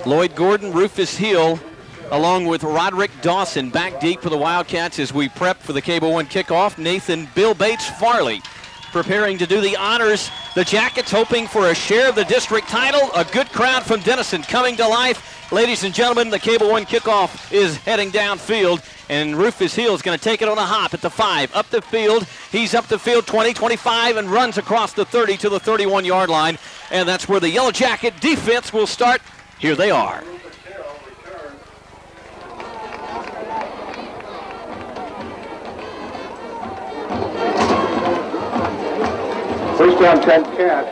Lloyd Gordon, Rufus Hill, along with Roderick Dawson back deep for the Wildcats as we prep for the Cable One kickoff. Nathan Bill Bates Farley preparing to do the honors. The Jackets hoping for a share of the district title. A good crowd from Denison coming to life. Ladies and gentlemen, the Cable One kickoff is heading downfield, and Rufus Hill is going to take it on a hop at the 5. Up the field, he's up the field 20, 25, and runs across the 30 to the 31-yard line. And that's where the Yellow Jacket defense will start. Here they are. First down, 10 Cats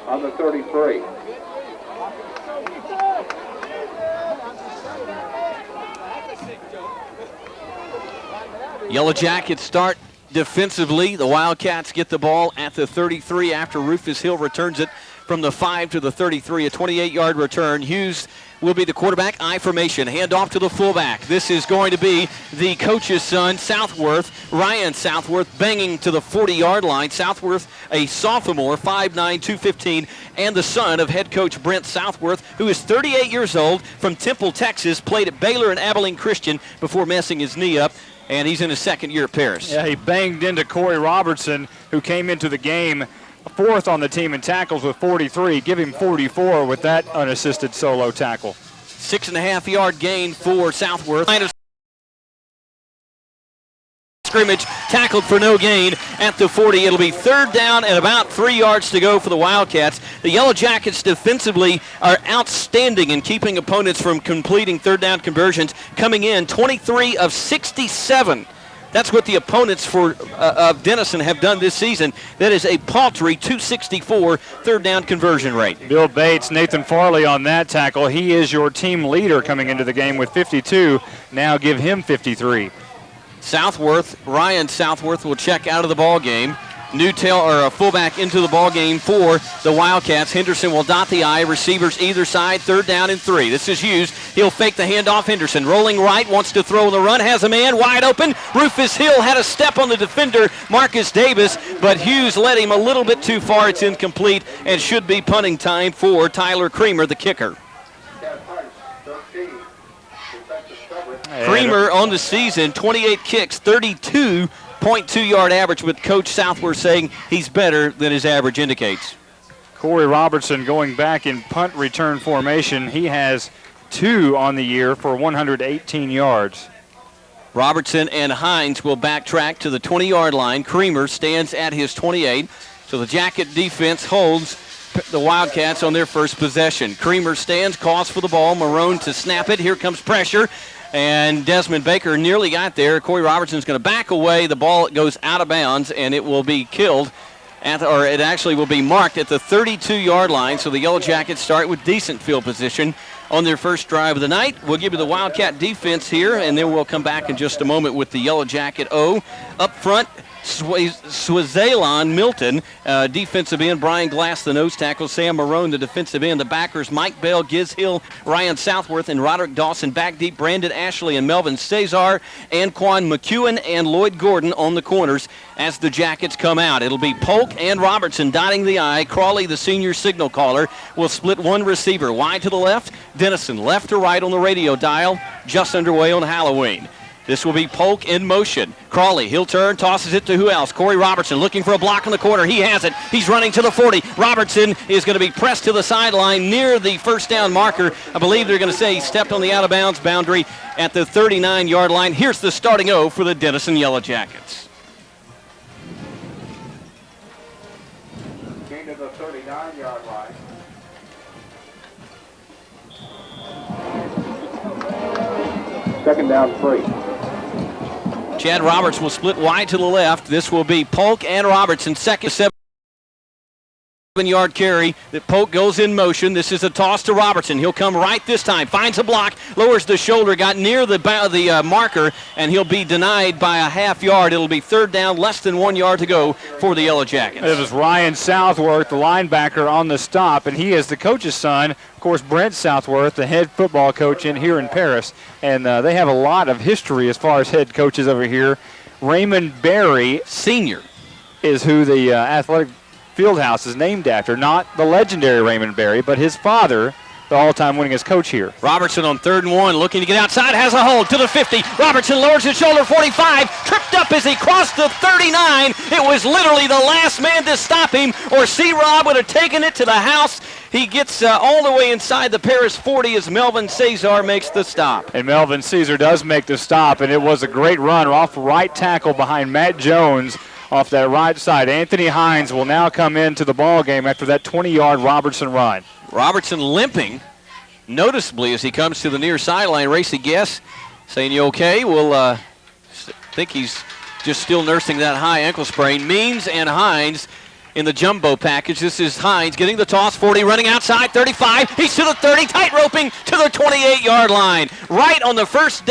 on the 33. Yellow Jackets start defensively. The Wildcats get the ball at the 33 after Rufus Hill returns it from the 5 to the 33, a 28-yard return. Hughes will be the quarterback. I formation. Hand off to the fullback. This is going to be the coach's son, Southworth. Ryan Southworth banging to the 40-yard line. Southworth, a sophomore, 5'9", 215, and the son of head coach Brent Southworth, who is 38 years old, from Temple, Texas, played at Baylor and Abilene Christian before messing his knee up, and he's in his second year at Paris. Yeah, he banged into Corey Robertson, who came into the game fourth on the team in tackles with 43. Give him 44 with that unassisted solo tackle. 6.5-yard gain for Southworth. Scrimmage, tackled for no gain at the 40. It'll be third down and about 3 yards to go for the Wildcats. The Yellow Jackets defensively are outstanding in keeping opponents from completing third down conversions, coming in 23 of 67. That's what the opponents of Denison have done this season. That is a paltry 264 third down conversion rate. Bill Bates, Nathan Farley on that tackle. He is your team leader coming into the game with 52. Now give him 53. Southworth, Ryan Southworth will check out of the ball game. A fullback into the ball game for the Wildcats. Henderson will dot the I. Receivers either side. Third down and 3. This is Hughes. He'll fake the handoff. Henderson rolling right, wants to throw the run, has a man wide open. Rufus Hill had a step on the defender, Marcus Davis, but Hughes led him a little bit too far. It's incomplete and should be punting time for Tyler Creamer, the kicker. Creamer on the season, 28 kicks, 32.2-yard average, with Coach Southworth saying he's better than his average indicates. Corey Robertson going back in punt return formation. He has 2 on the year for 118 yards. Robertson and Hines will backtrack to the 20-yard line. Creamer stands at his 28. So the Jacket defense holds the Wildcats on their first possession. Creamer stands, calls for the ball. Marone to snap it. Here comes pressure. And Desmond Baker nearly got there. Corey Robertson's going to back away. The ball goes out of bounds, and it will be killed, it actually will be marked at the 32-yard line. So the Yellow Jackets start with decent field position on their first drive of the night. We'll give you the Wildcat defense here, and then we'll come back in just a moment with the Yellow Jacket O. Up front, Swazalon Milton, defensive end. Brian Glass, the nose tackle. Sam Marone, the defensive end. The backers, Mike Bell, Giz Hill, Ryan Southworth, and Roderick Dawson. Back deep, Brandon Ashley and Melvin Cesar, Anquan McEwen, and Lloyd Gordon on the corners as the Jackets come out. It'll be Polk and Robertson dotting the I. Crawley, the senior signal caller, will split one receiver. Wide to the left, Denison left to right on the radio dial, just underway on Halloween. This will be Polk in motion. Crawley, he'll turn, tosses it to who else? Corey Robertson looking for a block in the corner. He has it. He's running to the 40. Robertson is going to be pressed to the sideline near the first down marker. I believe they're going to say he stepped on the out-of-bounds boundary at the 39-yard line. Here's the starting O for the Denison Yellow Jackets. Came to the 39-yard line. Second down, 3. Chad Roberts will split wide to the left. This will be Polk and Robertson. Second 7-yard carry. The Polk goes in motion. This is a toss to Robertson. He'll come right this time. Finds a block. Lowers the shoulder. Got near the marker, and he'll be denied by a half yard. It'll be third down, less than 1 yard to go for the Yellow Jackets. It was Ryan Southworth, the linebacker, on the stop, and he is the coach's son. Of course, Brent Southworth, the head football coach here in Paris, and they have a lot of history as far as head coaches over here. Raymond Berry, senior, is who the athletic field house is named after. Not the legendary Raymond Berry, but his father, the all-time winningest coach here. Robertson on 3rd and 1, looking to get outside, has a hold to the 50. Robertson lowers his shoulder, 45, tripped up as he crossed the 39. It was literally the last man to stop him, or C-Rob would have taken it to the house. He gets all the way inside the Paris 40 as Melvin Cesar makes the stop. And Melvin Cesar does make the stop, and it was a great run off right tackle behind Matt Jones off that right side. Anthony Hines will now come into the ball game after that 20-yard Robertson run. Robertson limping noticeably as he comes to the near sideline. Racy Guess saying, "You okay?" We'll think he's just still nursing that high ankle sprain. Means and Hines in the jumbo package. This is Hines getting the toss, 40, running outside, 35. He's to the 30, tight roping to the 28-yard line. Right on the first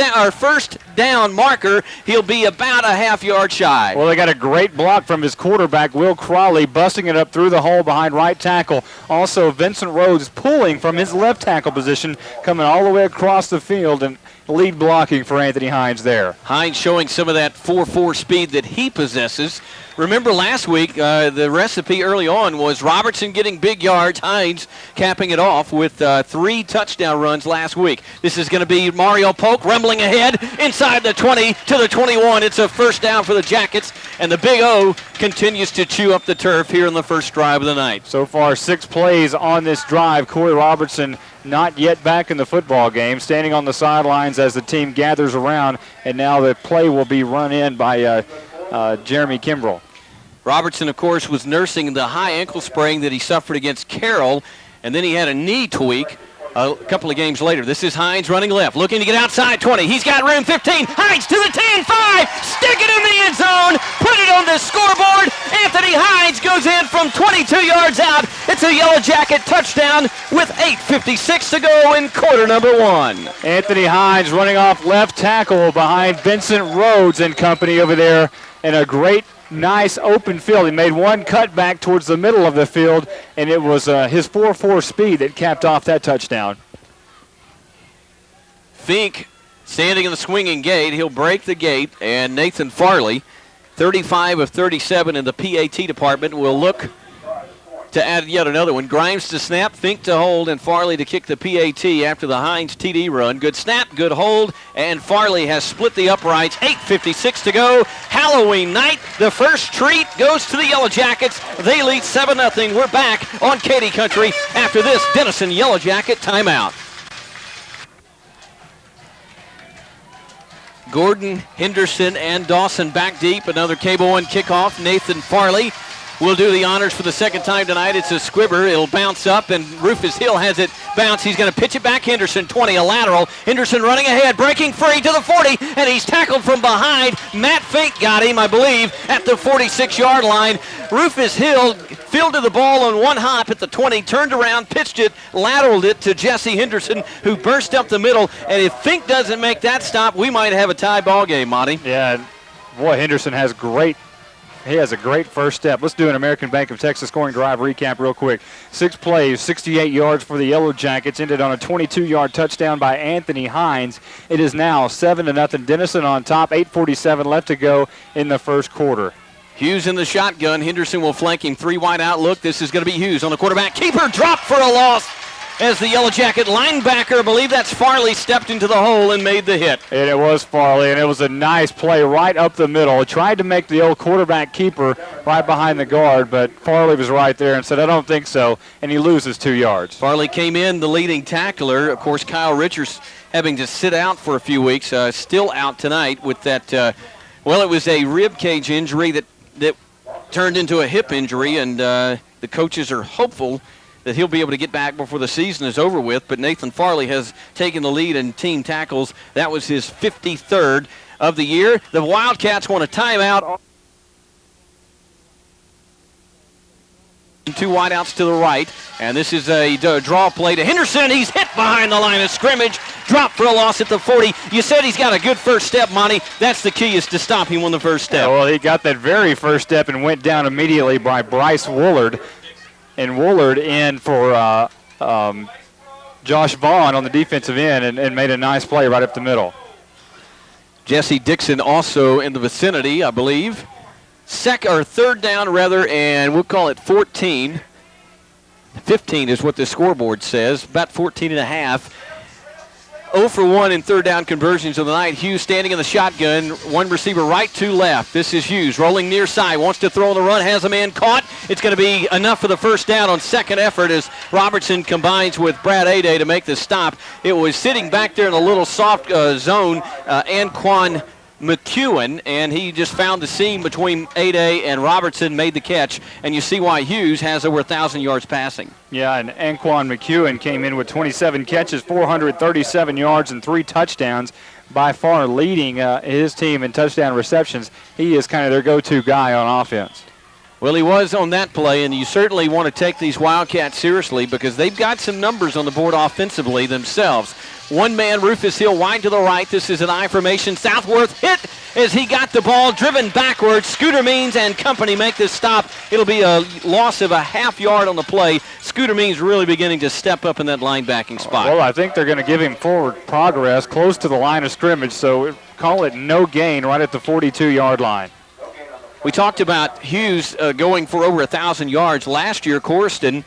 down marker, he'll be about a half-yard shy. Well, they got a great block from his quarterback, Will Crawley, busting it up through the hole behind right tackle. Also, Vincent Rhodes pulling from his left tackle position, coming all the way across the field, and lead blocking for Anthony Hines there. Hines showing some of that 4.4 speed that he possesses. Remember last week, the recipe early on was Robertson getting big yards, Hines capping it off with 3 touchdown runs last week. This is going to be Mario Polk rumbling ahead inside the 20 to the 21. It's a first down for the Jackets, and the Big O continues to chew up the turf here in the first drive of the night. So far, 6 plays on this drive. Corey Robertson not yet back in the football game, standing on the sidelines as the team gathers around, and now the play will be run in by Jeremy Kimbrell. Robertson, of course, was nursing the high ankle sprain that he suffered against Carroll, and then he had a knee tweak a couple of games later. This is Hines running left, looking to get outside 20. He's got room, 15. Hines to the 10, 5. Stick it in the end zone. Put it on the scoreboard. Anthony Hines goes in from 22 yards out. It's a Yellow Jacket touchdown with 8:56 to go in quarter number 1. Anthony Hines running off left tackle behind Vincent Rhodes and company over there, and a great nice open field. He made one cutback towards the middle of the field, and it was his 4.4 speed that capped off that touchdown. Fink standing in the swinging gate. He'll break the gate, and Nathan Farley, 35 of 37 in the PAT department, will look to add yet another one. Grimes to snap, Fink to hold, and Farley to kick the PAT after the Hines TD run. Good snap, good hold, and Farley has split the uprights. 8:56 to go. Halloween night. The first treat goes to the Yellow Jackets. They lead 7-0. We're back on Katy Country after this Denison Yellow Jacket timeout. Gordon, Henderson, and Dawson back deep. Another Cable One kickoff. Nathan Farley will do the honors for the second time tonight. It's a squibber. It'll bounce up, and Rufus Hill has it bounce. He's going to pitch it back. Henderson, 20, a lateral. Henderson running ahead, breaking free to the 40, and he's tackled from behind. Matt Fink got him, I believe, at the 46-yard line. Rufus Hill fielded the ball on one hop at the 20, turned around, pitched it, lateraled it to Jesse Henderson, who burst up the middle. And if Fink doesn't make that stop, we might have a tie ball game, Monte. Yeah, boy, Henderson has He has a great first step. Let's do an American Bank of Texas scoring drive recap real quick. 6 plays, 68 yards for the Yellow Jackets, ended on a 22-yard touchdown by Anthony Hines. It is now 7-0. Denison on top, 8:47 left to go in the first quarter. Hughes in the shotgun. Henderson will flank him. 3 wide out look. This is going to be Hughes on the quarterback. Keeper dropped for a loss as the Yellow Jacket linebacker, I believe that's Farley, stepped into the hole and made the hit. And it was Farley, and it was a nice play right up the middle. He tried to make the old quarterback keeper right behind the guard, but Farley was right there and said, I don't think so, and he loses 2 yards. Farley came in, the leading tackler. Of course, Kyle Richards having to sit out for a few weeks, still out tonight with that, it was a rib cage injury that turned into a hip injury, and the coaches are hopeful that he'll be able to get back before the season is over with. But Nathan Farley has taken the lead in team tackles. That was his 53rd of the year. The Wildcats want a timeout. 2 wideouts to the right, and this is a draw play to Henderson. He's hit behind the line of scrimmage, dropped for a loss at the 40. You said he's got a good first step, Monte. That's the key, is to stop him on the first step. Yeah, well, he got that very first step and went down immediately by Bryce Woolard. And Woolard in for Josh Vaughn on the defensive end and made a nice play right up the middle. Jesse Dixon also in the vicinity, I believe. Third down, and we'll call it 14. 15 is what the scoreboard says, about 14 and a half. 0 for 1 in third down conversions of the night. Hughes standing in the shotgun, one receiver right, two left. This is Hughes rolling near side, wants to throw on the run, has a man caught. It's going to be enough for the first down on second effort as Robertson combines with Brad Ade to make the stop. It was sitting back there in a little soft zone, Anquan McEwen, and he just found the seam between Ade and Robertson, made the catch, and you see why Hughes has over 1,000 yards passing. Yeah, and Anquan McEwen came in with 27 catches, 437 yards, and 3 touchdowns, by far leading his team in touchdown receptions. He is kind of their go-to guy on offense. Well, he was on that play, and you certainly want to take these Wildcats seriously because they've got some numbers on the board offensively themselves. One man, Rufus Hill, wide to the right. This is an I formation. Southworth hit as he got the ball driven backwards. Scooter Means and company make this stop. It'll be a loss of a half yard on the play. Scooter Means really beginning to step up in that linebacking spot. Well, I think they're going to give him forward progress close to the line of scrimmage, so call it no gain right at the 42-yard line. We talked about Hughes going for over 1,000 yards. Last year, Corriston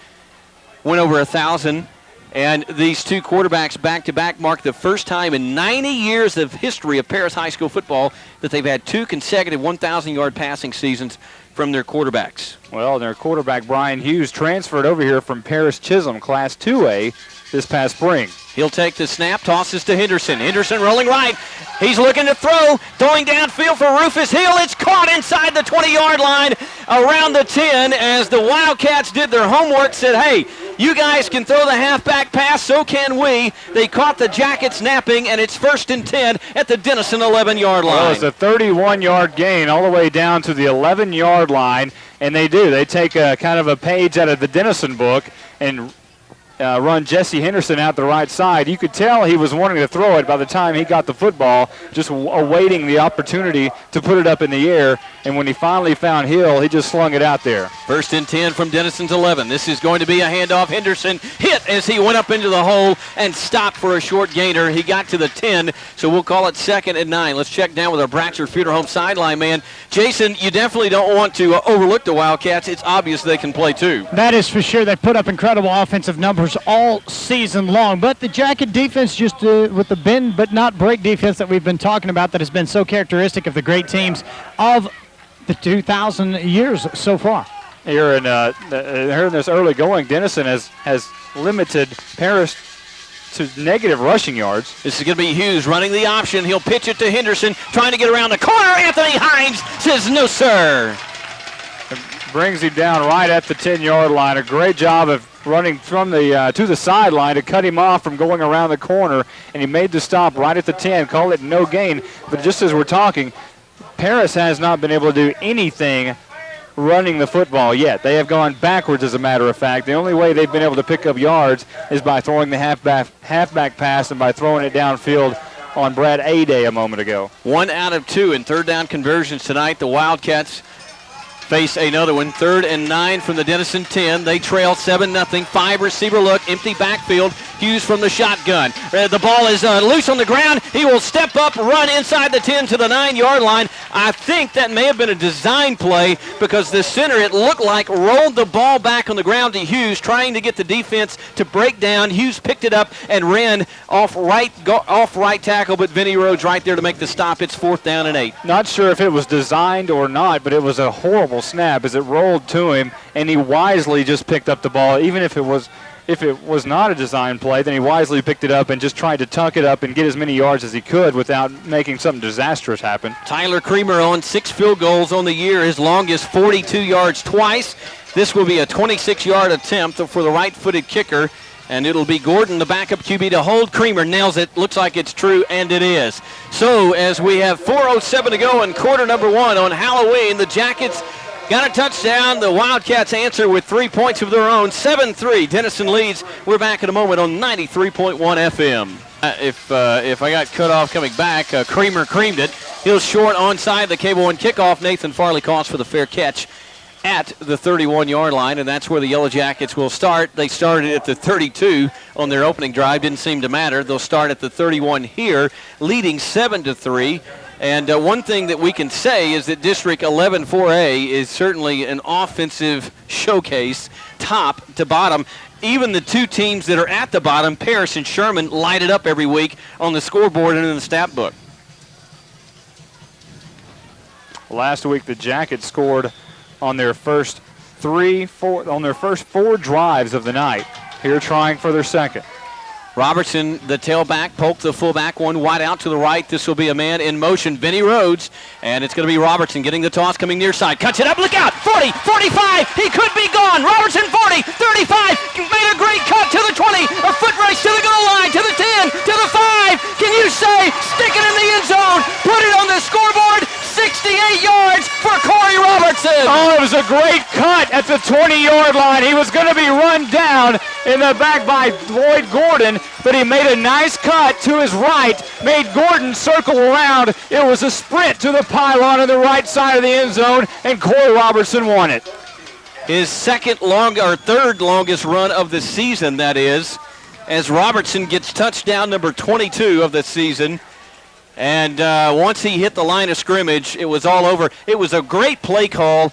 went over 1,000. And these two quarterbacks back-to-back mark the first time in 90 years of history of Paris High School football that they've had 2 consecutive 1,000-yard passing seasons from their quarterbacks. Well, their quarterback, Brian Hughes, transferred over here from Paris Chisholm, Class 2A, this past spring. He'll take the snap, tosses to Henderson. Henderson rolling right. He's looking to throw, throwing downfield for Rufus Hill. It's caught inside the 20-yard line around the 10 as the Wildcats did their homework, said, hey, you guys can throw the halfback pass, so can we. They caught the Jackets napping, and it's 1st and 10 at the Denison 11-yard line. Well, it's a 31-yard gain all the way down to the 11-yard line, and they do. They take a kind of a page out of the Denison book and run Jesse Henderson out the right side. You could tell he was wanting to throw it by the time he got the football, just awaiting the opportunity to put it up in the air. And when he finally found Hill, he just slung it out there. 1st and 10 from Denison's 11. This is going to be a handoff. Henderson hit as he went up into the hole and stopped for a short gainer. He got to the 10, so we'll call it 2nd and 9. Let's check down with our Bratcher Funeral Home sideline man. Jason, you definitely don't want to overlook the Wildcats. It's obvious they can play too. That is for sure. They put up incredible offensive numbers all season long, but the Jacket defense, just with the bend but not break defense that we've been talking about, that has been so characteristic of the great teams of the 2,000 years so far. Here in this early going, Denison has limited Paris to negative rushing yards. This is going to be Hughes running the option. He'll pitch it to Henderson, trying to get around the corner. Anthony Hines says no, sir. Brings him down right at the 10-yard line. A great job of running from the to the sideline to cut him off from going around the corner, and he made the stop right at the 10. Call it no gain. But just as we're talking, Paris has not been able to do anything running the football yet. They have gone backwards, as a matter of fact. The only way they've been able to pick up yards is by throwing the halfback pass and by throwing it downfield on Brad Ade a moment ago. 1 out of 2 in third down conversions tonight. The Wildcats face another one. 3rd and 9 from the Denison 10. They trail 7-0. 5 receiver look, empty backfield. Hughes from the shotgun. The ball is loose on the ground. He will step up, run inside the 10 to the 9-yard line. I think that may have been a design play because the center, it looked like, rolled the ball back on the ground to Hughes, trying to get the defense to break down. Hughes picked it up and ran off right tackle, but Vinny Rhodes right there to make the stop. It's 4th down and 8. Not sure if it was designed or not, but it was a horrible snap as it rolled to him, and he wisely just picked up the ball. Even if it was not a design play, then he wisely picked it up and just tried to tuck it up and get as many yards as he could without making something disastrous happen. Tyler Creamer on 6 field goals on the year, his longest 42 yards twice. This will be a 26-yard attempt for the right-footed kicker, and it'll be Gordon, the backup QB, to hold. Creamer nails it. Looks like it's true, and it is. So as we have 4:07 to go in quarter number 1 on Halloween, the Jackets got a touchdown. The Wildcats answer with 3 points of their own. 7-3. Denison leads. We're back in a moment on 93.1 FM. If I got cut off coming back, Creamer creamed it. He was short onside the Cable One kickoff. Nathan Farley calls for the fair catch at the 31-yard line, and that's where the Yellow Jackets will start. They started at the 32 on their opening drive. Didn't seem to matter. They'll start at the 31 here, leading 7-3. And one thing that we can say is that District 11-4A is certainly an offensive showcase, top to bottom. Even the two teams that are at the bottom, Paris and Sherman, light it up every week on the scoreboard and in the stat book. Last week, the Jackets scored on their first four drives of the night. Here trying for their second. Robertson, the tailback, poked the fullback, one wide out to the right. This will be a man in motion, Vinny Rhodes, and it's going to be Robertson getting the toss, coming near side. Cuts it up, look out, 40, 45, he could be gone. Robertson, 40, 35, made a great cut to the 20, a foot race to the goal line, to the 10, to the 5. Can you say, stick it in the end zone, put it on the scoreboard, 68 yards for Corey Robertson. Oh, it was a great cut at the 20-yard line. He was going to be run down in the back by Lloyd Gordon, but he made a nice cut to his right, made Gordon circle around. It was a sprint to the pylon on the right side of the end zone, and Corey Robertson won it. His third longest run of the season, that is, as Robertson gets touchdown number 22 of the season. And once he hit the line of scrimmage, it was all over. It was a great play call.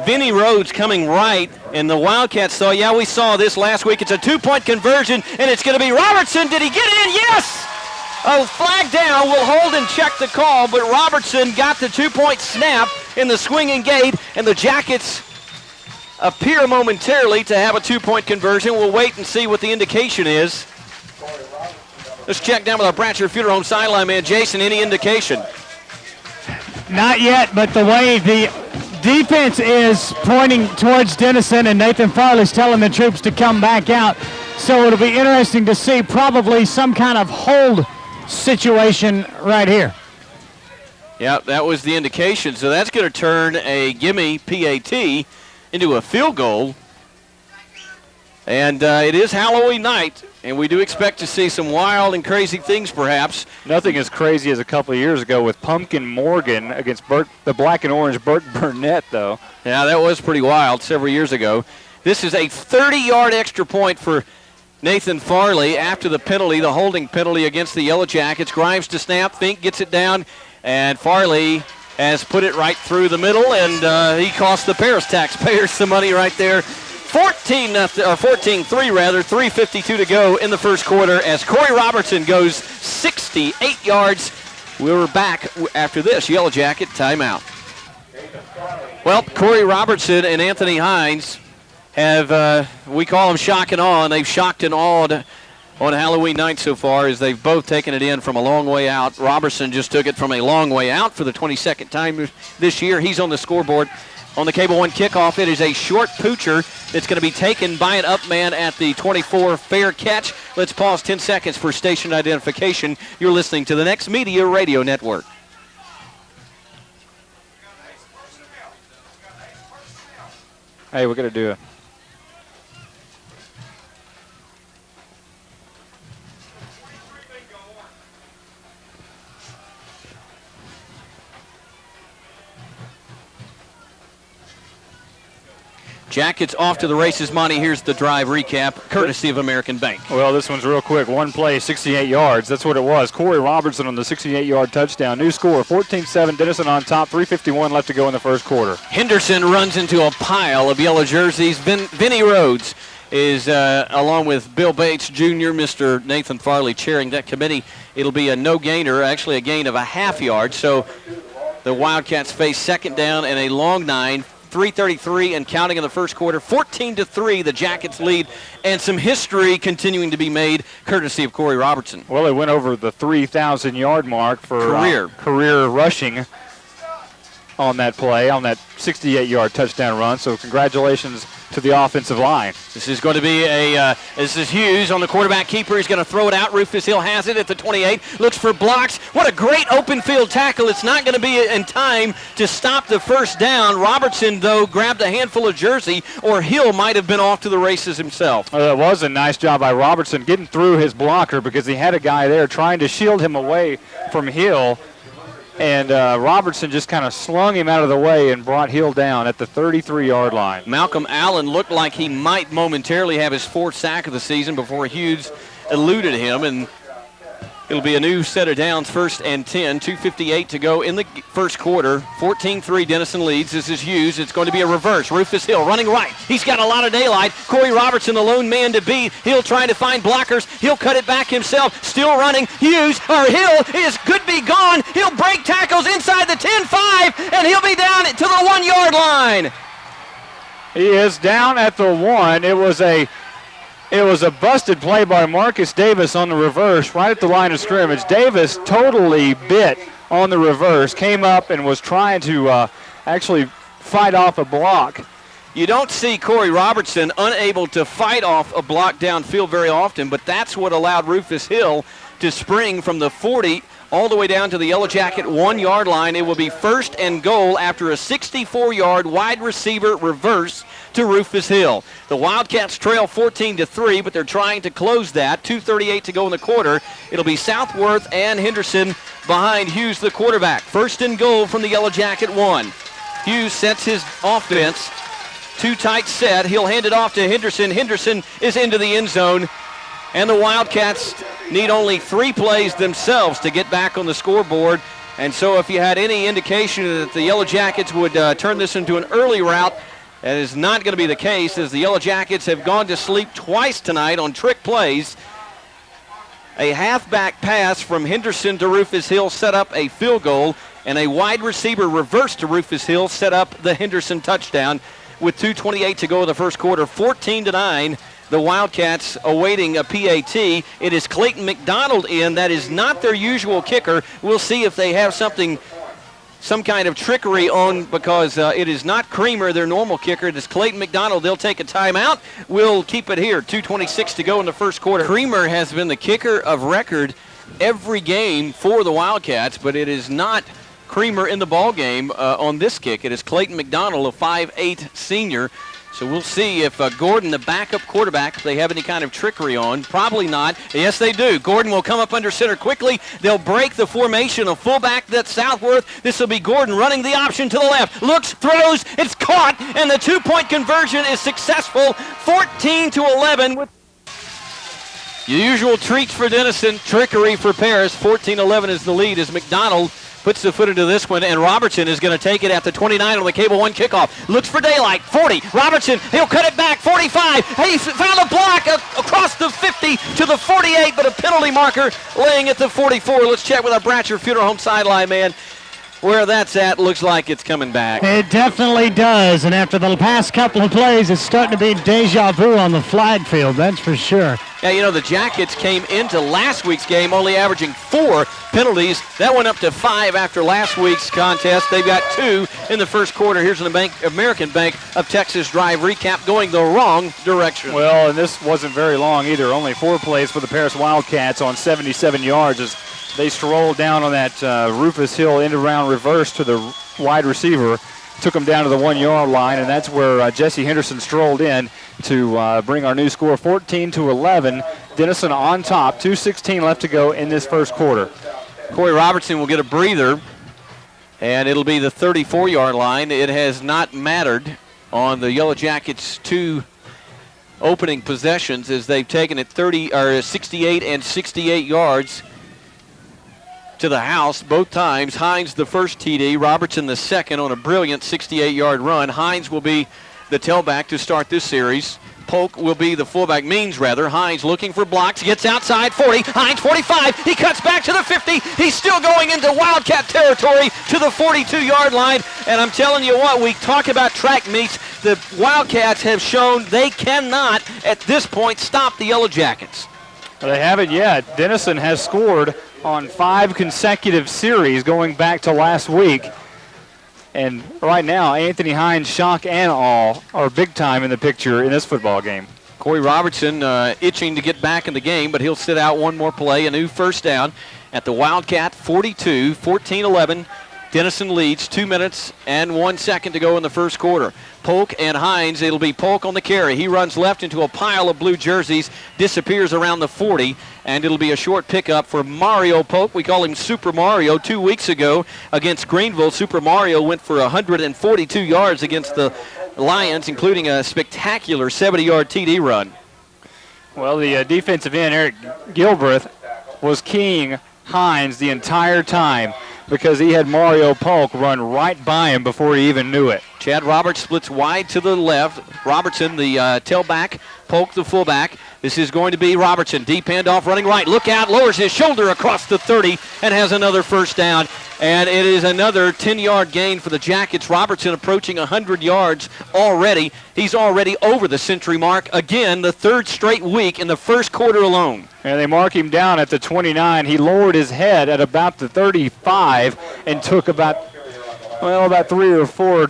Vinny Rhodes coming right, and the Wildcats thought, yeah, we saw this last week. It's a two-point conversion, and it's going to be Robertson. Did he get in? Yes! A flag down. We'll hold and check the call, but Robertson got the two-point snap in the swinging gate, and the Jackets appear momentarily to have a two-point conversion. We'll wait and see what the indication is. Let's check down with our Bratcher Funeral Home sideline man. Jason, any indication? Not yet, but the way the defense is pointing towards Denison, and Nathan Farley's telling the troops to come back out. So it'll be interesting to see probably some kind of hold situation right here. Yeah, that was the indication. So that's going to turn a gimme PAT into a field goal. And it is Halloween night, and we do expect to see some wild and crazy things perhaps. Nothing as crazy as a couple of years ago with Pumpkin Morgan against the black and orange Burt Burnett, though. Yeah, that was pretty wild several years ago. This is a 30-yard extra point for Nathan Farley after the penalty, the holding penalty against the Yellow Jackets. Grimes to snap, Fink gets it down, and Farley has put it right through the middle, and he cost the Paris taxpayers some money right there. 14-3, 3:52 to go in the first quarter as Corey Robertson goes 68 yards. We're back after this Yellow Jacket timeout. Well, Corey Robertson and Anthony Hines have, we call them shock and awe, and they've shocked and awed on Halloween night so far as they've both taken it in from a long way out. Robertson just took it from a long way out for the 22nd time this year. He's on the scoreboard. On the Cable One kickoff, it is a short poocher that's going to be taken by an up man at the 24, fair catch. Let's pause 10 seconds for station identification. You're listening to the Next Media Radio Network. Hey, we're going to do it. Jackets off to the races. Monte, here's the drive recap, courtesy of American Bank. Well, this one's real quick. One play, 68 yards. That's what it was. Corey Robertson on the 68-yard touchdown. New score, 14-7. Denison on top, 3:51 left to go in the first quarter. Henderson runs into a pile of yellow jerseys. Vinny Rhodes is, along with Bill Bates Jr., Mr. Nathan Farley chairing that committee. It'll be a no-gainer, actually a gain of a half yard. So the Wildcats face second down and a long 9. 3:33 and counting in the first quarter. 14-3, the Jackets lead, and some history continuing to be made, courtesy of Corey Robertson. Well, they went over the 3,000-yard mark for career rushing on that play, on that 68-yard touchdown run. So congratulations to the offensive line. This is going to be this is Hughes on the quarterback keeper. He's going to throw it out. Rufus Hill has it at the 28. Looks for blocks. What a great open field tackle. It's not going to be in time to stop the first down. Robertson, though, grabbed a handful of jersey, or Hill might have been off to the races himself. It was a nice job by Robertson getting through his blocker because he had a guy there trying to shield him away from Hill. And Robertson just kind of slung him out of the way and brought Hill down at the 33-yard line. Malcolm Allen looked like he might momentarily have his fourth sack of the season before Hughes eluded him. And It'll be a new set of downs, 1st and 10, 2:58 to go in the first quarter. 14-3 Denison leads. This is Hughes. It's going to be a reverse. Rufus Hill running right. He's got a lot of daylight. Corey Robertson, the lone man to beat. Hill trying to find blockers. He'll cut it back himself. Still running. Hill could be gone. He'll break tackles inside the 10-5, and he'll be down to the 1-yard line. He is down at the 1. It was a busted play by Marcus Davis on the reverse right at the line of scrimmage. Davis totally bit on the reverse, came up and was trying to actually fight off a block. You don't see Corey Robertson unable to fight off a block downfield very often, but that's what allowed Rufus Hill to spring from the 40 all the way down to the Yellow Jacket 1-yard line. It will be 1st and goal after a 64-yard wide receiver reverse to Rufus Hill. The Wildcats trail 14-3, but they're trying to close that. 2:38 to go in the quarter. It'll be Southworth and Henderson behind Hughes, the quarterback. 1st and goal from the Yellow Jacket 1. Hughes sets his offense. Too tight set. He'll hand it off to Henderson. Henderson is into the end zone. And the Wildcats need only 3 plays themselves to get back on the scoreboard. And so if you had any indication that the Yellow Jackets would turn this into an early rout, that is not going to be the case, as the Yellow Jackets have gone to sleep twice tonight on trick plays. A halfback pass from Henderson to Rufus Hill set up a field goal, and a wide receiver reverse to Rufus Hill set up the Henderson touchdown. With 2:28 to go in the first quarter, 14-9. The Wildcats awaiting a PAT. It is Clayton McDonald in. That is not their usual kicker. We'll see if they have some kind of trickery on, because it is not Creamer, their normal kicker. It is Clayton McDonald. They'll take a timeout. We'll keep it here. 2:26 to go in the first quarter. Creamer has been the kicker of record every game for the Wildcats, but it is not Creamer in the ball game on this kick. It is Clayton McDonald, a 5'8 senior. So we'll see if Gordon, the backup quarterback, if they have any kind of trickery on. Probably not. Yes, they do. Gordon will come up under center quickly. They'll break the formation of fullback. That's Southworth. This will be Gordon running the option to the left. Looks, throws, it's caught, and the 2-point conversion is successful. 14-11 with the usual treats for Denison, trickery for Paris. 14-11 is the lead as McDonald puts the foot into this one, and Robertson is going to take it at the 29 on the Cable 1 kickoff. Looks for daylight. 40. Robertson, he'll cut it back. 45. He found a block across the 50 to the 48, but a penalty marker laying at the 44. Let's check with our Bratcher Funeral Home sideline man. Where that's at, looks like it's coming back. It definitely does, and after the past couple of plays, it's starting to be deja vu on the flag field, that's for sure. Yeah, you know, the Jackets came into last week's game only averaging 4 penalties. That went up to 5 after last week's contest. They've got 2 in the first quarter. Here's an American Bank of Texas drive recap going the wrong direction. Well, and this wasn't very long either. Only 4 plays for the Paris Wildcats on 77 yards as they strolled down on that Rufus Hill end-around reverse to the wide receiver. Took them down to the 1-yard line, and that's where Jesse Henderson strolled in to bring our new score 14-11. Denison on top. 2:16 left to go in this first quarter. Corey Robertson will get a breather, and it'll be the 34-yard line. It has not mattered on the Yellow Jackets' 2 opening possessions as they've taken it 68 and 68 yards to the house both times. Hines the first TD, Robertson the second on a brilliant 68-yard run. Hines will be the tailback to start this series. Polk will be the fullback, Hines looking for blocks, gets outside 40, Hines 45, he cuts back to the 50, he's still going into Wildcat territory to the 42-yard line, and I'm telling you what, we talk about track meets, the Wildcats have shown they cannot, at this point, stop the Yellow Jackets. Well, they haven't yet. Denison has scored on 5 consecutive series going back to last week. And right now, Anthony Hines, shock and awe, are big time in the picture in this football game. Corey Robertson itching to get back in the game, but he'll sit out one more play. A new first down at the Wildcat 42, 14-11. Denison leads, 2 minutes and 1 second to go in the first quarter. Polk and Hines, it'll be Polk on the carry. He runs left into a pile of blue jerseys, disappears around the 40, and it'll be a short pickup for Mario Polk. We call him Super Mario. 2 weeks ago against Greenville, Super Mario went for 142 yards against the Lions, including a spectacular 70-yard TD run. Well, the defensive end, Eric Gilbreth, was keying Hines the entire time because he had Mario Polk run right by him before he even knew it. Chad Roberts splits wide to the left. Robertson, the tailback, Polk, the fullback. This is going to be Robertson. Deep handoff running right. Look out, lowers his shoulder across the 30 and has another first down. And it is another 10-yard gain for the Jackets. Robertson approaching 100 yards already. He's already over the century mark. Again, the third straight week in the first quarter alone. And they mark him down at the 29. He lowered his head at about the 35 and took about 3 or 4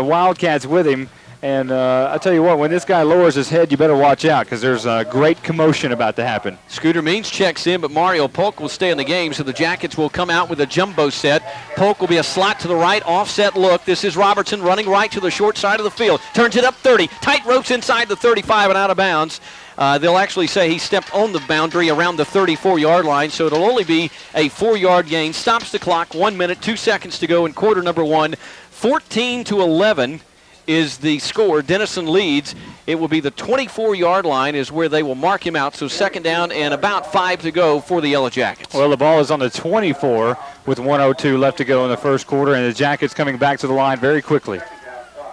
Wildcats with him. And I tell you what, when this guy lowers his head, you better watch out because there's a great commotion about to happen. Scooter Means checks in, but Mario Polk will stay in the game, so the Jackets will come out with a jumbo set. Polk will be a slot to the right, offset look. This is Robertson running right to the short side of the field. Turns it up 30, tight ropes inside the 35 and out of bounds. They'll actually say he stepped on the boundary around the 34-yard line, so it'll only be a 4-yard gain. Stops the clock, 1 minute, 2 seconds to go in quarter number 1. 14-11 is the score. Denison leads. It will be the 24-yard line is where they will mark him out, so second down and about 5 to go for the Yellow Jackets. Well, the ball is on the 24 with 1:02 left to go in the first quarter, and the Jackets coming back to the line very quickly.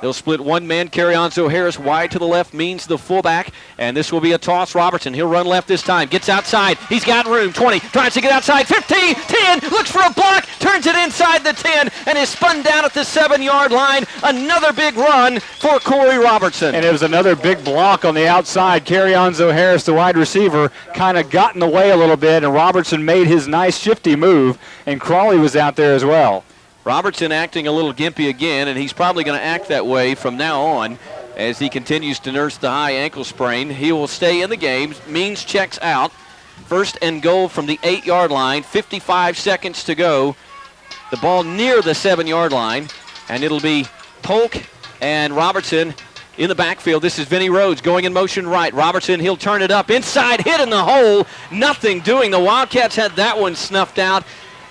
They'll split one man. Carrionzo Harris wide to the left, Means the fullback, and this will be a toss. Robertson, he'll run left this time, gets outside, he's got room, 20, tries to get outside, 15, 10, looks for a block, turns it inside the 10, and is spun down at the 7-yard line. Another big run for Corey Robertson. And it was another big block on the outside. Carrionzo Harris, the wide receiver, kind of got in the way a little bit, and Robertson made his nice shifty move, and Crawley was out there as well. Robertson acting a little gimpy again, and he's probably going to act that way from now on as he continues to nurse the high ankle sprain. He will stay in the game. Means checks out. First and goal from the 8-yard line. 55 seconds to go. The ball near the 7-yard line, and it'll be Polk and Robertson in the backfield. This is Vinny Rhodes going in motion right. Robertson, he'll turn it up. Inside, hit in the hole. Nothing doing. The Wildcats had that one snuffed out.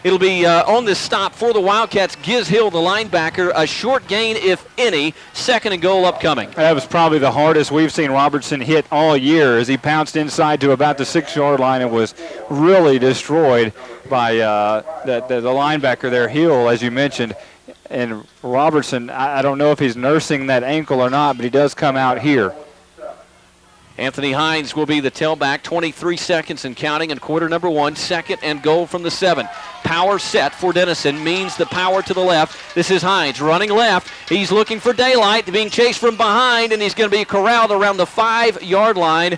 It'll be on this stop for the Wildcats. Giz Hill, the linebacker, a short gain, if any. Second and goal upcoming. That was probably the hardest we've seen Robertson hit all year as he pounced inside to about the 6-yard line and was really destroyed by the linebacker there, Hill, as you mentioned. And Robertson, I don't know if he's nursing that ankle or not, but he does come out here. Anthony Hines will be the tailback, 23 seconds and counting in quarter number 1, second and goal from the 7. Power set for Denison, Means the power to the left. This is Hines running left. He's looking for daylight, being chased from behind, and he's going to be corralled around the 5-yard line.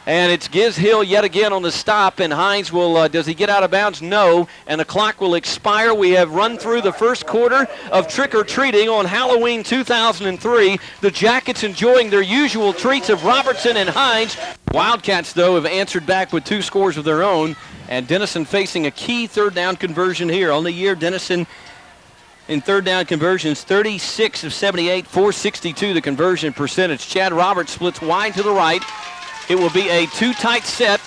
And it's Giz Hill yet again on the stop, and Hines will, does he get out of bounds? No, and the clock will expire. We have run through the first quarter of trick-or-treating on Halloween 2003. The Jackets enjoying their usual treats of Robertson and Hines. Wildcats, though, have answered back with 2 scores of their own, and Denison facing a key third down conversion here. On the year, Denison in third down conversions, 36 of 78, 462 the conversion percentage. Chad Roberts splits wide to the right. It will be a 2-tight set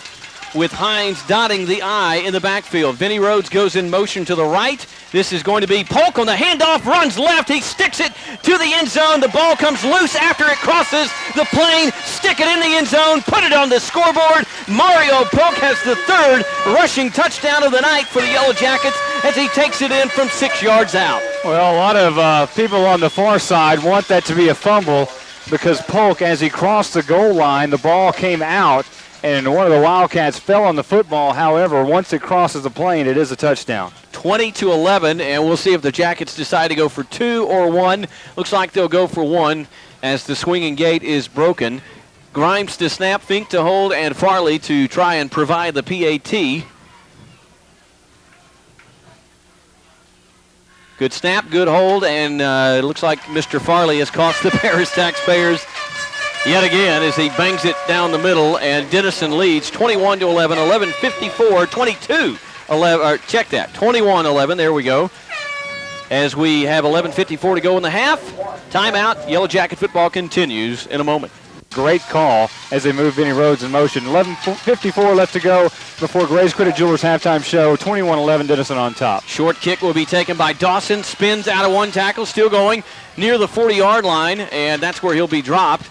with Hines dotting the I in the backfield. Vinny Rhodes goes in motion to the right. This is going to be Polk on the handoff, runs left. He sticks it to the end zone. The ball comes loose after it crosses the plane. Stick it in the end zone, put it on the scoreboard. Mario Polk has the 3rd rushing touchdown of the night for the Yellow Jackets as he takes it in from 6 yards out. Well, a lot of people on the far side want that to be a fumble, because Polk, as he crossed the goal line, the ball came out, and one of the Wildcats fell on the football. However, once it crosses the plane, it is a touchdown. 20-11, and we'll see if the Jackets decide to go for 2 or 1. Looks like they'll go for 1 as the swinging gate is broken. Grimes to snap, Fink to hold, and Farley to try and provide the PAT. Good snap, good hold, and it looks like Mr. Farley has cost the Paris taxpayers yet again as he bangs it down the middle, and Denison leads 21-11, 11:54, 22-11. Check that, 21-11. There we go. As we have 11:54 to go in the half. Timeout. Yellow Jacket football continues in a moment. Great call as they move Vinny Rhodes in motion. 11:54 left to go before Gray's Credit Jewelers halftime show. 21-11, Denison on top. Short kick will be taken by Dawson. Spins out of one tackle, still going near the 40-yard line, and that's where he'll be dropped.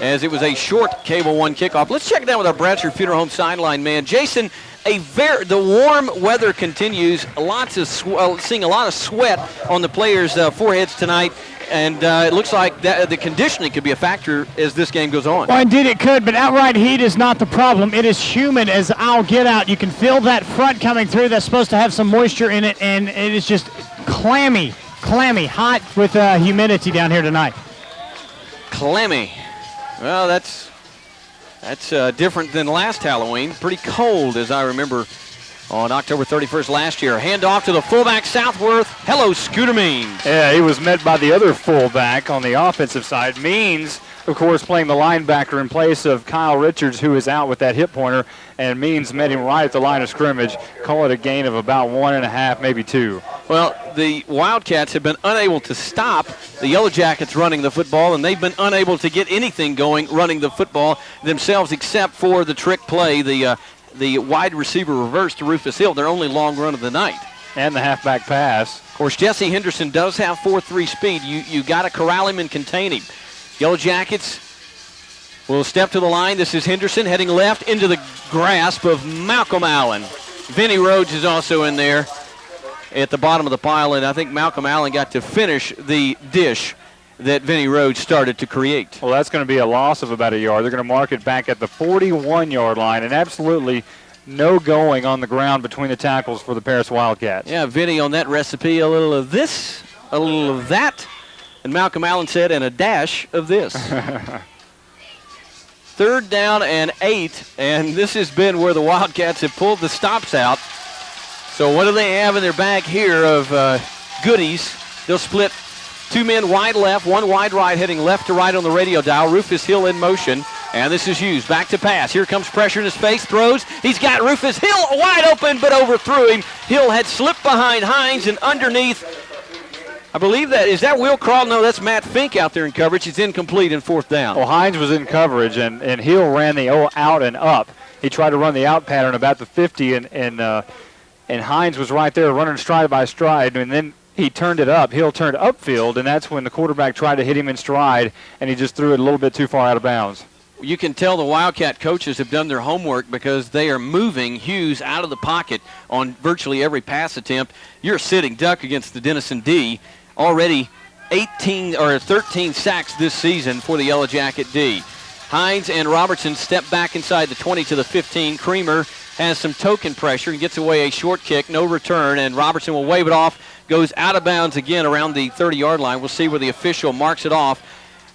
as it was a short Cable One kickoff. Let's check it out with our Bradford Funeral Home sideline man. Jason, the warm weather continues. Seeing a lot of sweat on the players' foreheads tonight. And it looks like the conditioning could be a factor as this game goes on. Well, indeed it could, but outright heat is not the problem. It is humid as I'll get out. You can feel that front coming through that's supposed to have some moisture in it, and it is just clammy, hot with humidity down here tonight. Clammy. Well, that's different than last Halloween. Pretty cold, as I remember, on October 31st last year. Hand off to the fullback, Southworth. Hello, Scooter Means. Yeah, he was met by the other fullback on the offensive side. Means, of course, playing the linebacker in place of Kyle Richards, who is out with that hip pointer, and Means met him right at the line of scrimmage. Call it a gain of about 1.5, maybe 2. Well, the Wildcats have been unable to stop the Yellow Jackets running the football, and they've been unable to get anything going running the football themselves except for the trick play, the wide receiver reverse to Rufus Hill, their only long run of the night. And the halfback pass. Of course, Jesse Henderson does have 4.3 speed. You got to corral him and contain him. Yellow Jackets will step to the line. This is Henderson heading left into the grasp of Malcolm Allen. Vinny Rhodes is also in there at the bottom of the pile, and I think Malcolm Allen got to finish the dish that Vinny Rhodes started to create. Well, that's going to be a loss of about a yard. They're going to mark it back at the 41-yard line, and absolutely no going on the ground between the tackles for the Paris Wildcats. Yeah, Vinny on that recipe, a little of this, a little of that, and Malcolm Allen said, and a dash of this. 3rd down and 8, and this has been where the Wildcats have pulled the stops out. So what do they have in their bag here of goodies? They'll split 2 men wide left, 1 wide right, heading left to right on the radio dial. Rufus Hill in motion, and this is Hughes. Back to pass. Here comes pressure in his face. Throws. He's got Rufus Hill wide open, but overthrew him. Hill had slipped behind Hines, and underneath, I believe is that Will Crawl? No, that's Matt Fink out there in coverage. He's incomplete in 4th down. Well, Hines was in coverage, and Hill ran the out and up. He tried to run the out pattern about the 50, and Hines was right there running stride by stride, and then he turned it up. Hill turned upfield, and that's when the quarterback tried to hit him in stride, and he just threw it a little bit too far out of bounds. You can tell the Wildcat coaches have done their homework because they are moving Hughes out of the pocket on virtually every pass attempt. You're a sitting duck against the Denison D. Already 13 sacks this season for the Yellow Jacket D. Hines and Robertson step back inside the 20 to the 15. Creamer has some token pressure and gets away a short kick, no return, and Robertson will wave it off, goes out of bounds again around the 30-yard line. We'll see where the official marks it off.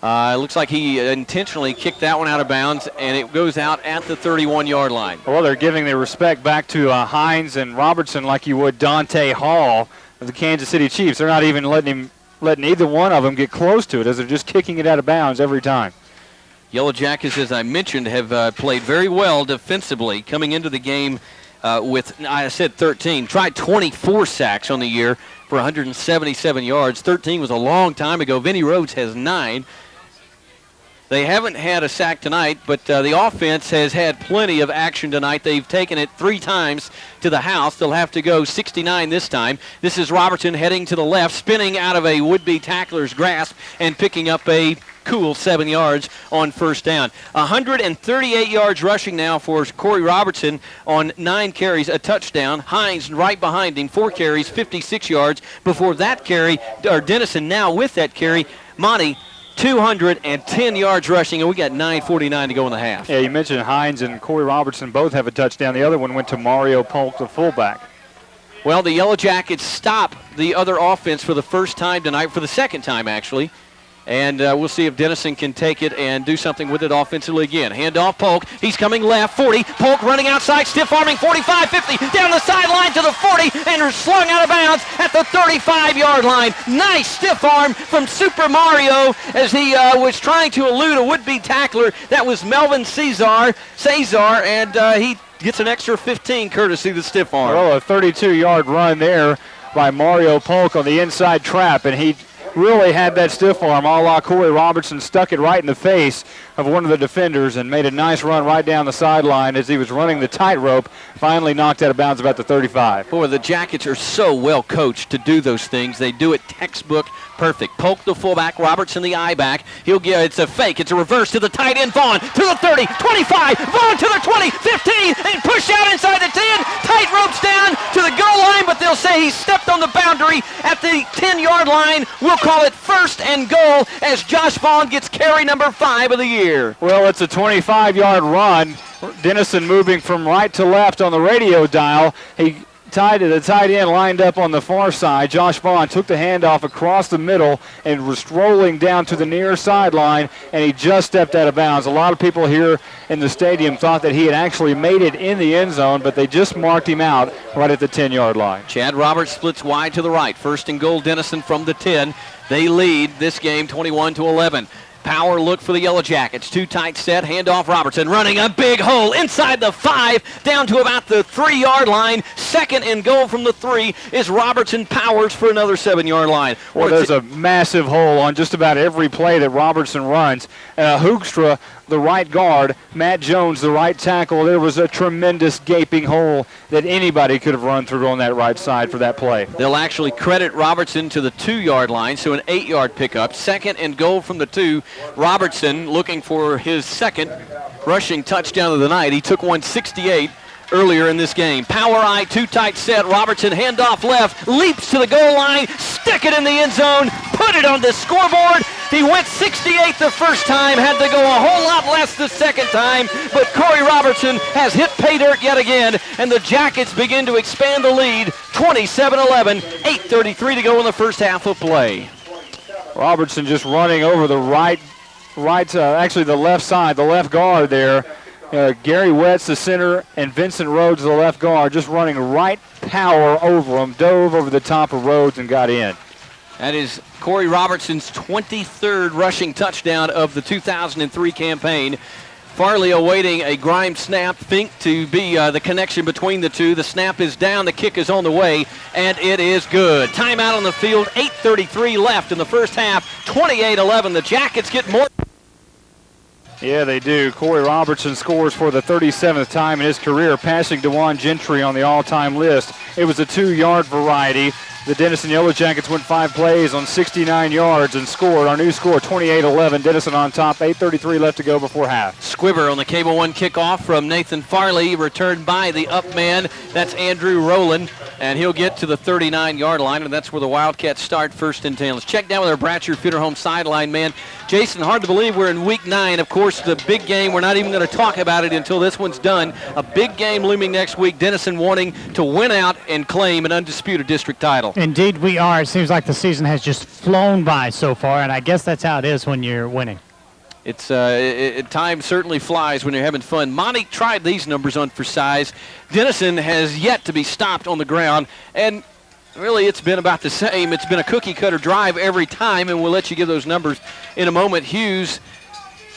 It looks like he intentionally kicked that one out of bounds, and it goes out at the 31-yard line. Well, they're giving their respect back to Hines and Robertson like you would Dante Hall of the Kansas City Chiefs. They're not even letting either one of them get close to it, as they're just kicking it out of bounds every time. Yellow Jackets, as I mentioned, have played very well defensively coming into the game with, I said 13. Tried 24 sacks on the year for 177 yards. 13 was a long time ago. Vinny Rhodes has 9. They haven't had a sack tonight, but the offense has had plenty of action tonight. They've taken it 3 times to the house. They'll have to go 69 this time. This is Robertson heading to the left, spinning out of a would-be tackler's grasp and picking up a cool 7 yards on 1st down. 138 yards rushing now for Corey Robertson on 9 carries, a touchdown. Hines right behind him, 4 carries, 56 yards. Before that carry, or Denison now with that carry, Monte, 210 yards rushing, and we got 9:49 to go in the half. Yeah, you mentioned Hines and Corey Robertson both have a touchdown. The other one went to Mario Polk, the fullback. Well, the Yellow Jackets stop the other offense for the first time tonight, for the second time actually. And we'll see if Denison can take it and do something with it offensively again. Handoff Polk. He's coming left, 40. Polk running outside, stiff-arming, 45, 50. Down the sideline to the 40, and slung out of bounds at the 35-yard line. Nice stiff arm from Super Mario as he was trying to elude a would-be tackler. That was Melvin Cesar, and he gets an extra 15 courtesy of the stiff arm. Well, a 32-yard run there by Mario Polk on the inside trap, and he really had that stiff arm, a la Corey Robertson, stuck it right in the face of one of the defenders and made a nice run right down the sideline as he was running the tightrope, finally knocked out of bounds about the 35. Boy, the Jackets are so well coached to do those things. They do it textbook perfect. Polk the fullback, Robertson the I-back. He'll get, it's a fake, it's a reverse to the tight end, Vaughn to the 30, 25, Vaughn to the 20, 15, and push out inside the 10. Tight ropes down to the goal line, but they'll say he stepped on the boundary at the 10-yard line. We'll call it first and goal as Josh Vaughn gets carry number 5 of the year. Well, it's a 25-yard run. Denison moving from right to left on the radio dial. The tight end lined up on the far side. Josh Vaughn took the handoff across the middle and was strolling down to the near sideline, and he just stepped out of bounds. A lot of people here in the stadium thought that he had actually made it in the end zone, but they just marked him out right at the 10-yard line. Chad Roberts splits wide to the right. First and goal, Denison from the 10. They lead this game 21-11. Power look for the Yellow Jackets. Too tight set. Handoff Robertson running a big hole inside the 5 down to about the 3-yard line. Second and goal from the 3 is Robertson Powers for another 7-yard line. Well, there's a massive hole on just about every play that Robertson runs. Hoekstra, the right guard, Matt Jones, the right tackle. There was a tremendous gaping hole that anybody could have run through on that right side for that play. They'll actually credit Robertson to the 2-yard line, so an 8-yard pickup. Second and goal from the 2. Robertson looking for his second rushing touchdown of the night. He took 168 earlier in this game. Power eye, too tight set. Robertson handoff left, leaps to the goal line, stick it in the end zone, put it on the scoreboard. He went 68 the first time, had to go a whole lot less the second time, but Corey Robertson has hit pay dirt yet again, and the Jackets begin to expand the lead, 27-11, 8:33 to go in the first half of play. Robertson just running over the actually the left side, the left guard there. Gary Wetz, the center, and Vincent Rhodes, the left guard, just running right power over him, dove over the top of Rhodes and got in. That is Corey Robertson's 23rd rushing touchdown of the 2003 campaign. Farley awaiting a Grimes snap. Fink to be the connection between the two. The snap is down. The kick is on the way, and it is good. Timeout on the field. 8:33 left in the first half. 28-11. The Jackets get more. Yeah, they do. Corey Robertson scores for the 37th time in his career, passing DeJuan Gentry on the all-time list. It was a 2-yard variety. The Denison Yellow Jackets went 5 plays on 69 yards and scored. Our new score, 28-11. Denison on top. 8:33 left to go before half. Squibber on the Cable One kickoff from Nathan Farley, returned by the up man. That's Andrew Rowland, and he'll get to the 39-yard line, and that's where the Wildcats start first and 10. Let's check down with our Bratcher Funeral Home sideline man. Jason, hard to believe we're in week 9. Of course, the big game, we're not even going to talk about it until this one's done. A big game looming next week. Denison wanting to win out and claim an undisputed district title. Indeed we are. It seems like the season has just flown by so far, and I guess that's how it is when you're winning. It's time certainly flies when you're having fun. Monte tried these numbers on for size. Denison has yet to be stopped on the ground, and really it's been about the same. It's been a cookie-cutter drive every time, and we'll let you give those numbers in a moment. Hughes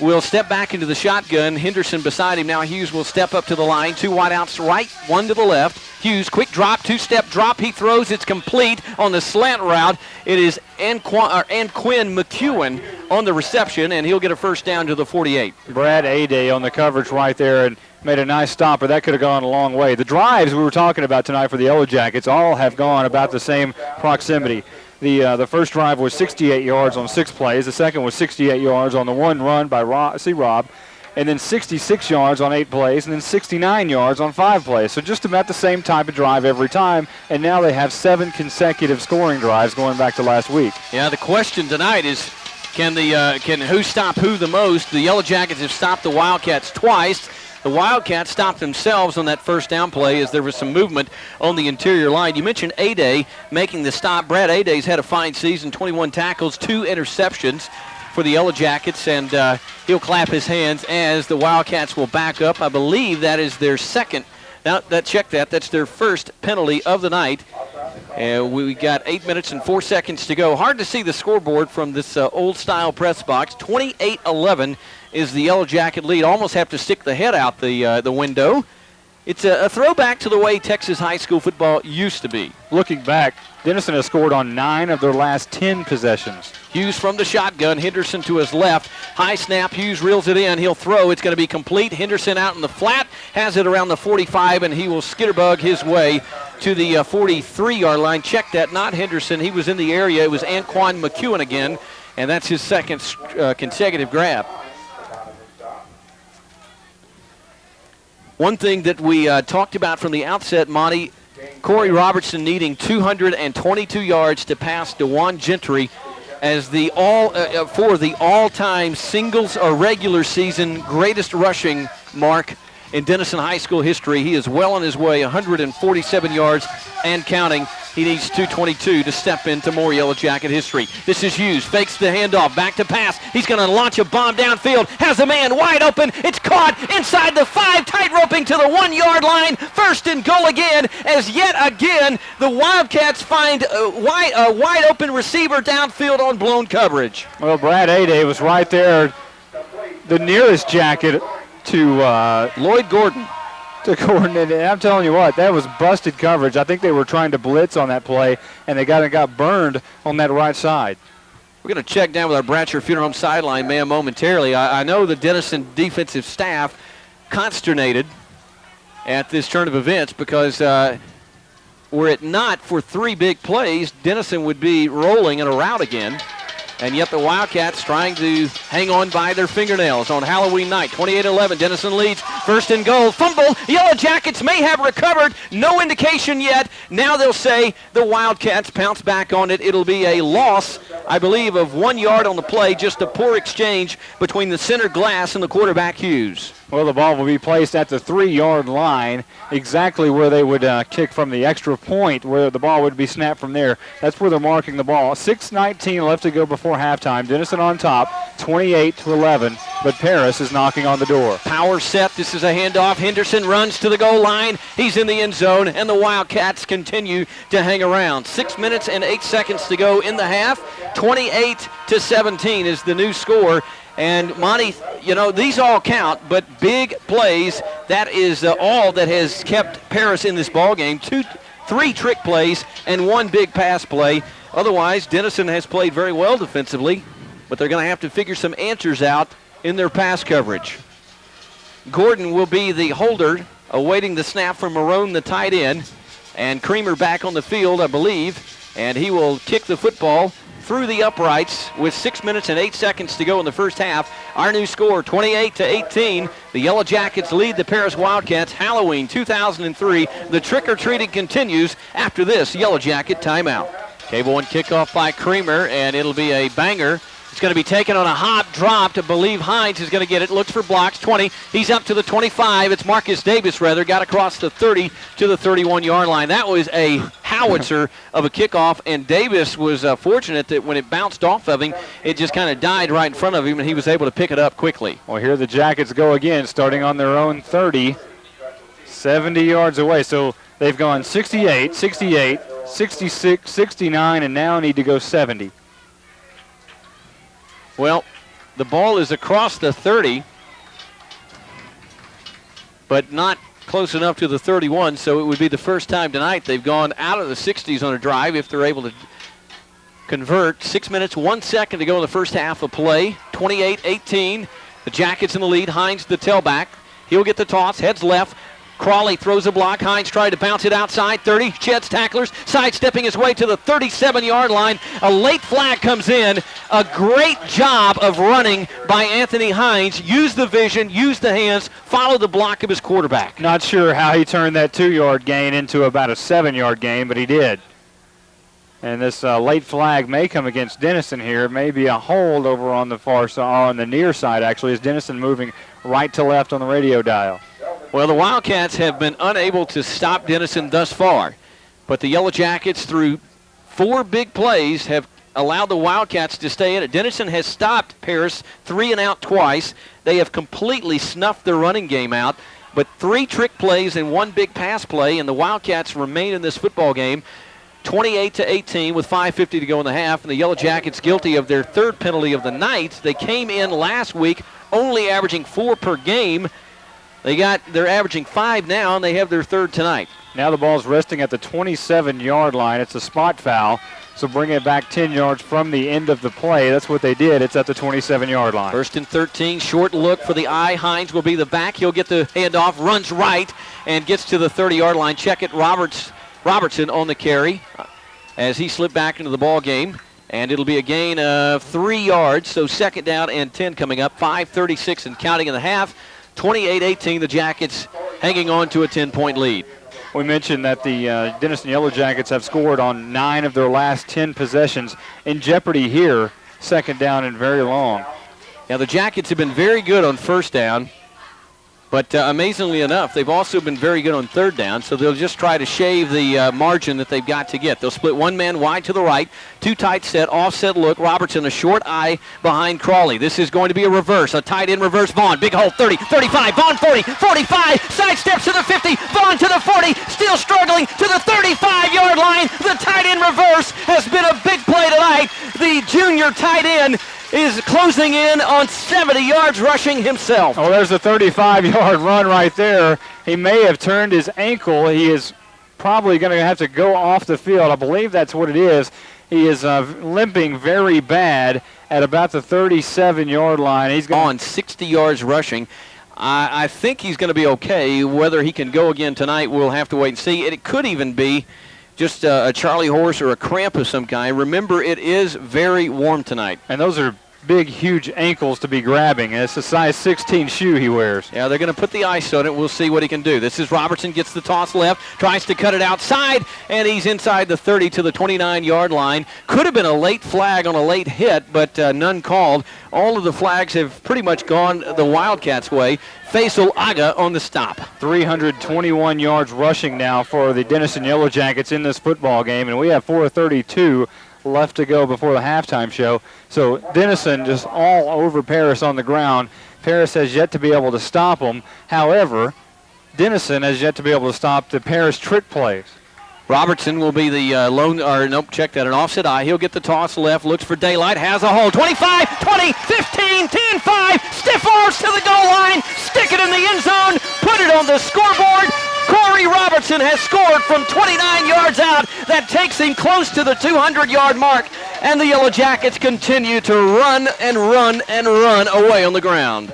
will step back into the shotgun. Henderson beside him now. Hughes will step up to the line. 2 wideouts to right, 1 to the left. Hughes, quick drop, 2-step drop. He throws. It's complete on the slant route. It is Anquin McEwen on the reception, and he'll get a first down to the 48. Brad Aday on the coverage right there and made a nice stop, but that could have gone a long way. The drives we were talking about tonight for the Yellow Jackets all have gone about the same proximity. The first drive was 68 yards on 6 plays. The second was 68 yards on the 1 run by Rob, and then 66 yards on 8 plays, and then 69 yards on 5 plays. So just about the same type of drive every time, and now they have 7 consecutive scoring drives going back to last week. Yeah, the question tonight is, can who stop who the most? The Yellow Jackets have stopped the Wildcats twice. The Wildcats stopped themselves on that first down play as there was some movement on the interior line. You mentioned Aday making the stop. Brad Aday's had a fine season, 21 tackles, 2 interceptions for the Yellow Jackets, and he'll clap his hands as the Wildcats will back up. I believe that is their second. Now, that's their first penalty of the night. And we got 8 minutes and 4 seconds to go. Hard to see the scoreboard from this old-style press box. 28-11 is the Yellow Jacket lead. Almost have to stick the head out the window. It's a throwback to the way Texas high school football used to be. Looking back, Denison has scored on 9 of their last 10 possessions. Hughes from the shotgun. Henderson to his left. High snap. Hughes reels it in. He'll throw. It's going to be complete. Henderson out in the flat. Has it around the 45, and he will skitterbug his way to the 43-yard line. Check that. Not Henderson. He was in the area. It was Anquan McEwen again, and that's his second consecutive grab. One thing that we talked about from the outset, Monte, Corey Robertson needing 222 yards to pass DeJuan Gentry as the for the all-time singles or regular season greatest rushing mark in Denison High School history. He is well on his way, 147 yards and counting. He needs 222 to step into more Yellow Jacket history. This is Hughes, fakes the handoff, back to pass. He's going to launch a bomb downfield, has a man wide open. It's caught inside the 5, tight roping to the 1-yard line. First and goal again, as yet again the Wildcats find a wide open receiver downfield on blown coverage. Well, Brad Ade was right there, the nearest Jacket to Lloyd Gordon. To Gordon, and I'm telling you what, that was busted coverage. I think they were trying to blitz on that play, and they got burned on that right side. We're going to check down with our Bratcher Funeral Home sideline man momentarily. I know the Denison defensive staff consternated at this turn of events because were it not for 3 big plays, Denison would be rolling in a rout again. And yet the Wildcats trying to hang on by their fingernails on Halloween night. 28-11, Denison leads. First and goal, fumble. Yellow Jackets may have recovered. No indication yet. Now they'll say the Wildcats pounce back on it. It'll be a loss, I believe, of 1 yard on the play. Just a poor exchange between the center glass and the quarterback Hughes. Well, the ball will be placed at the 3-yard line, exactly where they would kick from the extra point, where the ball would be snapped from there. That's where they're marking the ball. 6:19 left to go before halftime. Denison on top, 28-11, but Paris is knocking on the door. Power set. This is a handoff. Henderson runs to the goal line. He's in the end zone, and the Wildcats continue to hang around. 6 minutes and 8 seconds to go in the half. 28-17 is the new score. And Monte, you know, these all count, but big plays, that is all that has kept Paris in this ball game. 3 trick plays and 1 big pass play. Otherwise, Denison has played very well defensively, but they're going to have to figure some answers out in their pass coverage. Gordon will be the holder, awaiting the snap from Marone, the tight end, and Creamer back on the field, I believe, and he will kick the football through the uprights with 6 minutes and 8 seconds to go in the first half. Our new score, 28-18. The Yellow Jackets lead the Paris Wildcats. Halloween 2003. The trick-or-treating continues after this Yellow Jacket timeout. Cable 1 kickoff by Creamer, and it'll be a banger. It's going to be taken on a hop, dropped. I believe Hines is going to get it. Looks for blocks. 20. He's up to the 25. It's Marcus Davis, rather. Got across the 30 to the 31-yard line. That was a howitzer of a kickoff, and Davis was fortunate that when it bounced off of him, it just kind of died right in front of him, and he was able to pick it up quickly. Well, here the Jackets go again, starting on their own 30, 70 yards away. So they've gone 68, 68, 66, 69, and now need to go 70. Well, the ball is across the 30, but not close enough to the 31, so it would be the first time tonight they've gone out of the 60s on a drive if they're able to convert. 6 minutes, 1 second to go in the first half of play. 28-18. The Jackets in the lead. Hines the tailback. He'll get the toss, heads left. Crawley throws a block. Hines tried to bounce it outside 30. Sheds tacklers, sidestepping his way to the 37-yard line. A late flag comes in. A great job of running by Anthony Hines. Used the vision, used the hands, followed the block of his quarterback. Not sure how he turned that 2-yard gain into about a 7-yard gain, but he did. And this late flag may come against Denison here. It may be a hold over on the far side, on the near side actually, as Denison moving right to left on the radio dial. Well, the Wildcats have been unable to stop Denison thus far, but the Yellow Jackets, through 4 big plays, have allowed the Wildcats to stay in it. Denison has stopped Paris 3 and out twice. They have completely snuffed their running game out, but 3 trick plays and 1 big pass play, and the Wildcats remain in this football game 28-18 with 5:50 to go in the half, and the Yellow Jackets guilty of their 3rd penalty of the night. They came in last week only averaging 4 per game. They're averaging 5 now, and they have their third tonight. Now the ball's resting at the 27-yard line. It's a spot foul, so bring it back 10 yards from the end of the play. That's what they did. It's at the 27-yard line. 1st and 13, short look for the eye. Hines will be the back. He'll get the handoff, runs right, and gets to the 30-yard line. Check it, Robertson on the carry as he slipped back into the ball game. And it'll be a gain of 3 yards, so 2nd down and 10 coming up. 5:36 and counting in the half. 28-18, the Jackets hanging on to a 10-point lead. We mentioned that the Denison Yellow Jackets have scored on 9 of their last 10 possessions. In jeopardy here, 2nd down and very long. Now the Jackets have been very good on 1st down, but amazingly enough, they've also been very good on 3rd down, so they'll just try to shave the margin that they've got to get. They'll split one man wide to the right, 2 tight set, offset look. Robertson, a short eye behind Crawley. This is going to be a reverse, a tight end reverse. Vaughn, big hole, 30, 35, Vaughn 40, 45, side steps to the 50, Vaughn to the 40, still struggling to the 35-yard line. The tight end reverse has been a big play tonight. The junior tight end is closing in on 70 yards rushing himself. Oh, there's a 35-yard run right there. He may have turned his ankle. He is probably going to have to go off the field. I believe that's what it is. He is limping very bad at about the 37-yard line. He's on 60 yards rushing. I think he's going to be okay. Whether he can go again tonight, we'll have to wait and see. It could even be just a Charlie horse or a cramp of some kind. Remember, it is very warm tonight. And those are big, huge ankles to be grabbing. It's a size 16 shoe he wears. Yeah, they're going to put the ice on it. We'll see what he can do. This is Robertson, gets the toss left, tries to cut it outside, and he's inside the 30 to the 29-yard line. Could have been a late flag on a late hit, but none called. All of the flags have pretty much gone the Wildcats' way. Faisal Aga on the stop. 321 yards rushing now for the Denison Yellow Jackets in this football game, and we have 4:32 left to go before the halftime show. So Denison just all over Paris on the ground. Paris has yet to be able to stop them. However, Denison has yet to be able to stop the Paris trick plays. Robertson will be the check that, an offset eye. He'll get the toss left, looks for daylight, has a hole. 25, 20, 15, 10, 5, stiff arms to the goal line, stick it in the end zone, put it on the scoreboard. Corey Robertson has scored from 29 yards out. That takes him close to the 200-yard mark, and the Yellow Jackets continue to run and run and run away on the ground.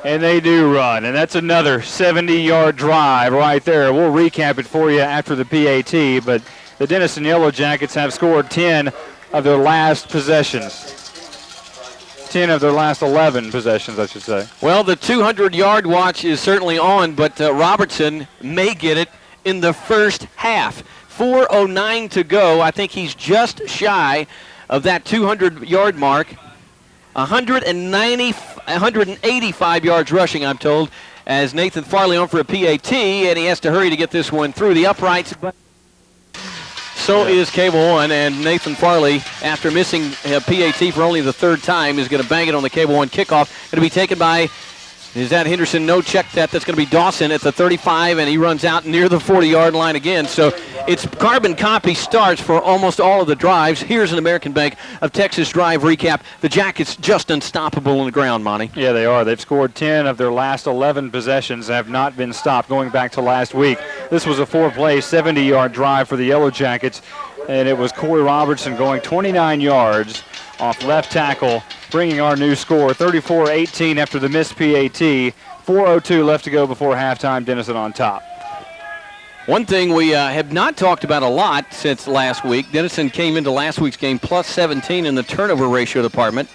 And they do run, and that's another 70-yard drive right there. We'll recap it for you after the PAT, but the Denison Yellow Jackets have scored 10 of their last possessions. 10 of their last 11 possessions, I should say. Well, the 200-yard watch is certainly on, but Robertson may get it in the first half. 4:09 to go. I think he's just shy of that 200-yard mark. 185 yards rushing, I'm told, as Nathan Farley on for a PAT, and he has to hurry to get this one through the uprights. So is Cable One, and Nathan Farley, after missing a PAT for only the 3rd time, is going to bang it on the Cable One kickoff. Going to be taken by, is that Henderson? No, check that. That's going to be Dawson at the 35, and he runs out near the 40-yard line again. So it's carbon copy starts for almost all of the drives. Here's an American Bank of Texas drive recap. The Jackets just unstoppable on the ground, Monte. Yeah, they are. They've scored 10 of their last 11 possessions and have not been stopped going back to last week. This was a 4-play, 70-yard drive for the Yellow Jackets, and it was Corey Robertson going 29 yards off left tackle, bringing our new score 34-18 after the missed PAT. 4:02 left to go before halftime. Denison on top. One thing we have not talked about a lot since last week, Denison came into last week's game plus 17 in the turnover ratio department.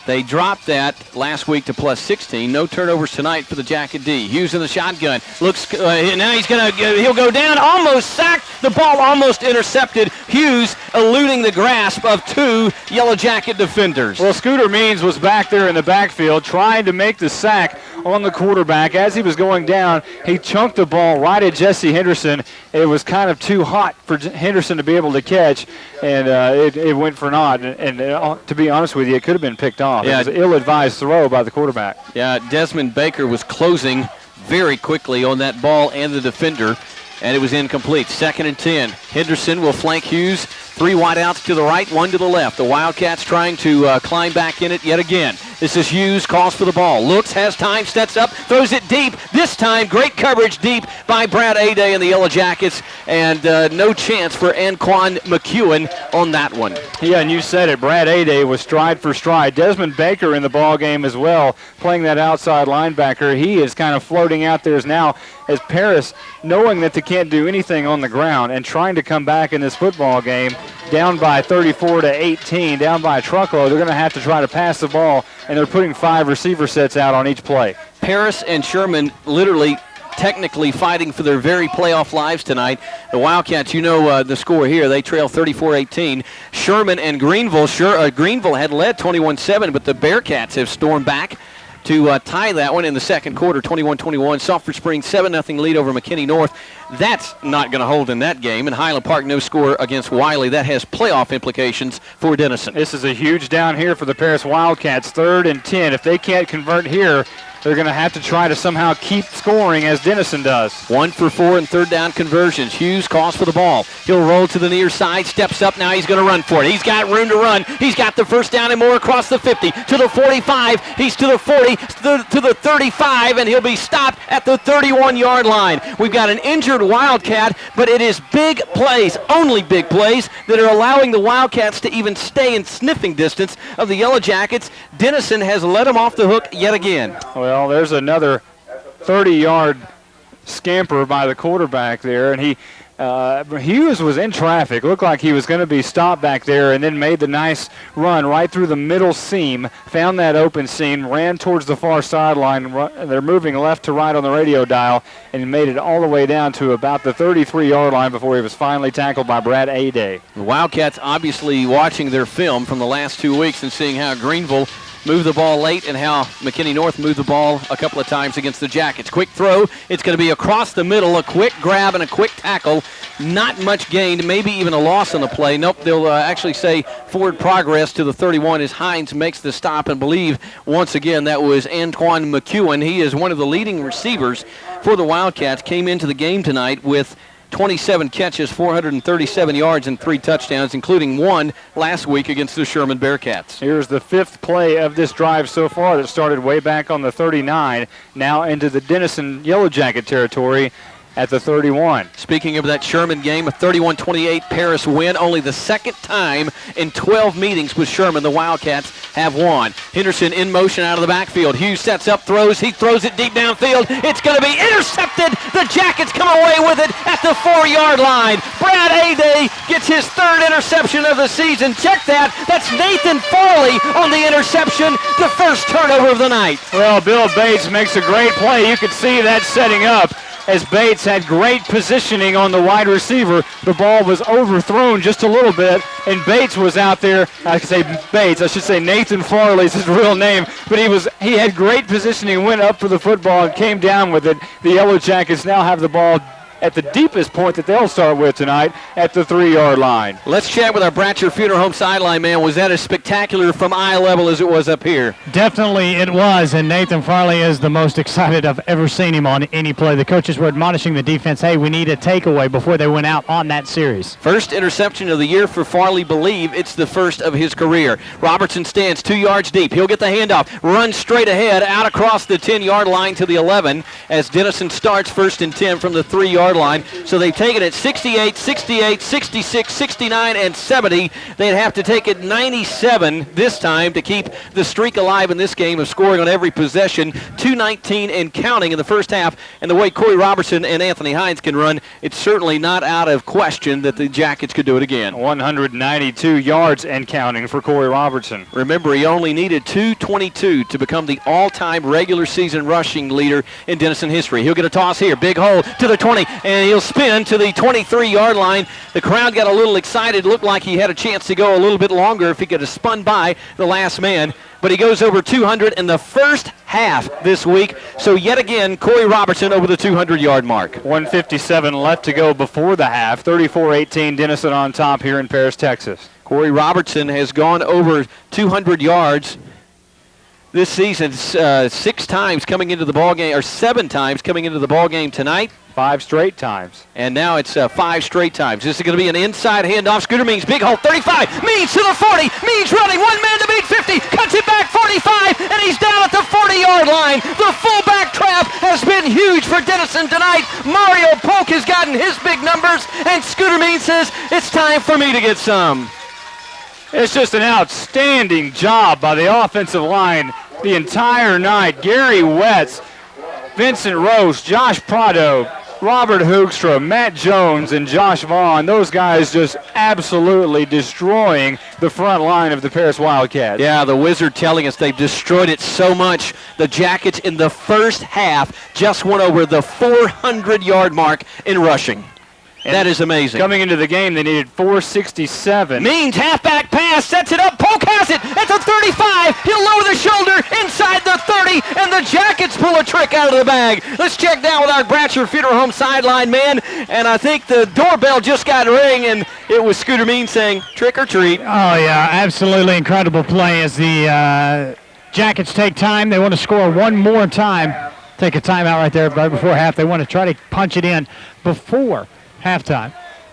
They dropped that last week to plus 16. No turnovers tonight for the Jacket D. Hughes in the shotgun. Looks, now he'll go down, almost sacked. The ball almost intercepted. Hughes eluding the grasp of 2 Yellow Jacket defenders. Well, Scooter Means was back there in the backfield trying to make the sack on the quarterback. As he was going down, he chunked the ball right at Jesse Henderson. It was kind of too hot for Henderson to be able to catch, and it went for naught. And to be honest with you, it could have been picked off. Yeah. It was an ill-advised throw by the quarterback. Yeah, Desmond Baker was closing very quickly on that ball and the defender, and it was incomplete. 2nd and 10. Henderson will flank Hughes. 3 wideouts to the right, 1 to the left. The Wildcats trying to climb back in it yet again. This is Hughes, calls for the ball. Looks, has time, steps up, throws it deep. This time, great coverage deep by Brad Aday and the Yellow Jackets, and no chance for Anquan McEwen on that one. Yeah, and you said it. Brad Aday was stride for stride. Desmond Baker in the ball game as well, playing that outside linebacker. He is kind of floating out there now as Paris, knowing that they can't do anything on the ground and trying to come back in this football game, down by 34-18, down by a truckload. They're going to have to try to pass the ball, and they're putting 5 receiver sets out on each play. Paris and Sherman literally technically fighting for their very playoff lives tonight. The Wildcats, you know the score here. They trail 34-18. Sherman and Greenville. Greenville had led 21-7, but the Bearcats have stormed back to tie that one in the second quarter, 21-21. Sulphur Springs 7-0 lead over McKinney North. That's not going to hold in that game. And Highland Park, no score against Wiley. That has playoff implications for Denison. This is a huge down here for the Paris Wildcats, 3rd and 10. If they can't convert here, they're going to have to try to somehow keep scoring as Denison does. 1 for 4 in third down conversions. Hughes calls for the ball. He'll roll to the near side, steps up. Now he's going to run for it. He's got room to run. He's got the first down and more across the 50 to the 45. He's to the 40, to the 35, and he'll be stopped at the 31-yard line. We've got an injured Wildcat, but it is big plays, only big plays, that are allowing the Wildcats to even stay in sniffing distance of the Yellow Jackets. Denison has let them off the hook yet again. Well, there's another 30-yard scamper by the quarterback there, and Hughes was in traffic. Looked like he was going to be stopped back there, and then made the nice run right through the middle seam, found that open seam, ran towards the far sideline. They're moving left to right on the radio dial, and made it all the way down to about the 33-yard line before he was finally tackled by Brad Aday. The Wildcats obviously watching their film from the last 2 weeks and seeing how Greenville moved the ball late and how McKinney North moved the ball a couple of times against the Jackets. Quick throw. It's going to be across the middle, a quick grab and a quick tackle. Not much gained, maybe even a loss on the play. Nope, they'll actually say forward progress to the 31 as Hines makes the stop, and believe once again that was Anquan McEwen. He is one of the leading receivers for the Wildcats. Came into the game tonight with 27 catches, 437 yards, and 3 touchdowns, including 1 last week against the Sherman Bearcats. Here's the 5th play of this drive so far that started way back on the 39, now into the Denison Yellow Jacket territory at the 31. Speaking of that Sherman game, a 31-28 Paris win. Only the second time in 12 meetings with Sherman the Wildcats have won. Henderson in motion out of the backfield. Hughes sets up, throws. He throws it deep downfield. It's going to be intercepted. The Jackets come away with it at the 4-yard line. Brad Aday gets his 3rd interception of the season. Check that. That's Nathan Farley on the interception, the first turnover of the night. Well, Bill Bates makes a great play. You could see that setting up, as Bates had great positioning on the wide receiver. The ball was overthrown just a little bit, and Bates was out there. I should say Nathan Farley is his real name, but he had great positioning, went up for the football and came down with it. The Yellow Jackets now have the ball at the deepest point that they'll start with tonight at the 3-yard line. Let's chat with our Bratcher Funeral Home sideline man. Was that as spectacular from eye level as it was up here? Definitely it was, and Nathan Farley is the most excited I've ever seen him on any play. The coaches were admonishing the defense, hey, we need a takeaway before they went out on that series. First interception of the year for Farley. Believe it's the first of his career. Robertson stands 2 yards deep. He'll get the handoff, runs straight ahead, out across the 10-yard line to the 11 as Denison starts 1st and 10 from the 3-yard line. So they've taken it 68, 68, 66, 69, and 70. They'd have to take it 97 this time to keep the streak alive in this game of scoring on every possession. 2:19 and counting in the first half. And the way Corey Robertson and Anthony Hines can run, it's certainly not out of question that the Jackets could do it again. 192 yards and counting for Corey Robertson. Remember, he only needed 222 to become the all-time regular season rushing leader in Denison history. He'll get a toss here. Big hole to the 20, and he'll spin to the 23-yard line. The crowd got a little excited. Looked like he had a chance to go a little bit longer if he could have spun by the last man. But he goes over 200 in the first half this week. So yet again, Corey Robertson over the 200-yard mark. 157 left to go before the half. 34-18 Denison on top here in Paris, Texas. Corey Robertson has gone over 200 yards this season 6 times coming into the ball game, or 7 times coming into the ball game tonight. 5 straight times. And now it's 5 straight times. This is going to be an inside handoff. Scooter Means, big hole, 35. Means to the 40. Means running. 1 man to beat 50. Cuts it back 45. And he's down at the 40-yard line. The fullback trap has been huge for Denison tonight. Mario Polk has gotten his big numbers. And Scooter Means says, it's time for me to get some. It's just an outstanding job by the offensive line the entire night. Gary Wetz, Vincent Rose, Josh Prado, Robert Hoekstra, Matt Jones, and Josh Vaughn. Those guys just absolutely destroying the front line of the Paris Wildcats. Yeah, the Wizard telling us they've destroyed it so much. The Jackets in the first half just went over the 400-yard mark in rushing. And that is amazing. Coming into the game, they needed 467. Means halfback pass, sets it up. Polk has it at the 35. He'll lower the shoulder inside the 30, and the Jackets pull a trick out of the bag. Let's check down with our Bratcher Funeral Home sideline man, and I think the doorbell just got a ring, and it was Scooter Means saying, trick or treat. Oh, yeah, absolutely incredible play as the Jackets take time. They want to score one more time. Take a timeout right there right before half. They want to try to punch it in before halftime.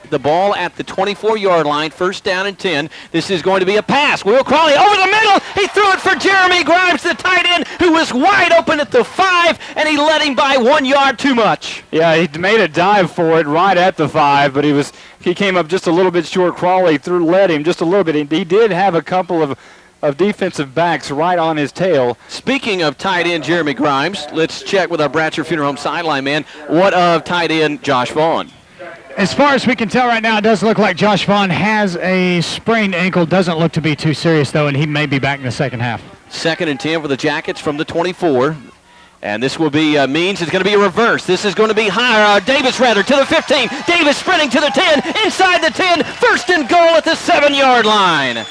The ball at the 24-yard line, 1st down and 10. This is going to be a pass. Will Crawley over the middle. He threw it for Jeremy Grimes, the tight end, who was wide open at the 5, and he let him by 1 yard too much. Yeah, he made a dive for it right at the 5, but he came up just a little bit short. Crawley led him just a little bit. He did have a couple of defensive backs right on his tail. Speaking of tight end Jeremy Grimes, let's check with our Bratcher Funeral Home sideline man. What of tight end Josh Vaughn? As far as we can tell right now, it does look like Josh Vaughn has a sprained ankle. Doesn't look to be too serious, though, and he may be back in the second half. 2nd and 10 for the Jackets from the 24. And this will be Means. It's going to be a reverse. This is going to be higher. Davis, rather, to the 15. Davis sprinting to the 10. Inside the 10. 1st and goal at the 7-yard line.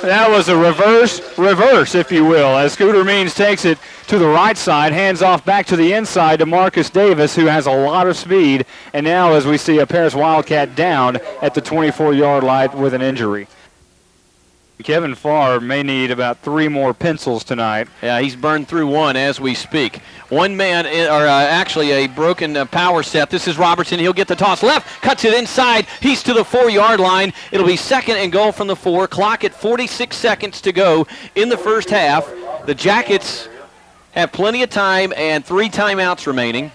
That was a reverse, if you will, as Scooter Means takes it to the right side, hands off back to the inside to Marcus Davis, who has a lot of speed. And now as we see a Paris Wildcat down at the 24-yard line with an injury. Kevin Farr may need about 3 more pencils tonight. Yeah, he's burned through 1 as we speak. 1 man, or actually a broken power set. This is Robertson. He'll get the toss left, cuts it inside. He's to the 4-yard line. It'll be 2nd and goal from the 4. Clock at 46 seconds to go in the first half. The Jackets have plenty of time and 3 timeouts remaining,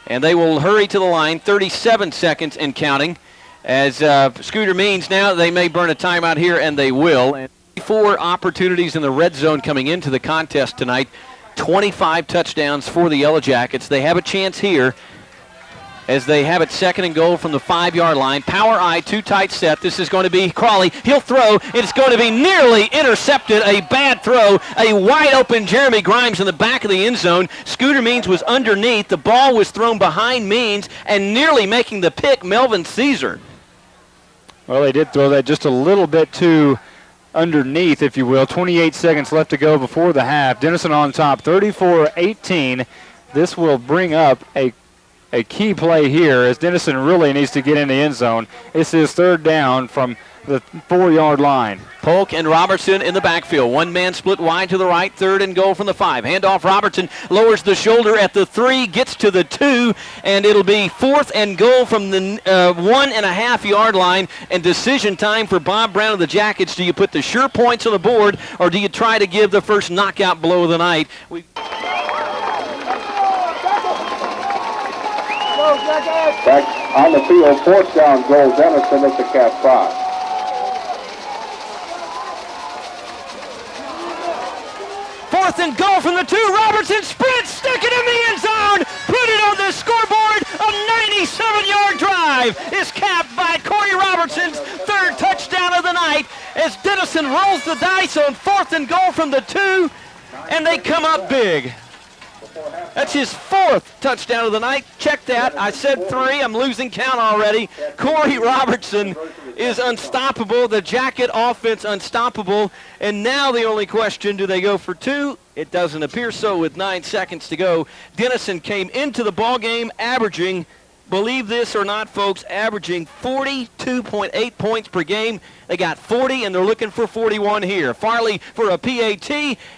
and they will hurry to the line. 37 seconds and counting. As Scooter Means now, they may burn a timeout here, and they will. And 4 opportunities in the red zone coming into the contest tonight. 25 touchdowns for the Yellow Jackets. They have a chance here as they have it 2nd and goal from the 5-yard line. Power I, 2 tight set. This is going to be Crawley. He'll throw. It's going to be nearly intercepted. A bad throw. A wide open Jeremy Grimes in the back of the end zone. Scooter Means was underneath. The ball was thrown behind Means and nearly making the pick, Melvin Caesar. Well, they did throw that just a little bit too underneath, if you will. 28 seconds left to go before the half. Denison on top, 34-18. This will bring up a key play here as Denison really needs to get in the end zone. This is 3rd down from the 4-yard line. Polk and Robertson in the backfield. 1 man split wide to the right, 3rd and goal from the 5. Handoff, Robertson lowers the shoulder at the 3, gets to the 2, and it'll be 4th and goal from the 1.5-yard line, and decision time for Bob Brown of the Jackets. Do you put the sure points on the board, or do you try to give the first knockout blow of the night? Back on the field, 4th down goal, Denison at the Cat 5. 4th and goal from the 2. Robertson sprints, stick it in the end zone, put it on the scoreboard. A 97-yard drive is capped by Corey Robertson's 3rd touchdown of the night as Denison rolls the dice on 4th and goal from the 2, and they come up big. That's his 4th touchdown of the night. Check that. I said 3. I'm losing count already. Corey Robertson is unstoppable. The Jacket offense unstoppable. And now the only question, do they go for 2? It doesn't appear so with 9 seconds to go. Denison came into the ball game averaging believe this or not, folks, averaging 42.8 points per game. They got 40, and they're looking for 41 here. Farley for a PAT.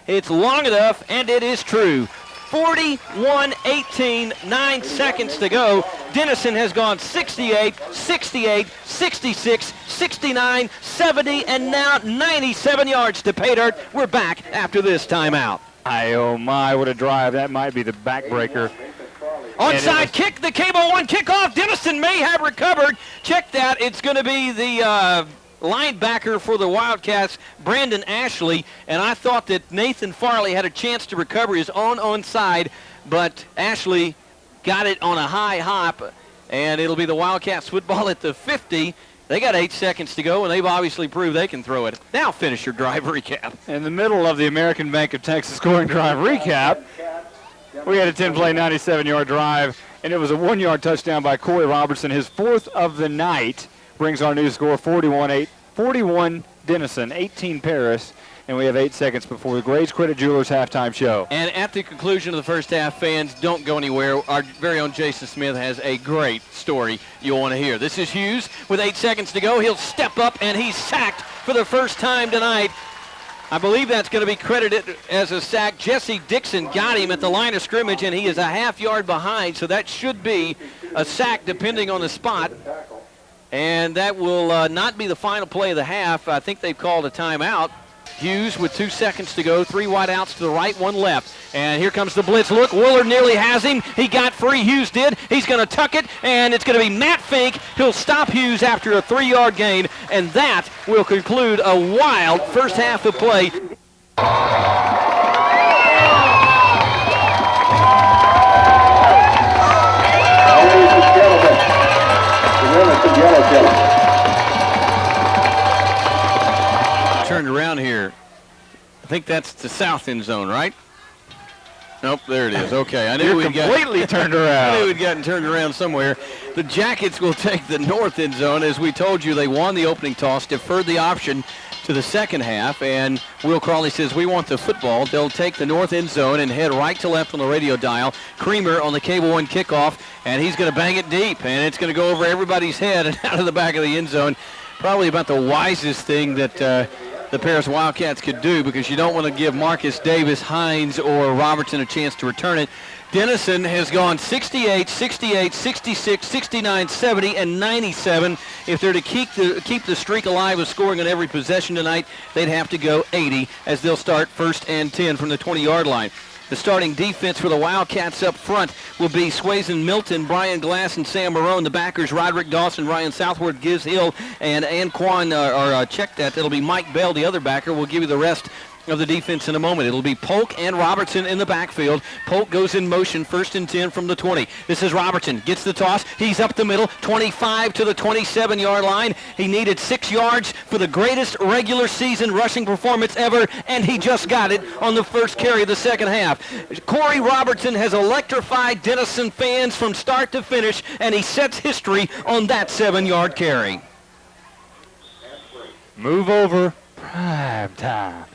It's long enough, and it is true. 41-18, 9 seconds to go. Denison has gone 68, 68, 66, 69, 70, and now 97 yards to pay dirt. We're back after this timeout. Oh my, what a drive. That might be the backbreaker. Onside kick, the Cable One kickoff. Denison may have recovered. Check that. It's going to be the linebacker for the Wildcats, Brandon Ashley, and I thought that Nathan Farley had a chance to recover his own onside, but Ashley got it on a high hop, and it'll be the Wildcats football at the 50. They got 8 seconds to go, and they've obviously proved they can throw it. Now finish your drive recap. In the middle of the American Bank of Texas scoring drive recap, we had a 10-play, 97-yard drive, and it was a 1-yard touchdown by Corey Robertson, his 4th of the night. Brings our new score 41 Denison, 18 Paris, and we have 8 seconds before the Grades Credit Jewelers halftime show. And at the conclusion of the first half, fans, don't go anywhere. Our very own Jason Smith has a great story you'll want to hear. This is Hughes with 8 seconds to go. He'll step up, and he's sacked for the first time tonight. I believe that's going to be credited as a sack. Jesse Dixon got him at the line of scrimmage, and he is a half-yard behind, so that should be a sack depending on the spot. And that will not be the final play of the half. I think they've called a timeout. Hughes with 2 seconds to go. 3 wide outs to the right, 1 left. And here comes the blitz. Look, Willard nearly has him. He got free. Hughes did. He's going to tuck it, and it's going to be Matt Fink. He'll stop Hughes after a 3-yard gain, and that will conclude a wild first half of play. Turned around here. I think that's the south end zone, right? Nope, there it is. Okay, I knew we'd completely turned around. I knew we'd gotten turned around somewhere. The Jackets will take the north end zone. As we told you, they won the opening toss, deferred the option to the second half, and Will Crawley says, we want the football. They'll take the north end zone and head right to left on the radio dial. Creamer on the Cable One kickoff, and he's going to bang it deep, and it's going to go over everybody's head and out of the back of the end zone. Probably about the wisest thing that the Paris Wildcats could do, because you don't want to give Marcus Davis, Hines, or Robertson a chance to return it. Denison has gone 68, 68, 66, 69, 70, and 97. If they're to keep the streak alive of scoring on every possession tonight, they'd have to go 80, as they'll start 1st and 10 from the 20-yard line. The starting defense for the Wildcats up front will be Swayzen Milton, Brian Glass, and Sam Marone. The backers, Roderick Dawson, Ryan Southworth, Giz Hill, and Anquan, check that. That'll be Mike Bell, the other backer. We'll give you the rest of the defense in a moment. It'll be Polk and Robertson in the backfield. Polk goes in motion, 1st and 10 from the 20. This is Robertson, gets the toss. He's up the middle, 25 to the 27-yard line. He needed 6 yards for the greatest regular season rushing performance ever, and he just got it on the first carry of the second half. Corey Robertson has electrified Denison fans from start to finish, and he sets history on that 7-yard carry. Move over. Prime time.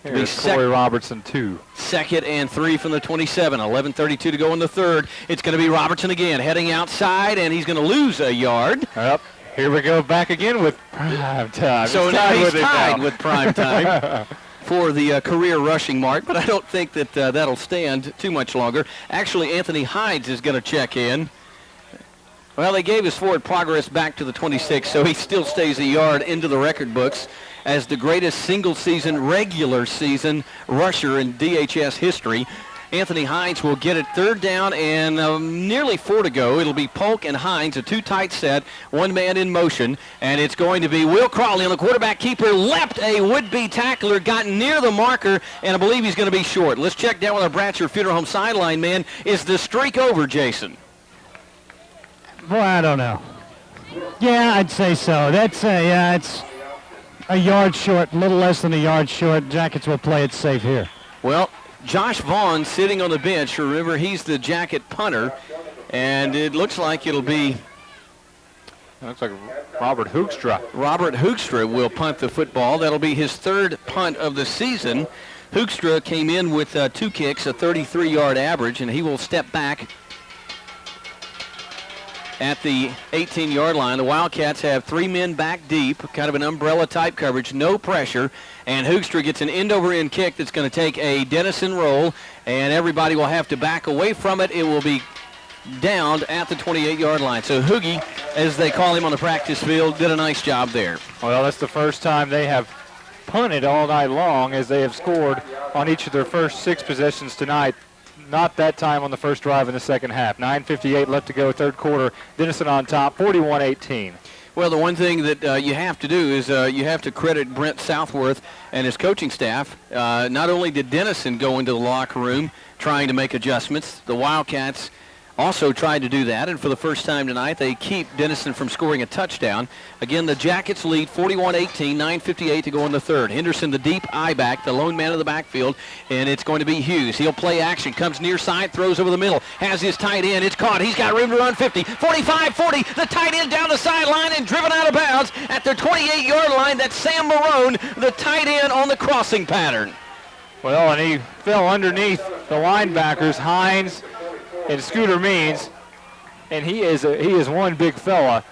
Here's Corey Robertson, 2. 2nd and 3 from the 27. 11:32 to go in the third. It's going to be Robertson again, heading outside, and he's going to lose a yard. Yep. Here we go back again with prime time. So now he's tied with prime time for the career rushing mark, but I don't think that that'll stand too much longer. Actually, Anthony Hines is going to check in. Well, they gave his forward progress back to the 26, so he still stays a yard into the record books as the greatest single-season, regular season rusher in DHS history. Anthony Hines will get it 3rd down and nearly 4 to go. It'll be Polk and Hines, a 2-tight set, 1 man in motion, and it's going to be Will Crawley on the quarterback keeper. Leapt a would-be tackler, got near the marker, and I believe he's going to be short. Let's check down with our Bratcher Funeral Home sideline man. Is the streak over, Jason? Boy, I don't know. Yeah, I'd say so. That's it's a yard short, a little less than a yard short. Jackets will play it safe here. Well, Josh Vaughn sitting on the bench. Remember, he's the Jacket punter, and it looks like it'll be... Looks like Robert Hoekstra. Robert Hoekstra will punt the football. That'll be his 3rd punt of the season. Hoekstra came in with 2 kicks, a 33-yard average, and he will step back at the 18-yard line. The Wildcats have 3 men back deep, kind of an umbrella-type coverage, no pressure. And Hoogstra gets an end-over-end kick that's going to take a Denison roll, and everybody will have to back away from it. It will be downed at the 28-yard line. So Hoogie, as they call him on the practice field, did a nice job there. Well, that's the first time they have punted all night long, as they have scored on each of their first 6 possessions tonight. Not that time on the first drive in the second half. 9:58 left to go, third quarter. Denison on top, 41-18. Well, the one thing that you have to do is you have to credit Brent Southworth and his coaching staff. Not only did Denison go into the locker room trying to make adjustments, the Wildcats also tried to do that, and for the first time tonight, they keep Denison from scoring a touchdown. Again, the Jackets lead 41-18, 9:58 to go in the third. Henderson, the deep I-back, the lone man of the backfield, and it's going to be Hughes. He'll play action, comes near side, throws over the middle, has his tight end. It's caught. He's got room to run 50, 45, 40. The tight end down the sideline and driven out of bounds at their 28-yard line. That's Sam Marone, the tight end on the crossing pattern. Well, and he fell underneath the linebackers, Hines and Scooter Means, and he is one big fella.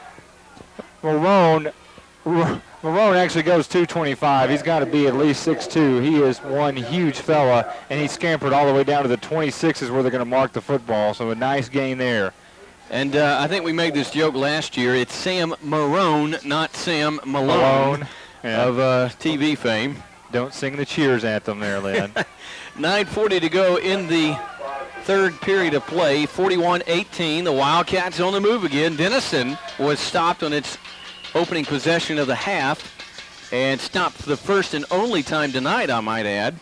Marone actually goes 225. He's got to be at least 6'2". He is one huge fella, and he scampered all the way down to the 26 is where they're going to mark the football. So a nice gain there. And I think we made this joke last year. It's Sam Marone, not Sam Malone, yeah, of TV fame. Don't sing the cheers anthem there, Lynn. 9:40 to go in the third period of play, 41-18. The Wildcats on the move again. Denison was stopped on its opening possession of the half and stopped for the first and only time tonight, I might add.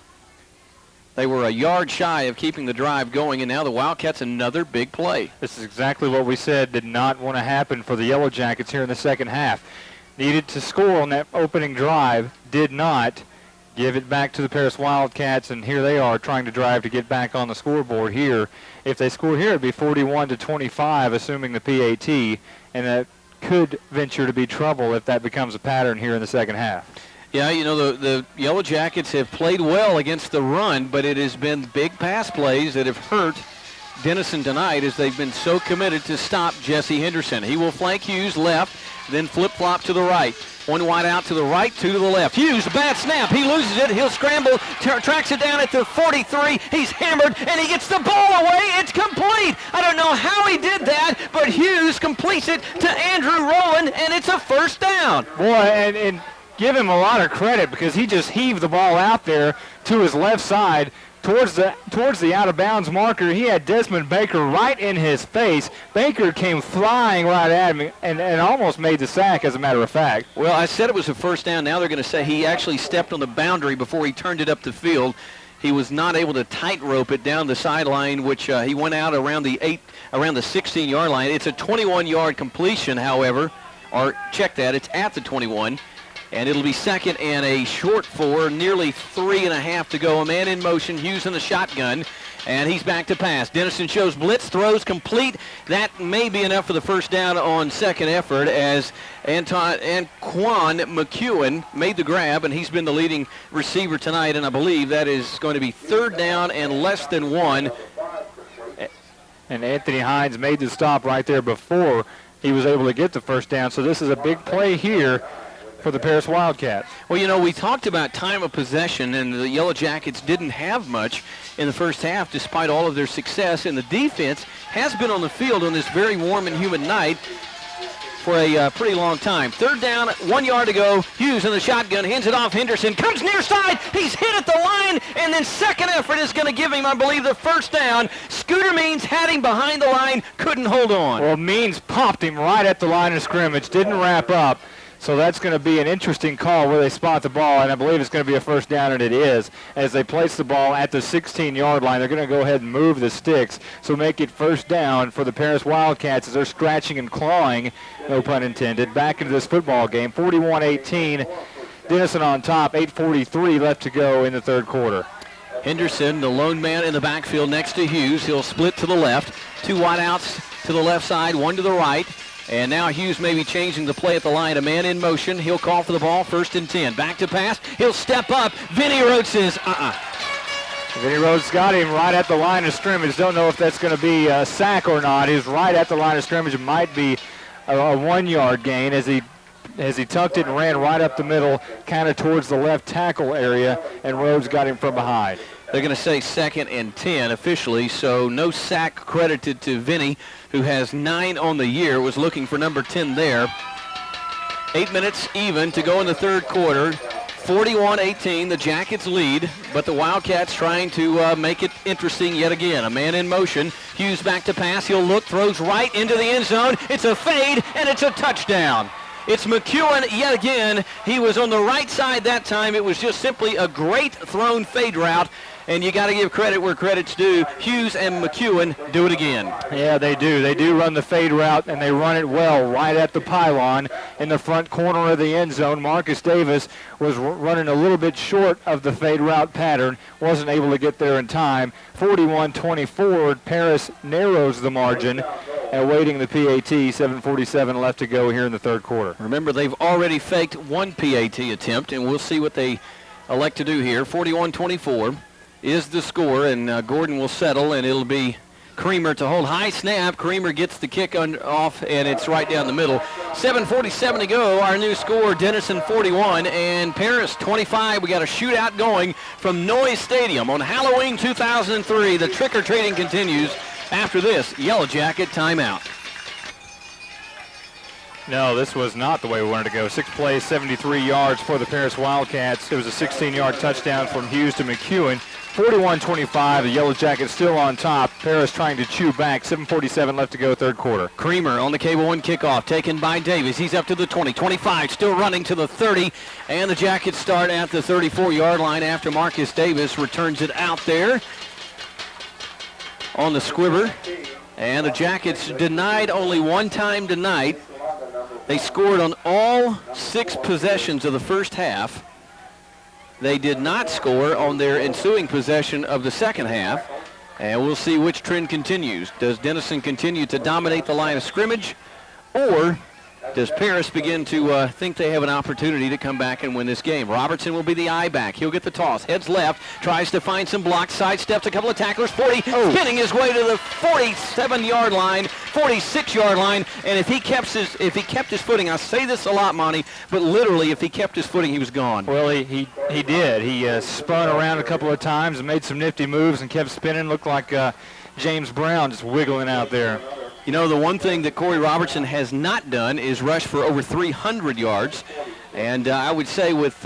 They were a yard shy of keeping the drive going, and now the Wildcats another big play. This is exactly what we said did not want to happen for the Yellow Jackets here in the second half. Needed to score on that opening drive, did not. Give it back to the Paris Wildcats, and here they are trying to drive to get back on the scoreboard here. If they score here, it'd be 41-25, assuming the PAT, and that could venture to be trouble if that becomes a pattern here in the second half. Yeah, you know, the Yellow Jackets have played well against the run, but it has been big pass plays that have hurt Denison tonight as they've been so committed to stop Jesse Henderson. He will flank Hughes left, then flip-flop to the right. One wide out to the right, 2 to the left. Hughes, a bad snap. He loses it. He'll scramble, tracks it down at the 43. He's hammered, and he gets the ball away. It's complete. I don't know how he did that, but Hughes completes it to Andrew Rowland, and it's a first down. Boy, and give him a lot of credit because he just heaved the ball out there to his left side towards the out-of-bounds marker. He had Desmond Baker right in his face. Baker came flying right at him and almost made the sack, as a matter of fact. Well, I said it was a first down. Now they're going to say he actually stepped on the boundary before he turned it up the field. He was not able to tightrope it down the sideline, which he went out around the 16-yard line. It's a 21-yard completion, however, or check that, it's at the 21. And it'll be second and a short for nearly 3.5 to go. A man in motion, Hughes in the shotgun, and he's back to pass. Denison shows blitz, throws complete. That may be enough for the first down on second effort as Anquan McEwen made the grab, and he's been the leading receiver tonight, and I believe that is going to be third down and less than 1. And Anthony Hines made the stop right there before he was able to get the first down. So this is a big play here for the Paris Wildcats. Well, you know, we talked about time of possession, and the Yellow Jackets didn't have much in the first half despite all of their success, and the defense has been on the field on this very warm and humid night for a pretty long time. Third down, 1 yard to go. Hughes in the shotgun, hands it off. Henderson comes near side. He's hit at the line, and then second effort is going to give him, I believe, the first down. Scooter Means had him behind the line, couldn't hold on. Well, Means popped him right at the line of scrimmage, didn't wrap up. So that's going to be an interesting call where they spot the ball, and I believe it's going to be a first down, and it is. As they place the ball at the 16-yard line, they're going to go ahead and move the sticks, so make it first down for the Paris Wildcats as they're scratching and clawing, no pun intended, back into this football game. 41-18, Denison on top, 8:43 left to go in the third quarter. Henderson, the lone man in the backfield next to Hughes. He'll split to the left. 2 wideouts to the left side, 1 to the right. And now Hughes may be changing the play at the line. A man in motion. He'll call for the ball, 1st and 10. Back to pass. He'll step up. Vinny Rhodes says, Vinny Rhodes got him right at the line of scrimmage. Don't know if that's going to be a sack or not. He's right at the line of scrimmage. It might be a 1-yard gain as he tucked it and ran right up the middle, kind of towards the left tackle area, and Rhodes got him from behind. They're going to say 2nd and 10 officially, so no sack credited to Vinny, who has 9 on the year, was looking for number 10 there. 8 minutes even to go in the third quarter. 41-18, the Jackets lead, but the Wildcats trying to make it interesting yet again. A man in motion. Hughes back to pass. He'll look, throws right into the end zone. It's a fade, and it's a touchdown. It's McEwen yet again. He was on the right side that time. It was just simply a great thrown fade route, and you got to give credit where credit's due. Hughes and McEwen do it again. Yeah, they do. They do run the fade route, and they run it well right at the pylon in the front corner of the end zone. Marcus Davis was running a little bit short of the fade route pattern, wasn't able to get there in time. 41-24, Paris narrows the margin, awaiting the PAT. 7:47 left to go here in the third quarter. Remember, they've already faked one PAT attempt, and we'll see what they elect to do here. 41-24 is the score, and Gordon will settle, and it'll be Creamer to hold. High snap. Creamer gets the kick off, and it's right down the middle. 7:47 to go. Our new score, Denison 41 and Paris 25. We got a shootout going from Noyes Stadium on Halloween 2003. The trick-or-treating continues after this Yellow Jacket timeout. No, this was not the way we wanted to go. 6 plays, 73 yards for the Paris Wildcats. It was a 16-yard touchdown from Hughes to McEwen. 41-25, the Yellow Jackets still on top. Paris trying to chew back. 7:47 left to go, third quarter. Creamer on the Cable One kickoff, taken by Davis. He's up to the 20, 25, still running to the 30, and the Jackets start at the 34-yard line after Marcus Davis returns it out there on the squibber. And the Jackets denied only one time tonight. They scored on all 6 possessions of the first half. They did not score on their ensuing possession of the second half. And we'll see which trend continues. Does Denison continue to dominate the line of scrimmage, or does Paris begin to think they have an opportunity to come back and win this game? Robertson will be the eye back. He'll get the toss. Heads left. Tries to find some blocks. Sidesteps a couple of tacklers. 40. Spinning his way to the 47-yard line, 46-yard line. And if he kept his footing, I say this a lot, Monte, but literally if he kept his footing, he was gone. Well, he did. He spun around a couple of times and made some nifty moves and kept spinning. Looked like James Brown just wiggling out there. You know, the one thing that Corey Robertson has not done is rush for over 300 yards. And I would say with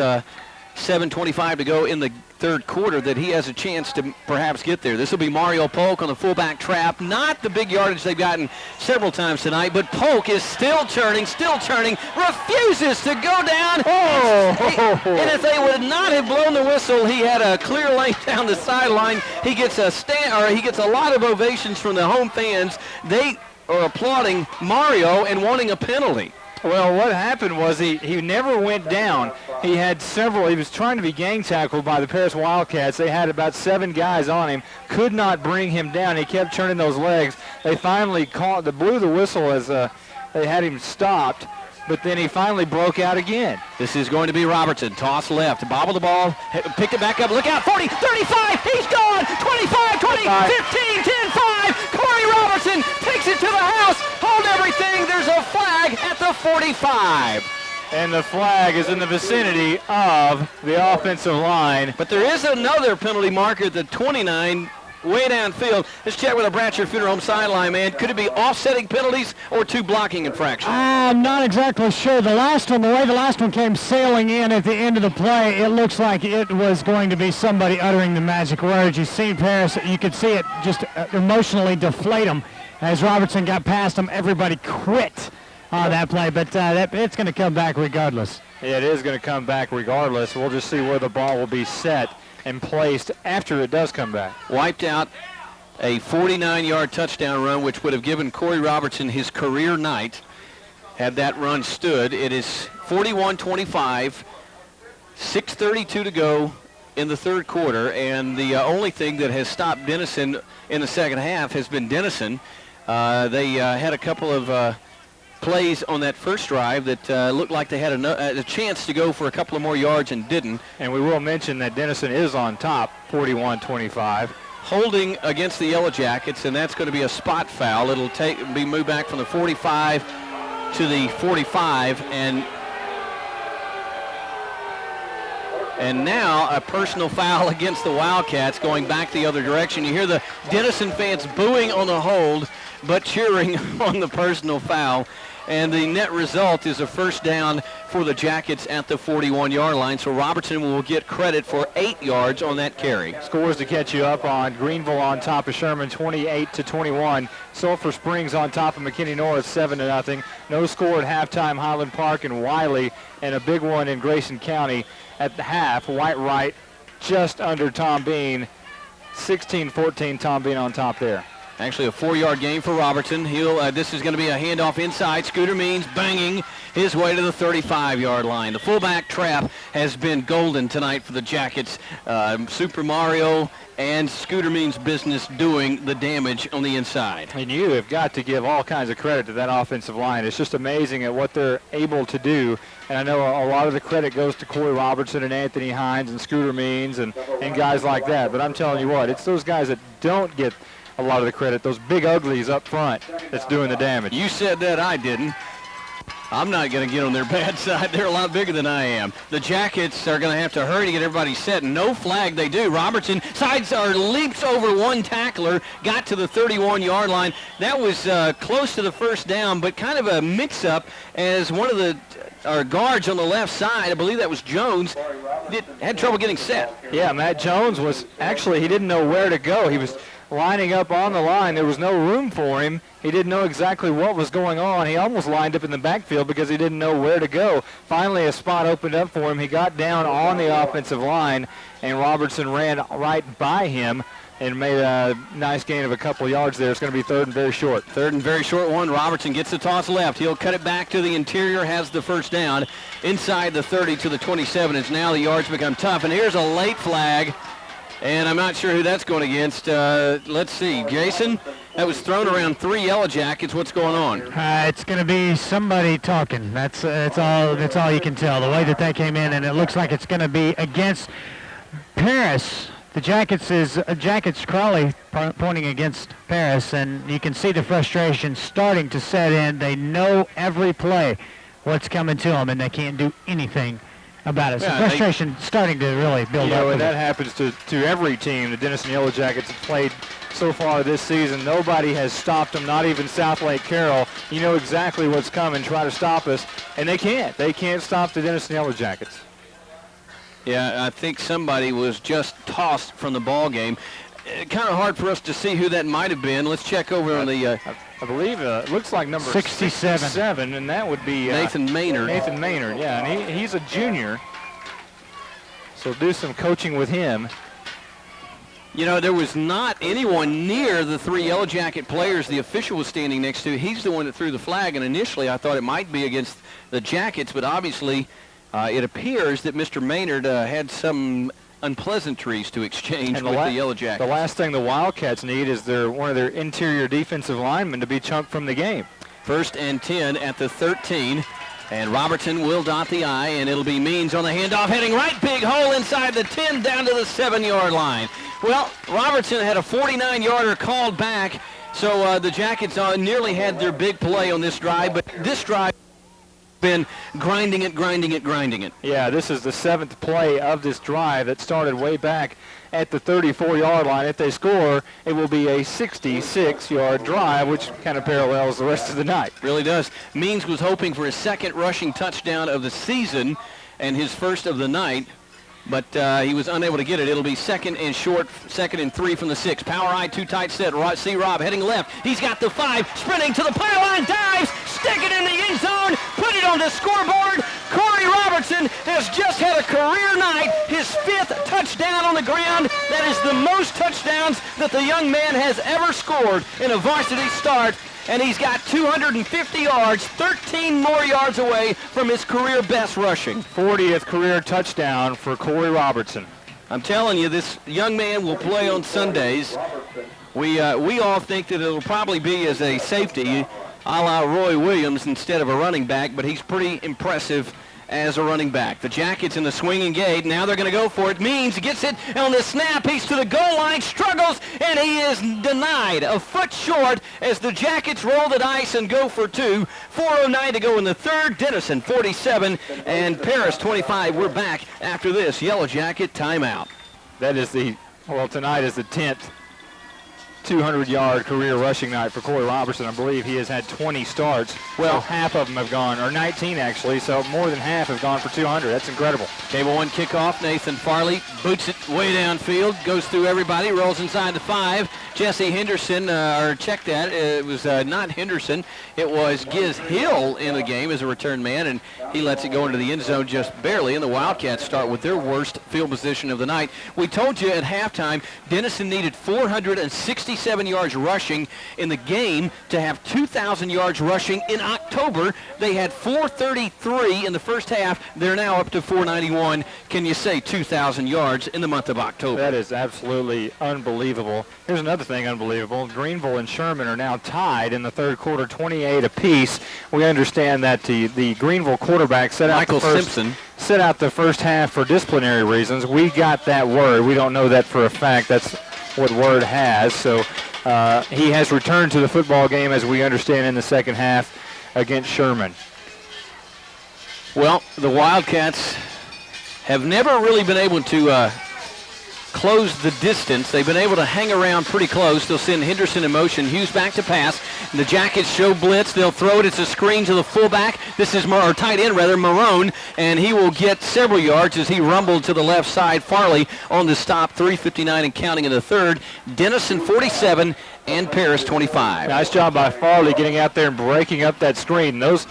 7:25 to go in the third quarter that he has a chance to perhaps get there. This will be Mario Polk on the fullback trap. Not the big yardage they've gotten several times tonight, but Polk is still turning, refuses to go down. And if they would not have blown the whistle, he had a clear lane down the sideline. He gets a lot of ovations from the home fans. They are applauding Mario and wanting a penalty. Well, what happened was he never went down. He was trying to be gang tackled by the Paris Wildcats. They had about 7 guys on him, could not bring him down. He kept turning those legs. They finally blew the whistle as they had him stopped, but then he finally broke out again. This is going to be Robertson. Toss left, bobble the ball, picked it back up, look out, 40, 35, he's gone, 25, 20, 15, 10, 5. Corey Robertson takes it to the house. Hold everything. There's a flag at the 45. And the flag is in the vicinity of the offensive line. But there is another penalty marker at the 29, way downfield. Let's check with the Bratcher Funeral Home sideline, man. Could it be offsetting penalties or 2 blocking infractions? I'm not exactly sure. The way the last one came sailing in at the end of the play, it looks like it was going to be somebody uttering the magic words. You see Paris, you could see it just emotionally deflate him. As Robertson got past him, everybody quit on that play, but it's going to come back regardless. Yeah, it is going to come back regardless. We'll just see where the ball will be set and placed after it does come back. Wiped out a 49-yard touchdown run, which would have given Corey Robertson his career night had that run stood. It is 41-25, 6:32 to go in the third quarter, and the only thing that has stopped Denison in the second half has been Denison. They had a couple of plays on that first drive that looked like they had a chance to go for a couple of more yards and didn't. And we will mention that Denison is on top, 41-25. Holding against the Yellow Jackets, and that's going to be a spot foul. It'll be moved back from the 45 to the 45, and now a personal foul against the Wildcats going back the other direction. You hear the Denison fans booing on the hold, but cheering on the personal foul. And the net result is a first down for the Jackets at the 41-yard line. So Robertson will get credit for 8 yards on that carry. Scores to catch you up on Greenville on top of Sherman, 28-21. Sulphur Springs on top of McKinney North, 7-0. No score at halftime, Highland Park and Wiley, and a big one in Grayson County at the half. White just under Tom Bean, 16-14. Tom Bean on top there. Actually, a 4-yard gain for Robertson. This is going to be a handoff inside. Scooter Means banging his way to the 35-yard line. The fullback trap has been golden tonight for the Jackets. Super Mario and Scooter Means business doing the damage on the inside. And you have got to give all kinds of credit to that offensive line. It's just amazing at what they're able to do. And I know a lot of the credit goes to Corey Robertson and Anthony Hines and Scooter Means and guys like that. But I'm telling you what, it's those guys that don't get a lot of the credit, those big uglies up front that's doing the damage. You said that, I didn't. I'm not going to get on their bad side. They're a lot bigger than I am. The Jackets are going to have to hurry to get everybody set. No flag they do. Robertson leaps over one tackler, got to the 31-yard line. That was close to the first down, but kind of a mix-up as one of our guards on the left side, I believe that was Jones, had trouble getting set. Yeah, Matt Jones he didn't know where to go. He was lining up on the line. There was no room for him. He didn't know exactly what was going on. He almost lined up in the backfield because he didn't know where to go. Finally, a spot opened up for him. He got down on the offensive line, and Robertson ran right by him and made a nice gain of a couple yards there. It's going to be third and very short. Third and very short one. Robertson gets the toss left. He'll cut it back to the interior, has the first down. Inside the 30 to the 27. It's now the yards become tough. And here's a late flag. And I'm not sure who that's going against. Let's see. Jason, that was thrown around 3 Yellow Jackets. What's going on? It's going to be somebody talking. That's all you can tell. The way that came in, and it looks like it's going to be against Paris. The Jackets Crowley pointing against Paris, and you can see the frustration starting to set in. They know every play what's coming to them, and they can't do anything about it. So frustration starting to really build up. And that happens to every team. The Denison Yellow Jackets have played so far this season. Nobody has stopped them, not even South Lake Carroll. You know exactly what's coming. Try to stop us, and they can't. They can't stop the Denison Yellow Jackets. Yeah, I think somebody was just tossed from the ball game. Kind of hard for us to see who that might have been. Let's check over on the... I believe it looks like number 67, and that would be Nathan Maynard. Nathan Maynard, yeah, and he's a junior, so do some coaching with him. You know, there was not anyone near the 3 Yellow Jacket players the official was standing next to. He's the one that threw the flag, and initially I thought it might be against the Jackets, but obviously it appears that Mr. Maynard had some unpleasantries to exchange with the Yellow Jackets. The last thing the Wildcats need is one of their interior defensive linemen to be chunked from the game. 1st and 10 at the 13. And Robertson will dot the I, and it'll be Means on the handoff, heading right, big hole inside the 10 down to the 7-yard line. Well, Robertson had a 49-yarder called back, so the Jackets nearly had their big play on this drive, but this drive been grinding it. Yeah, this is the 7th play of this drive that started way back at the 34-yard line. If they score, it will be a 66-yard drive, which kind of parallels the rest of the night. Really does. Means was hoping for his 2nd rushing touchdown of the season and his 1st of the night, but he was unable to get it. It'll be 2nd and short, 2nd and 3 from the 6. Power I, too tight set. See Rob heading left. He's got the 5, sprinting to the pylon, dives, stick it in the end zone, put it on the scoreboard. Corey Robertson has just had a career night, his 5th touchdown on the ground. That is the most touchdowns that the young man has ever scored in a varsity start. And he's got 250 yards, 13 more yards away from his career best rushing. 40th career touchdown for Corey Robertson. I'm telling you, this young man will play on Sundays. We all think that it'll probably be as a safety. a la Roy Williams instead of a running back, but he's pretty impressive as a running back. The Jackets in the swinging gate. Now they're going to go for it. Means gets it on the snap. He's to the goal line, struggles, and he is denied. A foot short as the Jackets roll the dice and go for two. 4:09 to go in the third. Denison 47 and Paris 25. We're back after this Yellow Jacket timeout. That is tonight is the 10th 200-yard career rushing night for Corey Robertson. I believe he has had 20 starts. Well, half of them have gone, or 19 actually, so more than half have gone for 200. That's incredible. Cable one kickoff. Nathan Farley boots it way downfield, goes through everybody, rolls inside the 5. Jesse Henderson, check that. It was not Henderson. It was Giz Hill in the game as a return man, and he lets it go into the end zone just barely, and the Wildcats start with their worst field position of the night. We told you at halftime, Denison needed 467 yards rushing in the game to have 2,000 yards rushing in October. They had 433 in the first half. They're now up to 491. Can you say 2,000 yards in the month of October? That is absolutely unbelievable. Here's another thing unbelievable. Greenville and Sherman are now tied in the third quarter, 28 apiece. We understand that the Greenville quarterback set out the first half for disciplinary reasons. We got that word. We don't know that for a fact. That's what word has. So he has returned to the football game, as we understand, in the second half against Sherman. Well, the Wildcats have never really been able to close the distance. They've been able to hang around pretty close. They'll send Henderson in motion. Hughes back to pass. And the Jackets show blitz. They'll throw it. It's a screen to the fullback. This is tight end, Marone, and he will get several yards as he rumbled to the left side. Farley on the stop, 3:59 and counting in the third. Denison 47 and Paris 25. Nice job by Farley getting out there and breaking up that screen. Those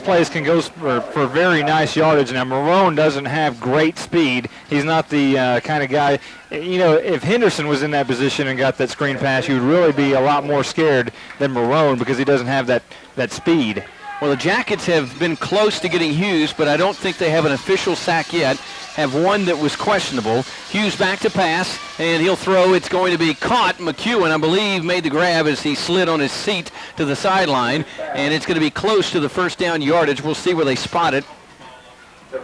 plays can go for very nice yardage. Now, Marone doesn't have great speed. He's not the kind of guy. You know, if Henderson was in that position and got that screen pass, you would really be a lot more scared than Marone because he doesn't have that speed. Well, the Jackets have been close to getting Hughes, but I don't think they have an official sack yet. Have one that was questionable. Hughes back to pass, and he'll throw. It's going to be caught. McEwen, I believe, made the grab as he slid on his seat to the sideline, and it's going to be close to the first down yardage. We'll see where they spot it.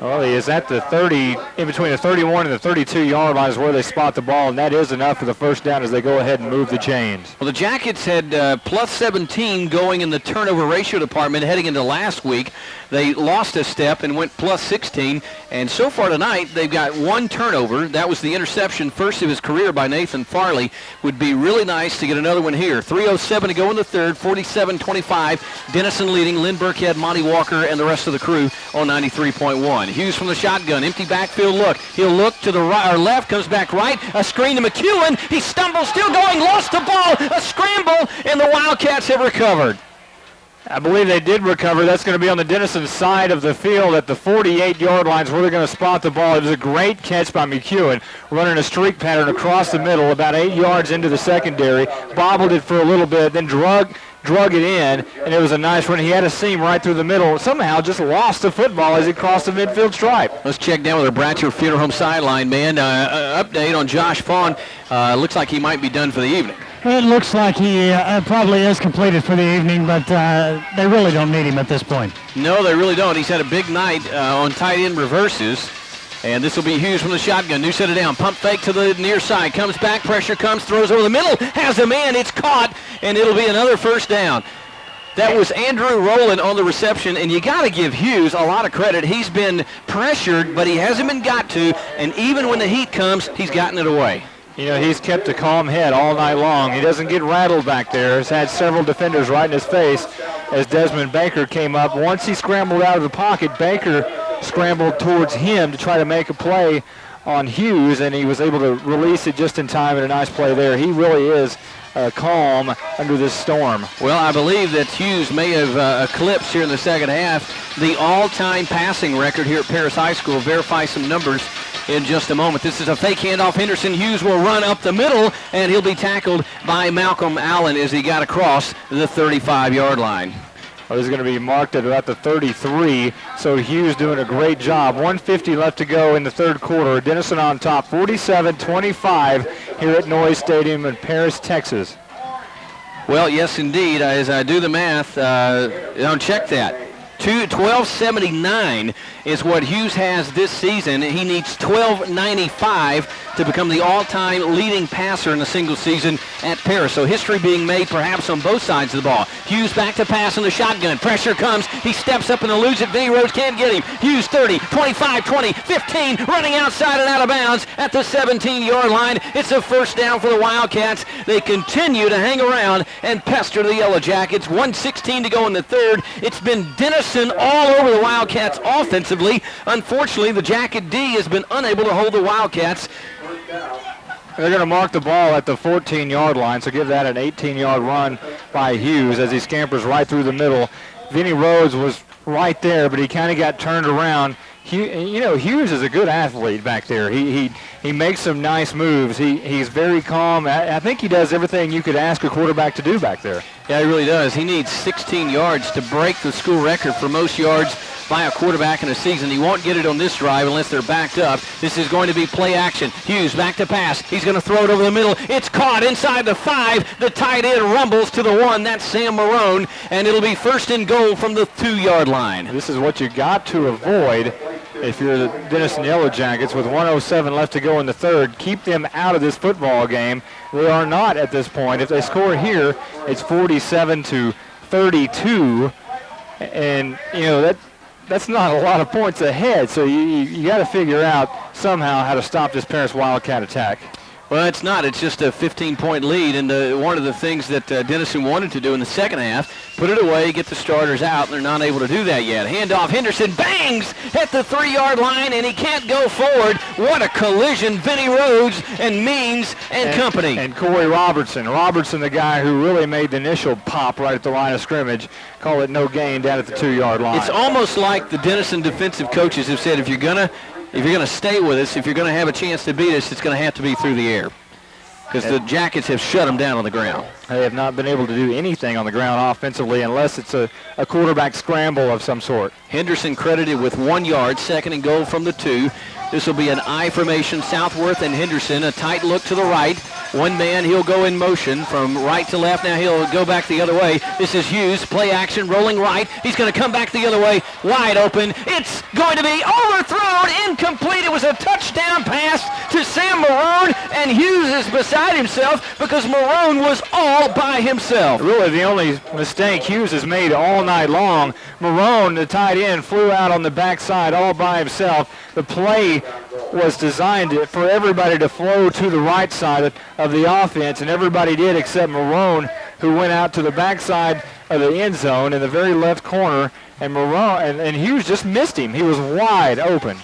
Well, he is at the 30, in between the 31 and the 32-yard line is where they spot the ball, and that is enough for the first down as they go ahead and move the chains. Well, the Jackets had plus 17 going in the turnover ratio department heading into last week. They lost a step and went plus 16, and so far tonight they've got one turnover. That was the interception, first of his career by Nathan Farley. Would be really nice to get another one here. 3:07 to go in the third, 47-25. Denison leading, Lynn Burkhead, Monte Walker, and the rest of the crew on 93.1. Hughes from the shotgun, empty backfield look. He'll look to the right or left, comes back right. A screen to McEwen. He stumbles, still going, lost the ball. A scramble, and the Wildcats have recovered. I believe they did recover. That's going to be on the Denison side of the field at the 48-yard lines where they're going to spot the ball. It was a great catch by McEwen, running a streak pattern across the middle, about 8 yards into the secondary, bobbled it for a little bit, then drug it in, and it was a nice run. He had a seam right through the middle. Somehow just lost the football as he crossed the midfield stripe. Let's check down with our Bratcher Funeral Home sideline, man. Update on Josh Vaughn. Looks like he might be done for the evening. It looks like he probably is completed for the evening, but they really don't need him at this point. No, they really don't. He's had a big night on tight end reverses. And this will be Hughes from the shotgun. New set it down. Pump fake to the near side. Comes back. Pressure comes. Throws over the middle. Has a man. It's caught. And it'll be another first down. That was Andrew Rowland on the reception. And you got to give Hughes a lot of credit. He's been pressured, but he hasn't been got to. And even when the heat comes, he's gotten it away. You know, he's kept a calm head all night long. He doesn't get rattled back there. He's had several defenders right in his face as Desmond Baker came up. Once he scrambled out of the pocket, Baker scrambled towards him to try to make a play on Hughes, and he was able to release it just in time, and a nice play there. He really is calm under this storm. Well, I believe that Hughes may have eclipsed here in the second half the all-time passing record here at Paris High School. Verify some numbers in just a moment. This is a fake handoff. Henderson. Hughes will run up the middle, and he'll be tackled by Malcolm Allen as he got across the 35-yard line. Well, this is going to be marked at about the 33, so Hughes doing a great job. 1:50 left to go in the third quarter. Denison on top, 47-25 here at Noyes Stadium in Paris, Texas. Well, yes, indeed. As I do the math, don't check that. 1279 is what Hughes has this season. He needs 1295 to become the all-time leading passer in a single season at Paris. So history being made perhaps on both sides of the ball. Hughes back to pass in the shotgun. Pressure comes. He steps up and eludes it. Vinny Rhodes can't get him. Hughes 30, 25, 20, 15, running outside and out of bounds at the 17-yard line. It's a first down for the Wildcats. They continue to hang around and pester the Yellow Jackets. 1:16 to go in the third. It's been Denison all over the Wildcats offensively. Unfortunately, the Jacket D has been unable to hold the Wildcats. They're going to mark the ball at the 14-yard line, so give that an 18-yard run by Hughes as he scampers right through the middle. Vinny Rhodes was right there, but he kind of got turned around. Hughes is a good athlete back there. He makes some nice moves. He's very calm. I think he does everything you could ask a quarterback to do back there. Yeah, he really does. He needs 16 yards to break the school record for most yards by a quarterback in a season. He won't get it on this drive unless they're backed up. This is going to be play action. Hughes back to pass. He's going to throw it over the middle. It's caught inside the 5. The tight end rumbles to the 1. That's Sam Marone, and it'll be first and goal from the 2-yard line. This is what you got to avoid if you're the Denison Yellow Jackets. With 1:07 left to go in the third, keep them out of this football game. They are not at this point. If they score here, it's 47-32, and that's not a lot of points ahead. So you got to figure out somehow how to stop this Paris Wildcat attack. Well, it's not. It's just a 15-point lead, and one of the things that Denison wanted to do in the second half, put it away, get the starters out, and they're not able to do that yet. Handoff, Henderson bangs at the 3-yard line, and he can't go forward. What a collision, Vinny Rhodes and Means and company. And Corey Robertson. Robertson, the guy who really made the initial pop right at the line of scrimmage. Call it no gain down at the 2-yard line. It's almost like the Denison defensive coaches have said, if you're going to stay with us, if you're going to have a chance to beat us, it's going to have to be through the air. Because the Jackets have shut them down on the ground. They have not been able to do anything on the ground offensively unless it's a quarterback scramble of some sort. Henderson credited with 1 yard, second and goal from the 2. This will be an I formation. Southworth and Henderson, a tight look to the right. One man, he'll go in motion from right to left. Now he'll go back the other way. This is Hughes, play action, rolling right. He's going to come back the other way, wide open. It's going to be overthrown, incomplete. It was a touchdown pass to Sam Marone, and Hughes is beside himself because Marone was all by himself. Really the only mistake Hughes has made all night long. Marone, the tight end, flew out on the backside all by himself. The play was designed for everybody to flow to the right side of the offense, and everybody did except Marone, who went out to the backside of the end zone in the very left corner, and Marone and Hughes just missed him. He was wide open.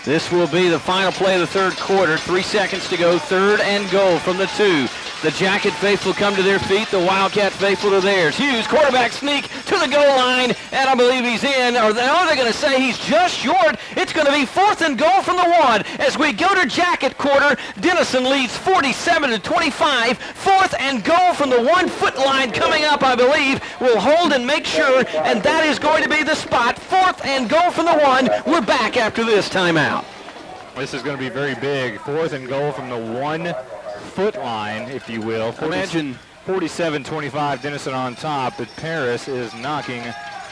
This will be the final play of the third quarter. 3 seconds to go. Third and goal from the 2. The Jacket faithful come to their feet. The Wildcat faithful to theirs. Hughes, quarterback sneak to the goal line, and I believe he's in. Or they're going to say he's just short. It's going to be fourth and goal from the 1. As we go to Jacket quarter, Denison leads 47-25. Fourth and goal from the 1 foot line coming up, I believe. We'll hold and make sure, and that is going to be the spot. Fourth and goal from the 1. We're back after this timeout. This is going to be very big. Fourth and goal from the 1 foot line, if you will. Imagine 47-25, Denison on top, but Paris is knocking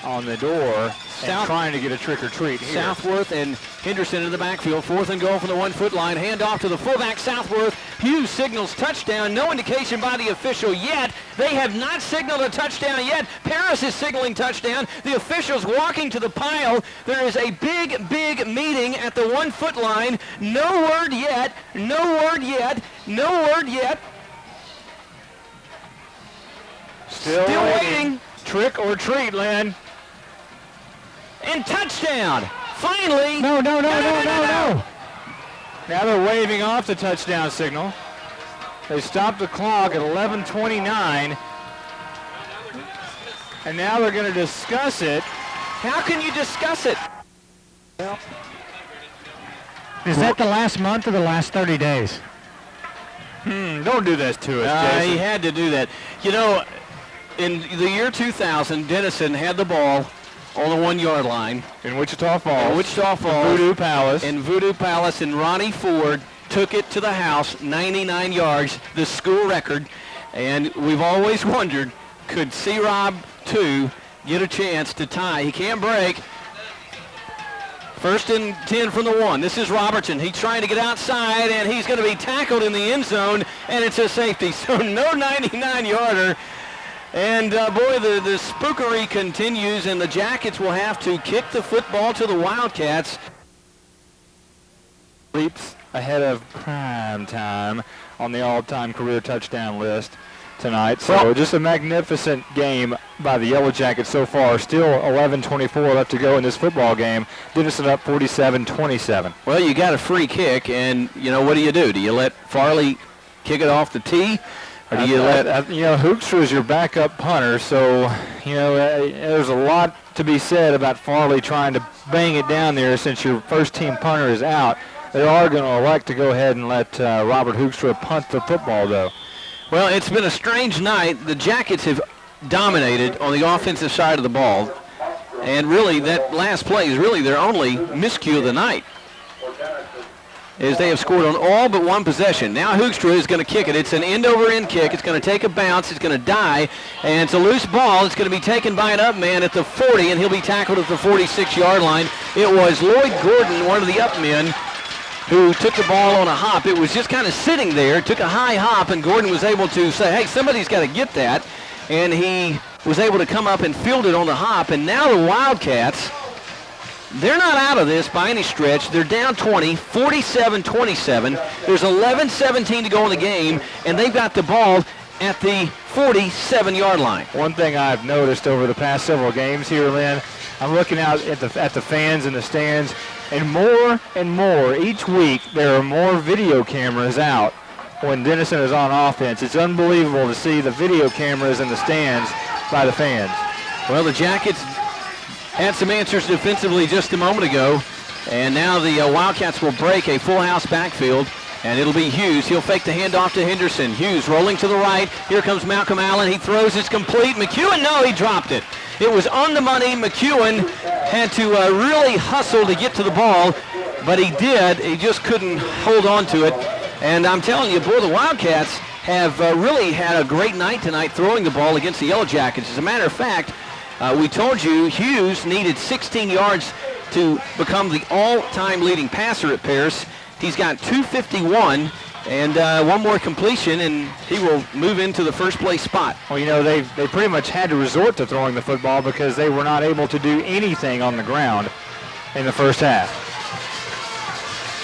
on the door and trying to get a trick or treat here. Southworth and Henderson in the backfield. Fourth and goal from the 1 foot line. Hand off to the fullback Southworth. Hughes signals touchdown. No indication by the official yet. They have not signaled a touchdown yet. Paris is signaling touchdown. The officials walking to the pile. There is a big meeting at the 1 foot line. No word yet. No word yet. No word yet. Still waiting. Trick or treat, Lynn. And touchdown. Finally. No. Now they're waving off the touchdown signal. They stopped the clock at 11:29. And now they're going to discuss it. How can you discuss it? Is that the last month or the last 30 days? Don't do this to us, Jason. He had to do that. You know, in the year 2000, Denison had the ball on the 1 yard line. In Wichita Falls. Voodoo Palace. In Voodoo Palace, and Ronnie Ford took it to the house, 99 yards, the school record. And we've always wondered, could C-Rob 2 get a chance to tie? He can't break. 1st and 10 from the 1. This is Robertson. He's trying to get outside, and he's going to be tackled in the end zone, and it's a safety. So no 99-yarder. And, boy, the spookery continues, and the Jackets will have to kick the football to the Wildcats. Leaps ahead of prime time on the all-time career touchdown list tonight. So just a magnificent game by the Yellow Jackets so far. Still 11:24 left to go in this football game. Denison up 47-27. Well, you got a free kick, and, what do? Do you let Farley kick it off the tee? Or do you Hoekstra is your backup punter, so, there's a lot to be said about Farley trying to bang it down there since your first-team punter is out. They are going to elect to go ahead and let Robert Hoekstra punt the football, though. Well, it's been a strange night. The Jackets have dominated on the offensive side of the ball, and really that last play is really their only miscue of the night, as they have scored on all but one possession. Now Hoekstra is going to kick it. It's an end-over-end kick. It's going to take a bounce. It's going to die, and it's a loose ball. It's going to be taken by an up man at the 40, and he'll be tackled at the 46-yard line. It was Lloyd Gordon, one of the up men, who took the ball on a hop. It was just kind of sitting there, took a high hop, and Gordon was able to say, hey, somebody's got to get that. And he was able to come up and field it on the hop. And now the Wildcats, they're not out of this by any stretch. They're down 20, 47-27. There's 11-17 to go in the game, and they've got the ball at the 47-yard line. One thing I've noticed over the past several games here, Lynn, I'm looking out at the fans in the stands, and more each week there are more video cameras out when Denison is on offense. It's unbelievable to see the video cameras in the stands by the fans. Well, the Jackets had some answers defensively just a moment ago, and now the Wildcats will break a full house backfield, and it'll be Hughes. He'll fake the handoff to Henderson. Hughes rolling to the right. Here comes Malcolm Allen. He throws. It's complete. McEwen, no, he dropped it. It was on the money. McEwen had to really hustle to get to the ball, but he did. He just couldn't hold on to it. And I'm telling you, boy, the Wildcats have really had a great night tonight throwing the ball against the Yellow Jackets. As a matter of fact, we told you Hughes needed 16 yards to become the all-time leading passer at Paris. He's got 251 and one more completion, and he will move into the first place spot. Well, they pretty much had to resort to throwing the football because they were not able to do anything on the ground in the first half.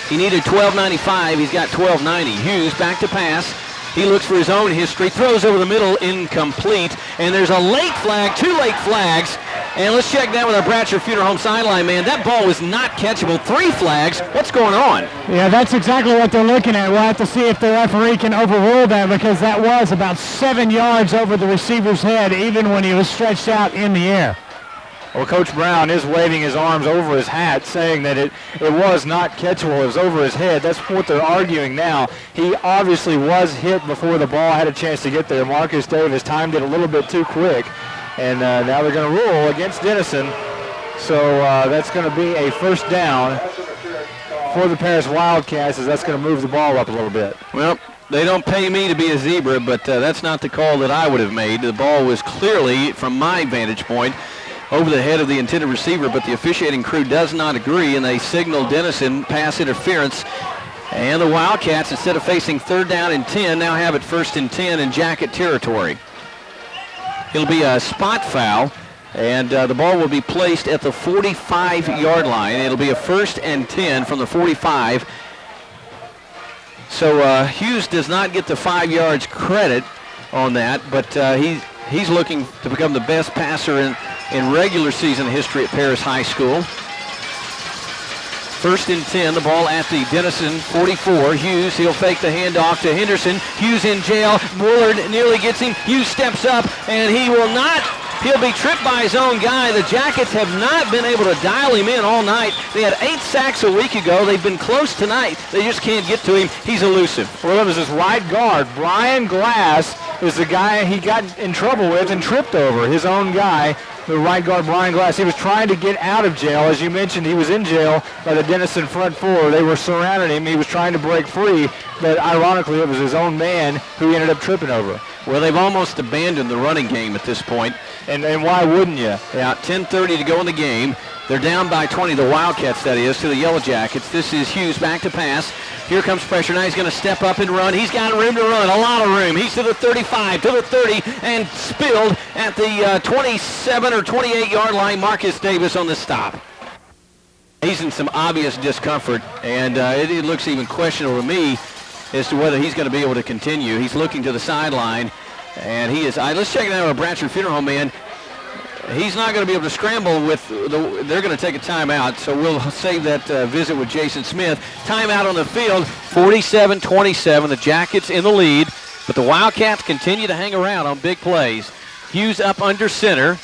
He needed 12.95. He's got 12.90. Hughes back to pass. He looks for his own history, throws over the middle, incomplete. And there's a late flag, 2 late flags. And let's check that with our Bratcher Funeral Home sideline man. That ball was not catchable. 3 flags. What's going on? Yeah, that's exactly what they're looking at. We'll have to see if the referee can overrule that, because that was about 7 yards over the receiver's head, even when he was stretched out in the air. Well, Coach Brown is waving his arms over his hat, saying that it was not catchable. It was over his head. That's what they're arguing now. He obviously was hit before the ball had a chance to get there. Marcus Davis timed it a little bit too quick, and now they're going to rule against Denison. So that's going to be a first down for the Paris Wildcats, as that's going to move the ball up a little bit. Well, they don't pay me to be a zebra, but that's not the call that I would have made. The ball was clearly, from my vantage point, over the head of the intended receiver, but the officiating crew does not agree, and they signal Denison pass interference. And the Wildcats, instead of facing 3rd down and 10, now have it 1st and 10 in Jacket territory. It'll be a spot foul, and the ball will be placed at the 45-yard line. It'll be a 1st and 10 from the 45. So Hughes does not get the 5 yards credit on that, but he's looking to become the best passer in regular season history at Paris High School. 1st and 10, the ball at the Denison 44. Hughes, he'll fake the handoff to Henderson. Hughes in jail. Willard nearly gets him. Hughes steps up, and he will not. He'll be tripped by his own guy. The Jackets have not been able to dial him in all night. They had 8 sacks a week ago. They've been close tonight. They just can't get to him. He's elusive. Well, it was his right guard. Brian Glass is the guy he got in trouble with and tripped over, his own guy. the right guard, Brian Glass. He was trying to get out of jail. As you mentioned, he was in jail by the Denison front four. They were surrounding him. He was trying to break free, but ironically, it was his own man who he ended up tripping over. Well, they've almost abandoned the running game at this point. And why wouldn't you? Yeah, 10:30 to go in the game. They're down by 20, the Wildcats, that is, to the Yellow Jackets. This is Hughes back to pass. Here comes pressure. Now he's going to step up and run. He's got room to run, a lot of room. He's to the 35, to the 30, and spilled at the 27 or 28-yard line. Marcus Davis on the stop. He's in some obvious discomfort, and it looks even questionable to me as to whether he's going to be able to continue. He's looking to the sideline, and he is. Let's check it out with Bratcher Funeral Home, man. He's not going to be able to scramble with they're going to take a timeout, so we'll save that visit with Jason Smith. Timeout on the field, 47-27. The Jackets in the lead, but the Wildcats continue to hang around on big plays. Hughes up under center,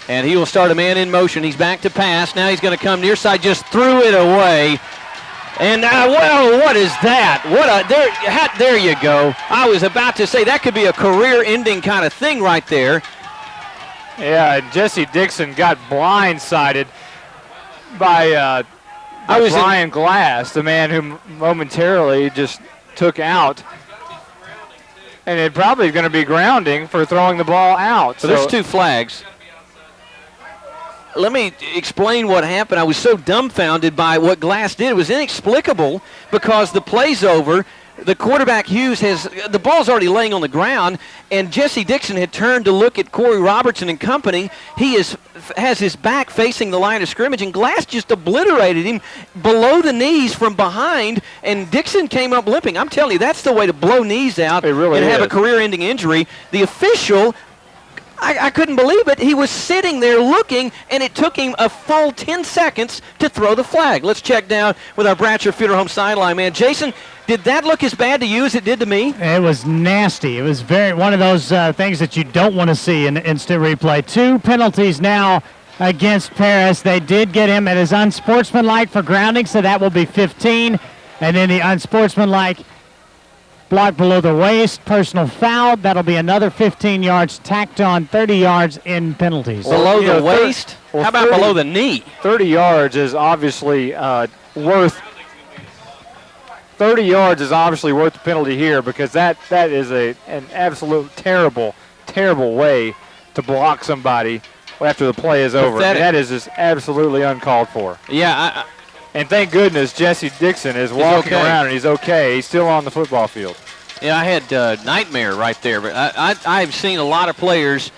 and he will start a man in motion. He's back to pass. Now he's going to come near side, just threw it away. And, well, what is that? There you go. I was about to say that could be a career-ending kind of thing right there. Yeah, Jesse Dixon got blindsided by Brian Glass, the man who momentarily just took out. And it probably is going to be grounding for throwing the ball out. So there's two flags. Let me explain what happened. I was so dumbfounded by what Glass did. It was inexplicable because the play's over. The quarterback, Hughes, the ball's already laying on the ground, and Jesse Dixon had turned to look at Corey Robertson and company. He has his back facing the line of scrimmage, and Glass just obliterated him below the knees from behind, and Dixon came up limping. I'm telling you, that's the way to blow knees out and have a career-ending injury. The official, I couldn't believe it. He was sitting there looking, and it took him a full 10 seconds to throw the flag. Let's check down with our Bratcher Funeral Home sideline man. Jason, did that look as bad to you as it did to me? It was nasty. It was one of those things that you don't want to see in instant replay. 2 penalties now against Paris. They did get him at his unsportsmanlike for grounding, so that will be 15. And then the unsportsmanlike block below the waist, personal foul. That'll be another 15 yards, tacked on 30 yards in penalties. Below the waist? How about below the knee? 30 yards is obviously worth 30 yards is obviously worth the penalty here because that is an absolute terrible way to block somebody after the play is over. That is just absolutely uncalled for. Yeah. And thank goodness Jesse Dixon is walking around and he's okay. He's still on the football field. Yeah, I had nightmare right there, but I've seen a lot of players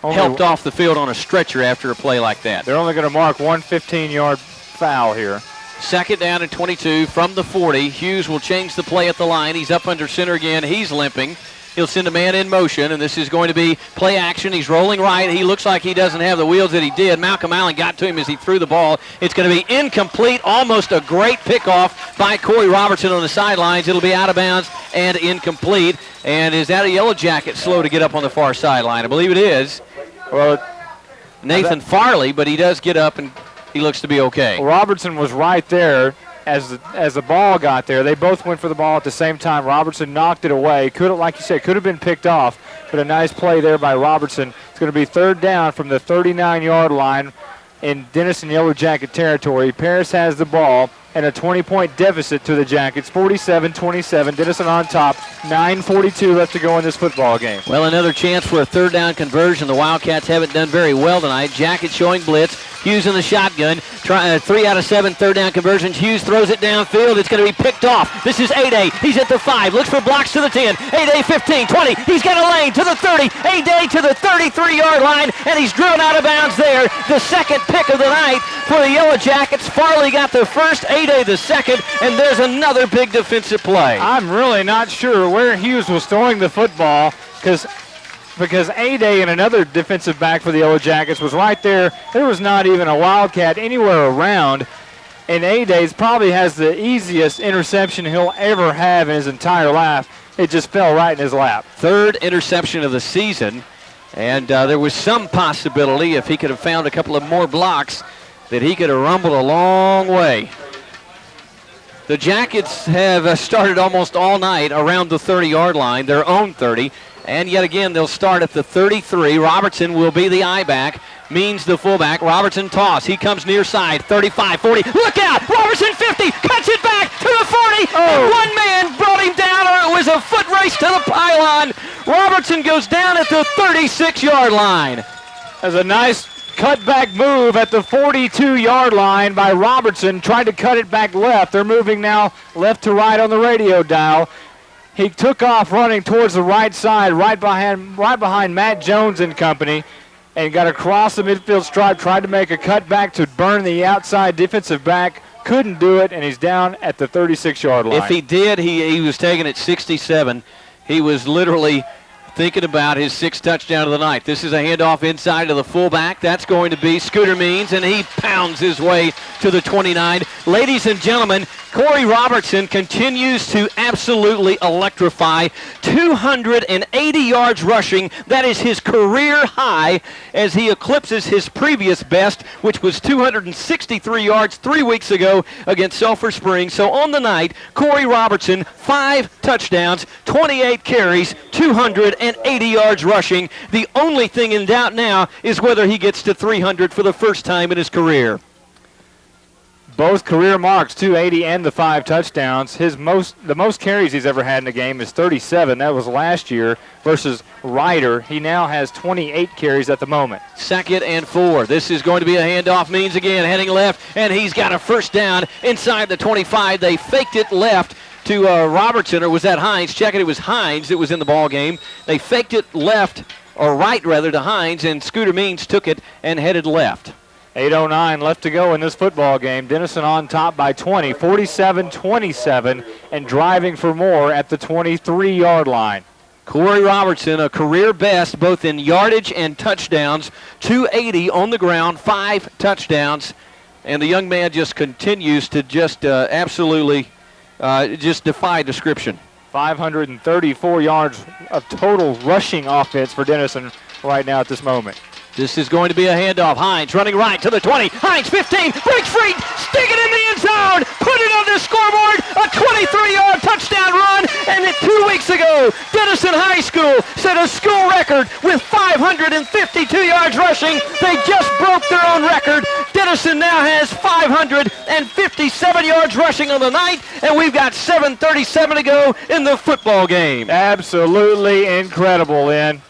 helped off the field on a stretcher after a play like that. They're only going to mark one 15-yard foul here. Second down and 22 from the 40. Hughes will change the play at the line. He's up under center again. He's limping. He'll send a man in motion, and this is going to be play action. He's rolling right. He looks like he doesn't have the wheels that he did. Malcolm Allen got to him as he threw the ball. It's going to be incomplete. Almost a great pickoff by Corey Robertson on the sidelines. It'll be out of bounds and incomplete. And is that a Yellow Jacket slow to get up on the far sideline? I believe it is. Well, Nathan Farley, but he does get up and he looks to be okay. Well, Robertson was right there as the ball got there. They both went for the ball at the same time. Robertson knocked it away. Like you said, could have been picked off, but a nice play there by Robertson. It's going to be third down from the 39-yard line in Denison Yellow Jacket territory. Paris has the ball and a 20-point deficit to the Jackets, 47-27. Denison on top, 9:42 left to go in this football game. Well, another chance for a third down conversion. The Wildcats haven't done very well tonight. Jackets showing blitz. Hughes in the shotgun. 3 out of 7 third down conversions. Hughes throws it downfield. It's going to be picked off. This is 8A. He's at the 5. Looks for blocks to the 10. 8A 15, 20. He's got a lane to the 30. 8A to the 33-yard line, and he's driven out of bounds there. The second pick of the night for the Yellow Jackets. Farley got the first, 8A the second, and there's another big defensive play. I'm really not sure where Hughes was throwing the football because A-Day and another defensive back for the Yellow Jackets was right there. There was not even a Wildcat anywhere around. And A-Day probably has the easiest interception he'll ever have in his entire life. It just fell right in his lap. Third interception of the season. And there was some possibility if he could have found a couple of more blocks that he could have rumbled a long way. The Jackets have started almost all night around the 30-yard line, their own 30. And yet again, they'll start at the 33. Robertson will be the I-back. Means the fullback. Robertson toss. He comes near side. 35, 40. Look out! Robertson 50. Cuts it back to the 40. And one man brought him down, or it was a foot race to the pylon. Robertson goes down at the 36-yard line. There's a nice cutback move at the 42-yard line by Robertson. Tried to cut it back left. They're moving now left to right on the radio dial. He took off running towards the right side, right behind Matt Jones and company, and got across the midfield stripe, tried to make a cutback to burn the outside defensive back. Couldn't do it, and he's down at the 36-yard line. If he did, he was taken at 67. He was literally thinking about his 6th touchdown of the night. This is a handoff inside to the fullback. That's going to be Scooter Means, and he pounds his way to the 29. Ladies and gentlemen, Corey Robertson continues to absolutely electrify. 280 yards rushing. That is his career high as he eclipses his previous best, which was 263 yards 3 weeks ago against Sulphur Springs. So on the night, Corey Robertson, 5 touchdowns, 28 carries, 280 yards rushing. The only thing in doubt now is whether he gets to 300 for the first time in his career. Both career marks, 280 and the 5 touchdowns. The most carries he's ever had in a game is 37. That was last year versus Ryder. He now has 28 carries at the moment. 2nd and 4. This is going to be a handoff. Means again, heading left, and he's got a first down inside the 25. They faked it left to Robertson, or was that Hines? Check it, it was Hines that was in the ball game. They faked it left, or right rather, to Hines, and Scooter Means took it and headed left. 8:09 left to go in this football game. Denison on top by 20, 47-27, and driving for more at the 23-yard line. Corey Robertson, a career best both in yardage and touchdowns, 280 on the ground, 5 touchdowns, and the young man just continues to just absolutely just defy description. 534 yards of total rushing offense for Denison right now at this moment. This is going to be a handoff. Hines running right to the 20. Hines 15, breaks free, stick it in the end zone, put it on the scoreboard, a 23-yard touchdown run, and 2 weeks ago, Denison High School set a school record with 552 yards rushing. They just broke their own record. Denison now has 557 yards rushing on the night, and we've got 7:37 to go in the football game. Absolutely incredible, Lynn.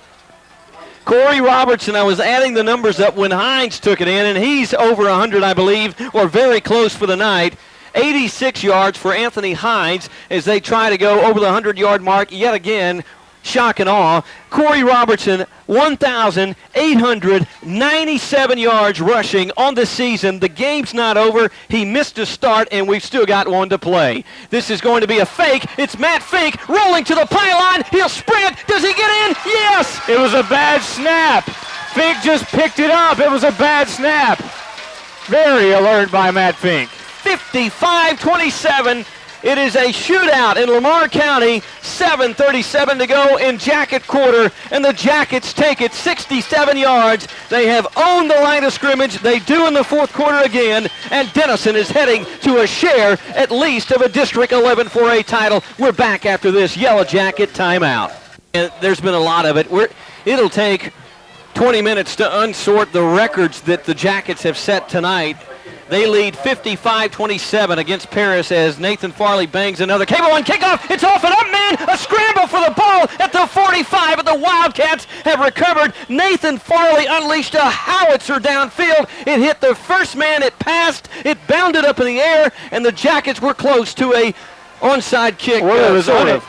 Corey Robertson, I was adding the numbers up when Hines took it in, and he's over 100, I believe, or very close for the night. 86 yards for Anthony Hines as they try to go over the 100-yard mark yet again. Shock and awe. Corey Robertson, 1,897 yards rushing on the season. The game's not over. He missed a start, and we've still got one to play. This is going to be a fake. It's Matt Fink rolling to the pylon. He'll sprint. Does he get in? Yes! It was a bad snap. Fink just picked it up. It was a bad snap. Very alert by Matt Fink. 55-27. It is a shootout in Lamar County, 7:37 to go in Jacket quarter, and the Jackets take it 67 yards. They have owned the line of scrimmage. They do in the fourth quarter again, and Denison is heading to a share, at least, of a District 11 4A title. We're back after this Yellow Jacket timeout. And there's been a lot of it. It'll take 20 minutes to unsort the records that the Jackets have set tonight. They lead 55-27 against Paris as Nathan Farley bangs another cable one kickoff. It's off and up, man. A scramble for the ball at the 45, but the Wildcats have recovered. Nathan Farley unleashed a howitzer downfield. It hit the first man. It passed. It bounded up in the air, and the Jackets were close to a onside kick. Well,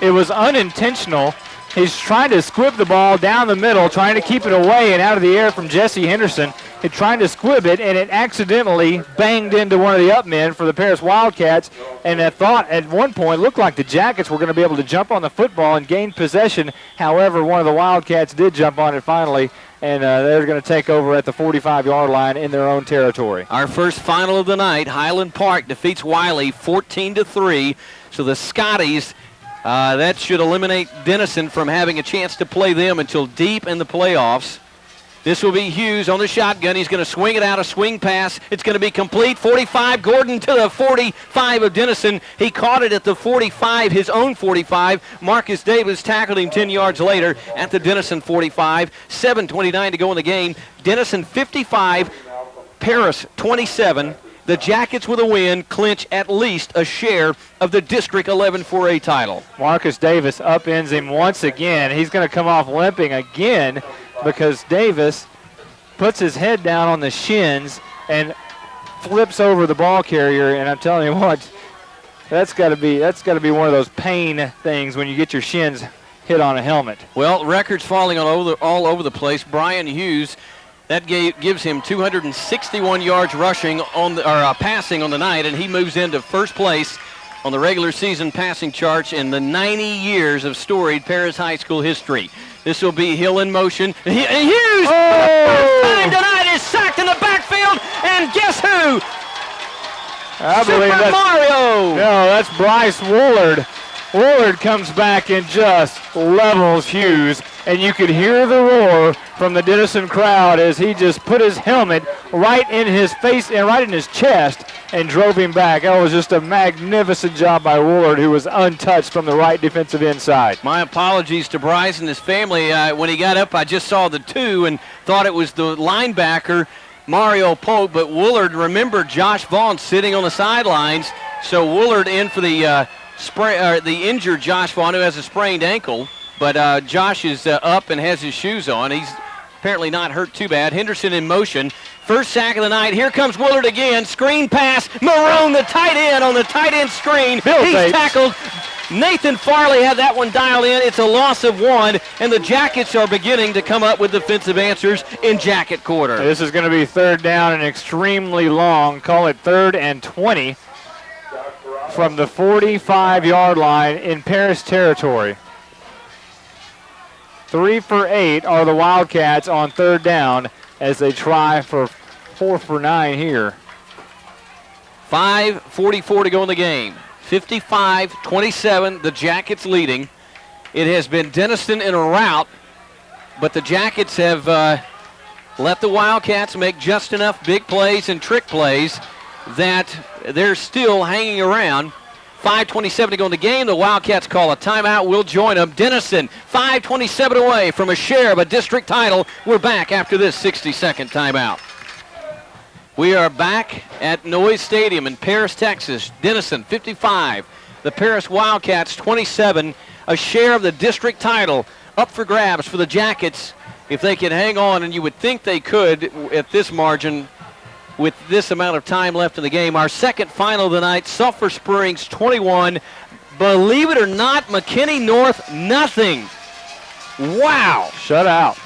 it was unintentional. He's trying to squib the ball down the middle, trying to keep it away and out of the air from Jesse Henderson. He's trying to squib it, and it accidentally banged into one of the up men for the Paris Wildcats. And I thought at one point looked like the Jackets were going to be able to jump on the football and gain possession. However, one of the Wildcats did jump on it finally, and they're going to take over at the 45-yard line in their own territory. Our first final of the night, Highland Park defeats Wiley 14-3. So the Scotties, that should eliminate Denison from having a chance to play them until deep in the playoffs. This will be Hughes on the shotgun. He's going to swing it out, a swing pass. It's going to be complete. 45, Gordon to the 45 of Denison. He caught it at the 45, his own 45. Marcus Davis tackled him 10 yards later at the Denison 45. 7:29 to go in the game. Denison 55, Paris 27. The Jackets with a win clinch at least a share of the District 11 4A title. Marcus Davis upends him once again. He's going to come off limping again because Davis puts his head down on the shins and flips over the ball carrier. And I'm telling you what, that's got to be one of those pain things when you get your shins hit on a helmet. Well, records falling all over the place. Brian Hughes. That gives him 261 yards rushing passing on the night, and he moves into first place on the regular season passing charts in the 90 years of storied Paris High School history. This will be Hill in motion. And Hughes, for the first time tonight, is sacked in the backfield, and guess who? I believe Super Mario! No, that's Bryce Woolard. Woolard comes back and just levels Hughes, and you could hear the roar from the Denison crowd as he just put his helmet right in his face and right in his chest and drove him back. That was just a magnificent job by Woolard, who was untouched from the right defensive inside. My apologies to Bryce and his family. When he got up, I just saw the two and thought it was the linebacker, Mario Pope, but Woolard remembered Josh Vaughn sitting on the sidelines, so Woolard in for the injured Josh Vaughn, who has a sprained ankle. But Josh is up and has his shoes on. He's apparently not hurt too bad. Henderson in motion. First sack of the night. Here comes Woolard again. Screen pass. Maroon, the tight end on the tight end screen. He's tackled. Nathan Farley had that one dialed in. It's a loss of 1, and the Jackets are beginning to come up with defensive answers in Jacket quarter. This is going to be third down and extremely long. Call it 3rd and 20 from the 45-yard line in Paris territory. 3 for 8 are the Wildcats on third down as they try for 4 for 9 here. 5:44 to go in the game. 55-27, the Jackets leading. It has been Denison in a rout, but the Jackets have let the Wildcats make just enough big plays and trick plays that they're still hanging around. 5:27 to go in the game. The Wildcats call a timeout. We'll join them. Denison, 5:27 away from a share of a district title. We're back after this 60-second timeout. We are back at Noyes Stadium in Paris, Texas. Denison, 55. The Paris Wildcats, 27. A share of the district title up for grabs for the Jackets if they can hang on, and you would think they could at this margin with this amount of time left in the game. Our second final of the night, Sulphur Springs 21. Believe it or not, McKinney North nothing. Wow. Shut out.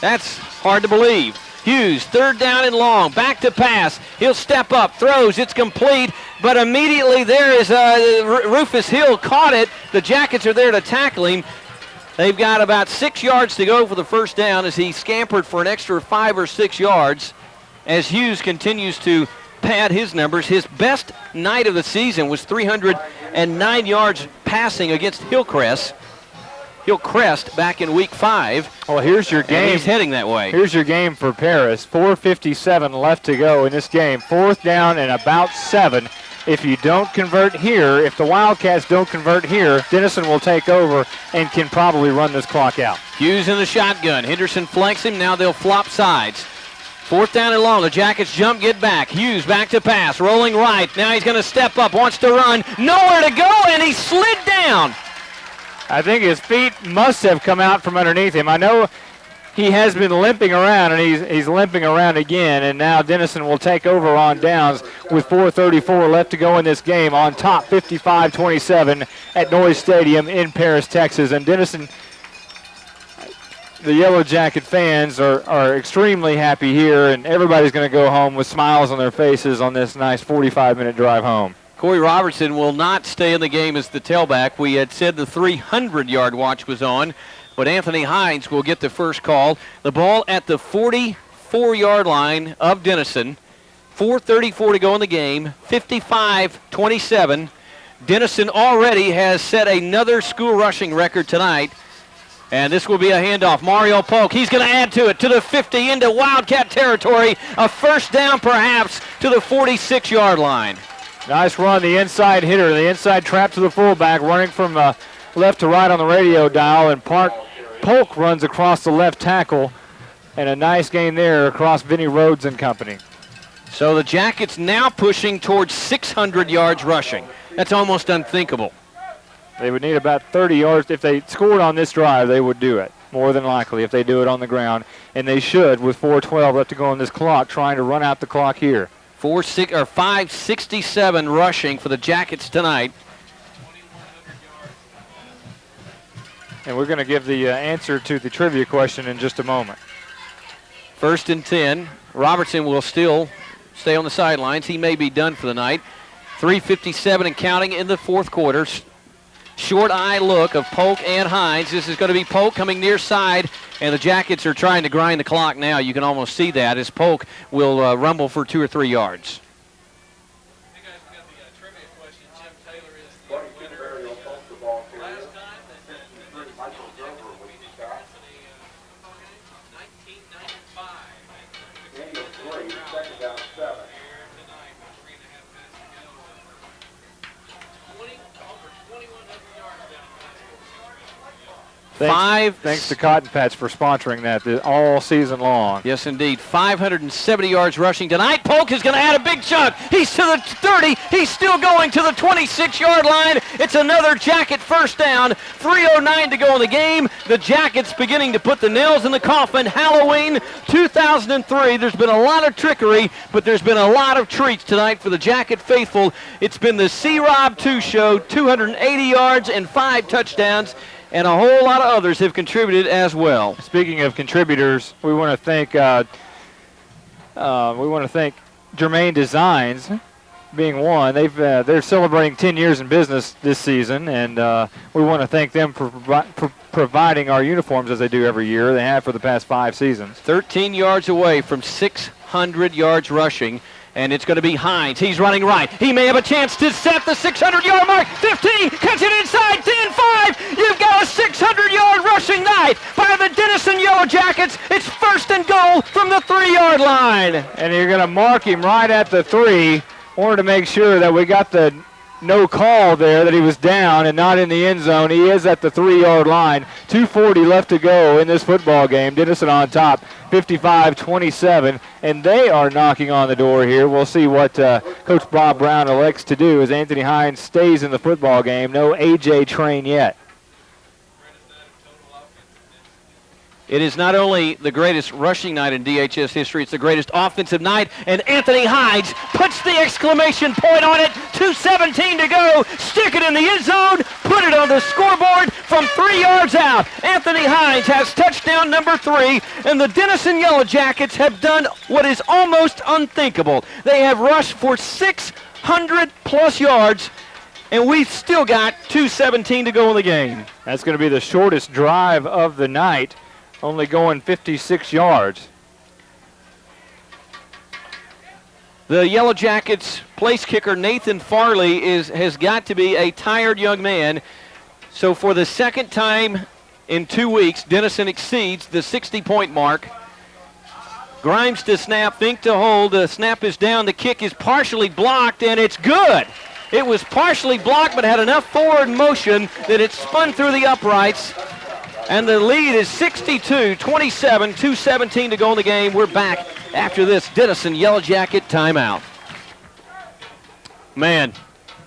That's hard to believe. Hughes, third down and long, back to pass. He'll step up, throws, it's complete, but immediately there is Rufus Hill caught it. The Jackets are there to tackle him. They've got about 6 yards to go for the first down as he scampered for an extra 5 or 6 yards. As Hughes continues to pad his numbers. His best night of the season was 309 yards passing against Hillcrest back in week 5. Well, here's your game. And he's heading that way. Here's your game for Paris. 4:57 left to go in this game. 4th down and about 7. If you don't convert here, if the Wildcats don't convert here, Denison will take over and can probably run this clock out. Hughes in the shotgun. Henderson flanks him. Now they'll flop sides. 4th down and long. The Jackets jump, get back. Hughes back to pass. Rolling right. Now he's going to step up. Wants to run. Nowhere to go, and he slid down. I think his feet must have come out from underneath him. I know he has been limping around, and he's limping around again, and now Denison will take over on downs with 4:34 left to go in this game on top 55-27 at Noyes Stadium in Paris, Texas. And Denison, the Yellow Jacket fans are extremely happy here, and everybody's going to go home with smiles on their faces on this nice 45-minute drive home. Corey Robertson will not stay in the game as the tailback. We had said the 300-yard watch was on, but Anthony Hines will get the first call. The ball at the 44-yard line of Denison. 4:34 to go in the game. 55-27. Denison already has set another school rushing record tonight And this will be a handoff. Mario Polk, he's going to add to it, to the 50, into Wildcat territory. A first down, perhaps, to the 46-yard line. Nice run, the inside hitter, the inside trap to the fullback, running from left to right on the radio dial, and Polk runs across the left tackle, and a nice gain there across Vinny Rhodes and company. So the Jackets now pushing towards 600 yards rushing. That's almost unthinkable. They would need about 30 yards. If they scored on this drive, they would do it, more than likely, if they do it on the ground. And they should, with 4:12 left to go on this clock, trying to run out the clock here. 567 rushing for the Jackets tonight. And we're going to give the answer to the trivia question in just a moment. 1st and 10. Robertson will still stay on the sidelines. He may be done for the night. 3:57 and counting in the fourth quarter. Short eye look of Polk and Hines. This is going to be Polk coming near side, and the Jackets are trying to grind the clock now. You can almost see that as Polk will rumble for 2 or 3 yards. Hey guys, we got the trivia question. Jim Taylor is the winner. Last time that the Jackets defeated Denison in a football game, 1995. Second down, 7. Here tonight with 3.5 minutes to go. Over 2,100 yards down the Thanks to Cotton Patch for sponsoring that all season long. Yes, indeed. 570 yards rushing tonight. Polk is going to add a big chunk. He's to the 30. He's still going to the 26-yard line. It's another Jacket first down. 3:09 to go in the game. The Jackets beginning to put the nails in the coffin. Halloween 2003. There's been a lot of trickery, but there's been a lot of treats tonight for the Jacket faithful. It's been the C-Rob 2 show, 280 yards and 5 touchdowns. And a whole lot of others have contributed as well. Speaking of contributors, we want to thank Germain Designs, being one. They're celebrating 10 years in business this season, and we want to thank them for providing our uniforms as they do every year. They have for the past 5 seasons. 13 yards away from 600 yards rushing. And it's going to be Hines. He's running right. He may have a chance to set the 600-yard mark. 15, cuts it inside, 10-5. You've got a 600-yard rushing night by the Denison Yellow Jackets. It's 1st and goal from the 3-yard line. And you're going to mark him right at the 3. Wanted to make sure that we got the no call there, that he was down and not in the end zone. He is at the 3-yard line. 2:40 left to go in this football game. Denison on top, 55-27, and they are knocking on the door here. We'll see what Coach Bob Brown elects to do as Anthony Hines stays in the football game. No A.J. Train yet. It is not only the greatest rushing night in DHS history, it's the greatest offensive night, and Anthony Hines puts the exclamation point on it. 2:17 to go. Stick it in the end zone. Put it on the scoreboard from 3 yards out. Anthony Hines has touchdown number 3, and the Denison Yellow Jackets have done what is almost unthinkable. They have rushed for 600-plus yards, and we've still got 2:17 to go in the game. That's going to be the shortest drive of the night, only going 56 yards. The Yellow Jackets place kicker Nathan Farley has got to be a tired young man. So for the second time in 2 weeks, Denison exceeds the 60-point mark. Grimes to snap, Fink to hold. The snap is down. The kick is partially blocked, and it's good. It was partially blocked, but had enough forward motion that it spun through the uprights. And the lead is 62-27, 2:17 to go in the game. We're back after this Denison Yellow Jacket timeout. Man,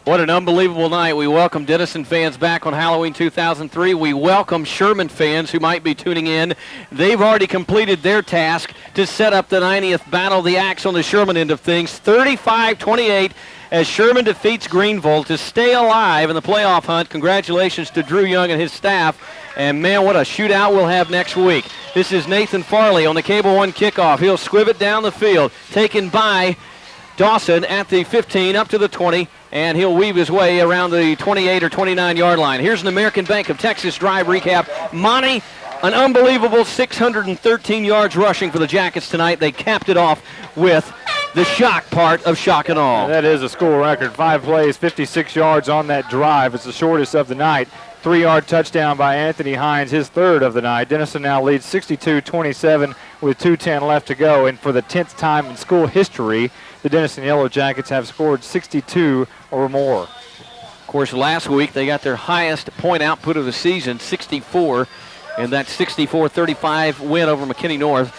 what an unbelievable night. We welcome Denison fans back on Halloween 2003. We welcome Sherman fans who might be tuning in. They've already completed their task to set up the 90th Battle of the Axe on the Sherman end of things. 35-28 as Sherman defeats Greenville to stay alive in the playoff hunt. Congratulations to Drew Young and his staff. And, man, what a shootout we'll have next week. This is Nathan Farley on the Cable One kickoff. He'll squib it down the field, taken by Dawson at the 15 up to the 20, and he'll weave his way around the 28 or 29-yard line. Here's an American Bank of Texas drive recap. Monte, an unbelievable 613 yards rushing for the Jackets tonight. They capped it off with the shock part of shock and awe. And that is a school record. 5 plays, 56 yards on that drive. It's the shortest of the night. 3-yard touchdown by Anthony Hines, his third of the night. Denison now leads 62-27 with 2:10 left to go. And for the 10th time in school history, the Denison Yellow Jackets have scored 62 or more. Of course, last week they got their highest point output of the season, 64, and that 64-35 win over McKinney North.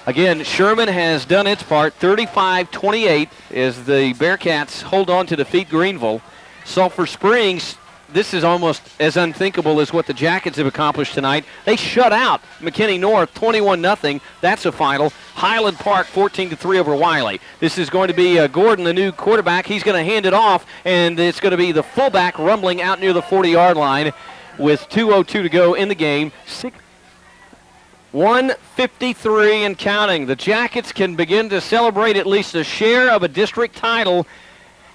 Again, Sherman has done its part, 35-28, as the Bearcats hold on to defeat Greenville. Sulphur Springs, this is almost as unthinkable as what the Jackets have accomplished tonight. They shut out McKinney North 21-0. That's a final. Highland Park 14-3 over Wiley. This is going to be Gordon, the new quarterback. He's going to hand it off, and it's going to be the fullback rumbling out near the 40-yard line with 2:02 to go in the game. 1:53 and counting. The Jackets can begin to celebrate at least a share of a district title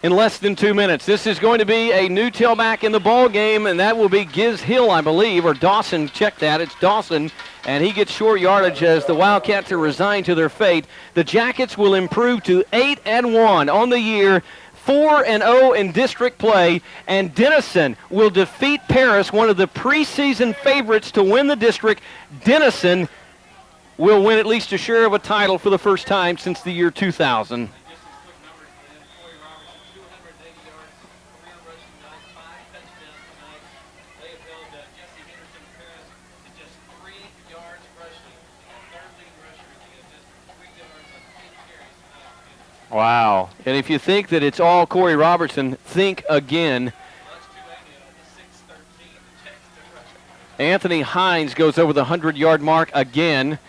in less than 2 minutes. This is going to be a new tailback in the ball game, and that will be Giz Hill, I believe, or Dawson. Check that. It's Dawson, and he gets short yardage as the Wildcats are resigned to their fate. The Jackets will improve to 8-1 on the year, 4-0 in district play, and Denison will defeat Paris, one of the preseason favorites to win the district. Denison will win at least a share of a title for the first time since the year 2000. Wow. And if you think that it's all Corey Robertson, think again. Anthony Hines goes over the 100-yard mark again,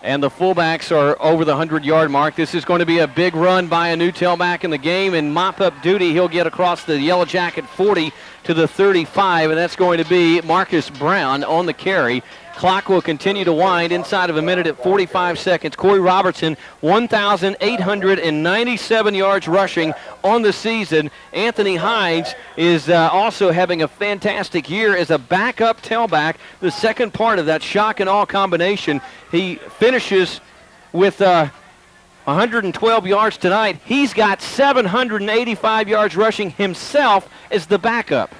and the fullbacks are over the 100-yard mark. This is going to be a big run by a new tailback in the game, and mop-up duty, he'll get across the Yellow Jacket 40 to the 35, and that's going to be Marcus Brown on the carry. Clock will continue to wind inside of a minute at 45 seconds. Corey Robertson, 1,897 yards rushing on the season. Anthony Hines is also having a fantastic year as a backup tailback, the second part of that shock and awe combination. He finishes with 112 yards tonight. He's got 785 yards rushing himself as the backup.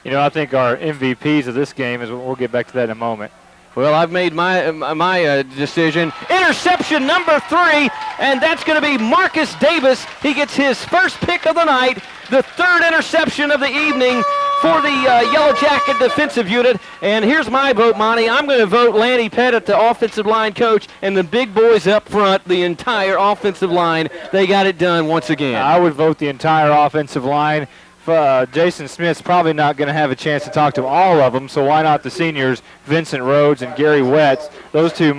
You know, I think our MVPs of this game is, we'll get back to that in a moment. Well, I've made my decision. Interception number 3, and that's going to be Marcus Davis. He gets his first pick of the night, the third interception of the evening for the Yellow Jacket defensive unit. And here's my vote, Monte. I'm going to vote Lanny Pettit, the offensive line coach, and the big boys up front, the entire offensive line. They got it done once again. I would vote the entire offensive line. Jason Smith's probably not going to have a chance to talk to all of them, so why not the seniors, Vincent Rhodes and Gary Wetz? Those two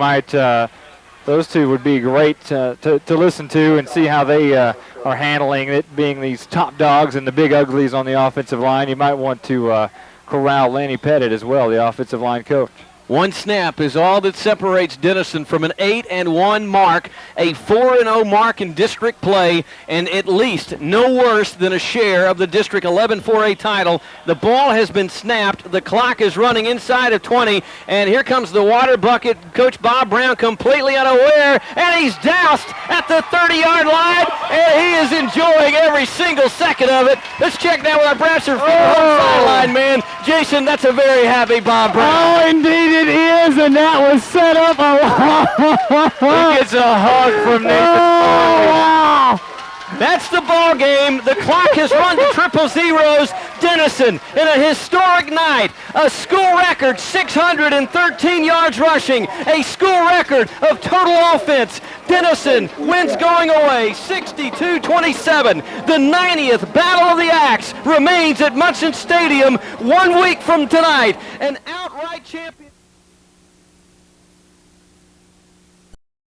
would be great to listen to and see how they are handling it, being these top dogs and the big uglies on the offensive line. You might want to corral Lanny Pettit as well, the offensive line coach. One snap is all that separates Denison from an 8-1 mark, a 4-0 mark in district play, and at least no worse than a share of the District 11 4A title. The ball has been snapped. The clock is running inside of 20, and here comes the water bucket. Coach Bob Brown completely unaware, and he's doused at the 30-yard line, and he is enjoying every single second of it. Let's check that with our Bradford sideline man. Jason, that's a very happy Bob Brown. Oh, indeed it is, and that was set up. He gets a hug from Nathan. Oh, wow. That's the ball game. The clock has run to triple zeros. Denison in a historic night. A school record 613 yards rushing. A school record of total offense. Denison wins going away 62-27. The 90th Battle of the Axe remains at Munson Stadium 1 week from tonight. An outright champion.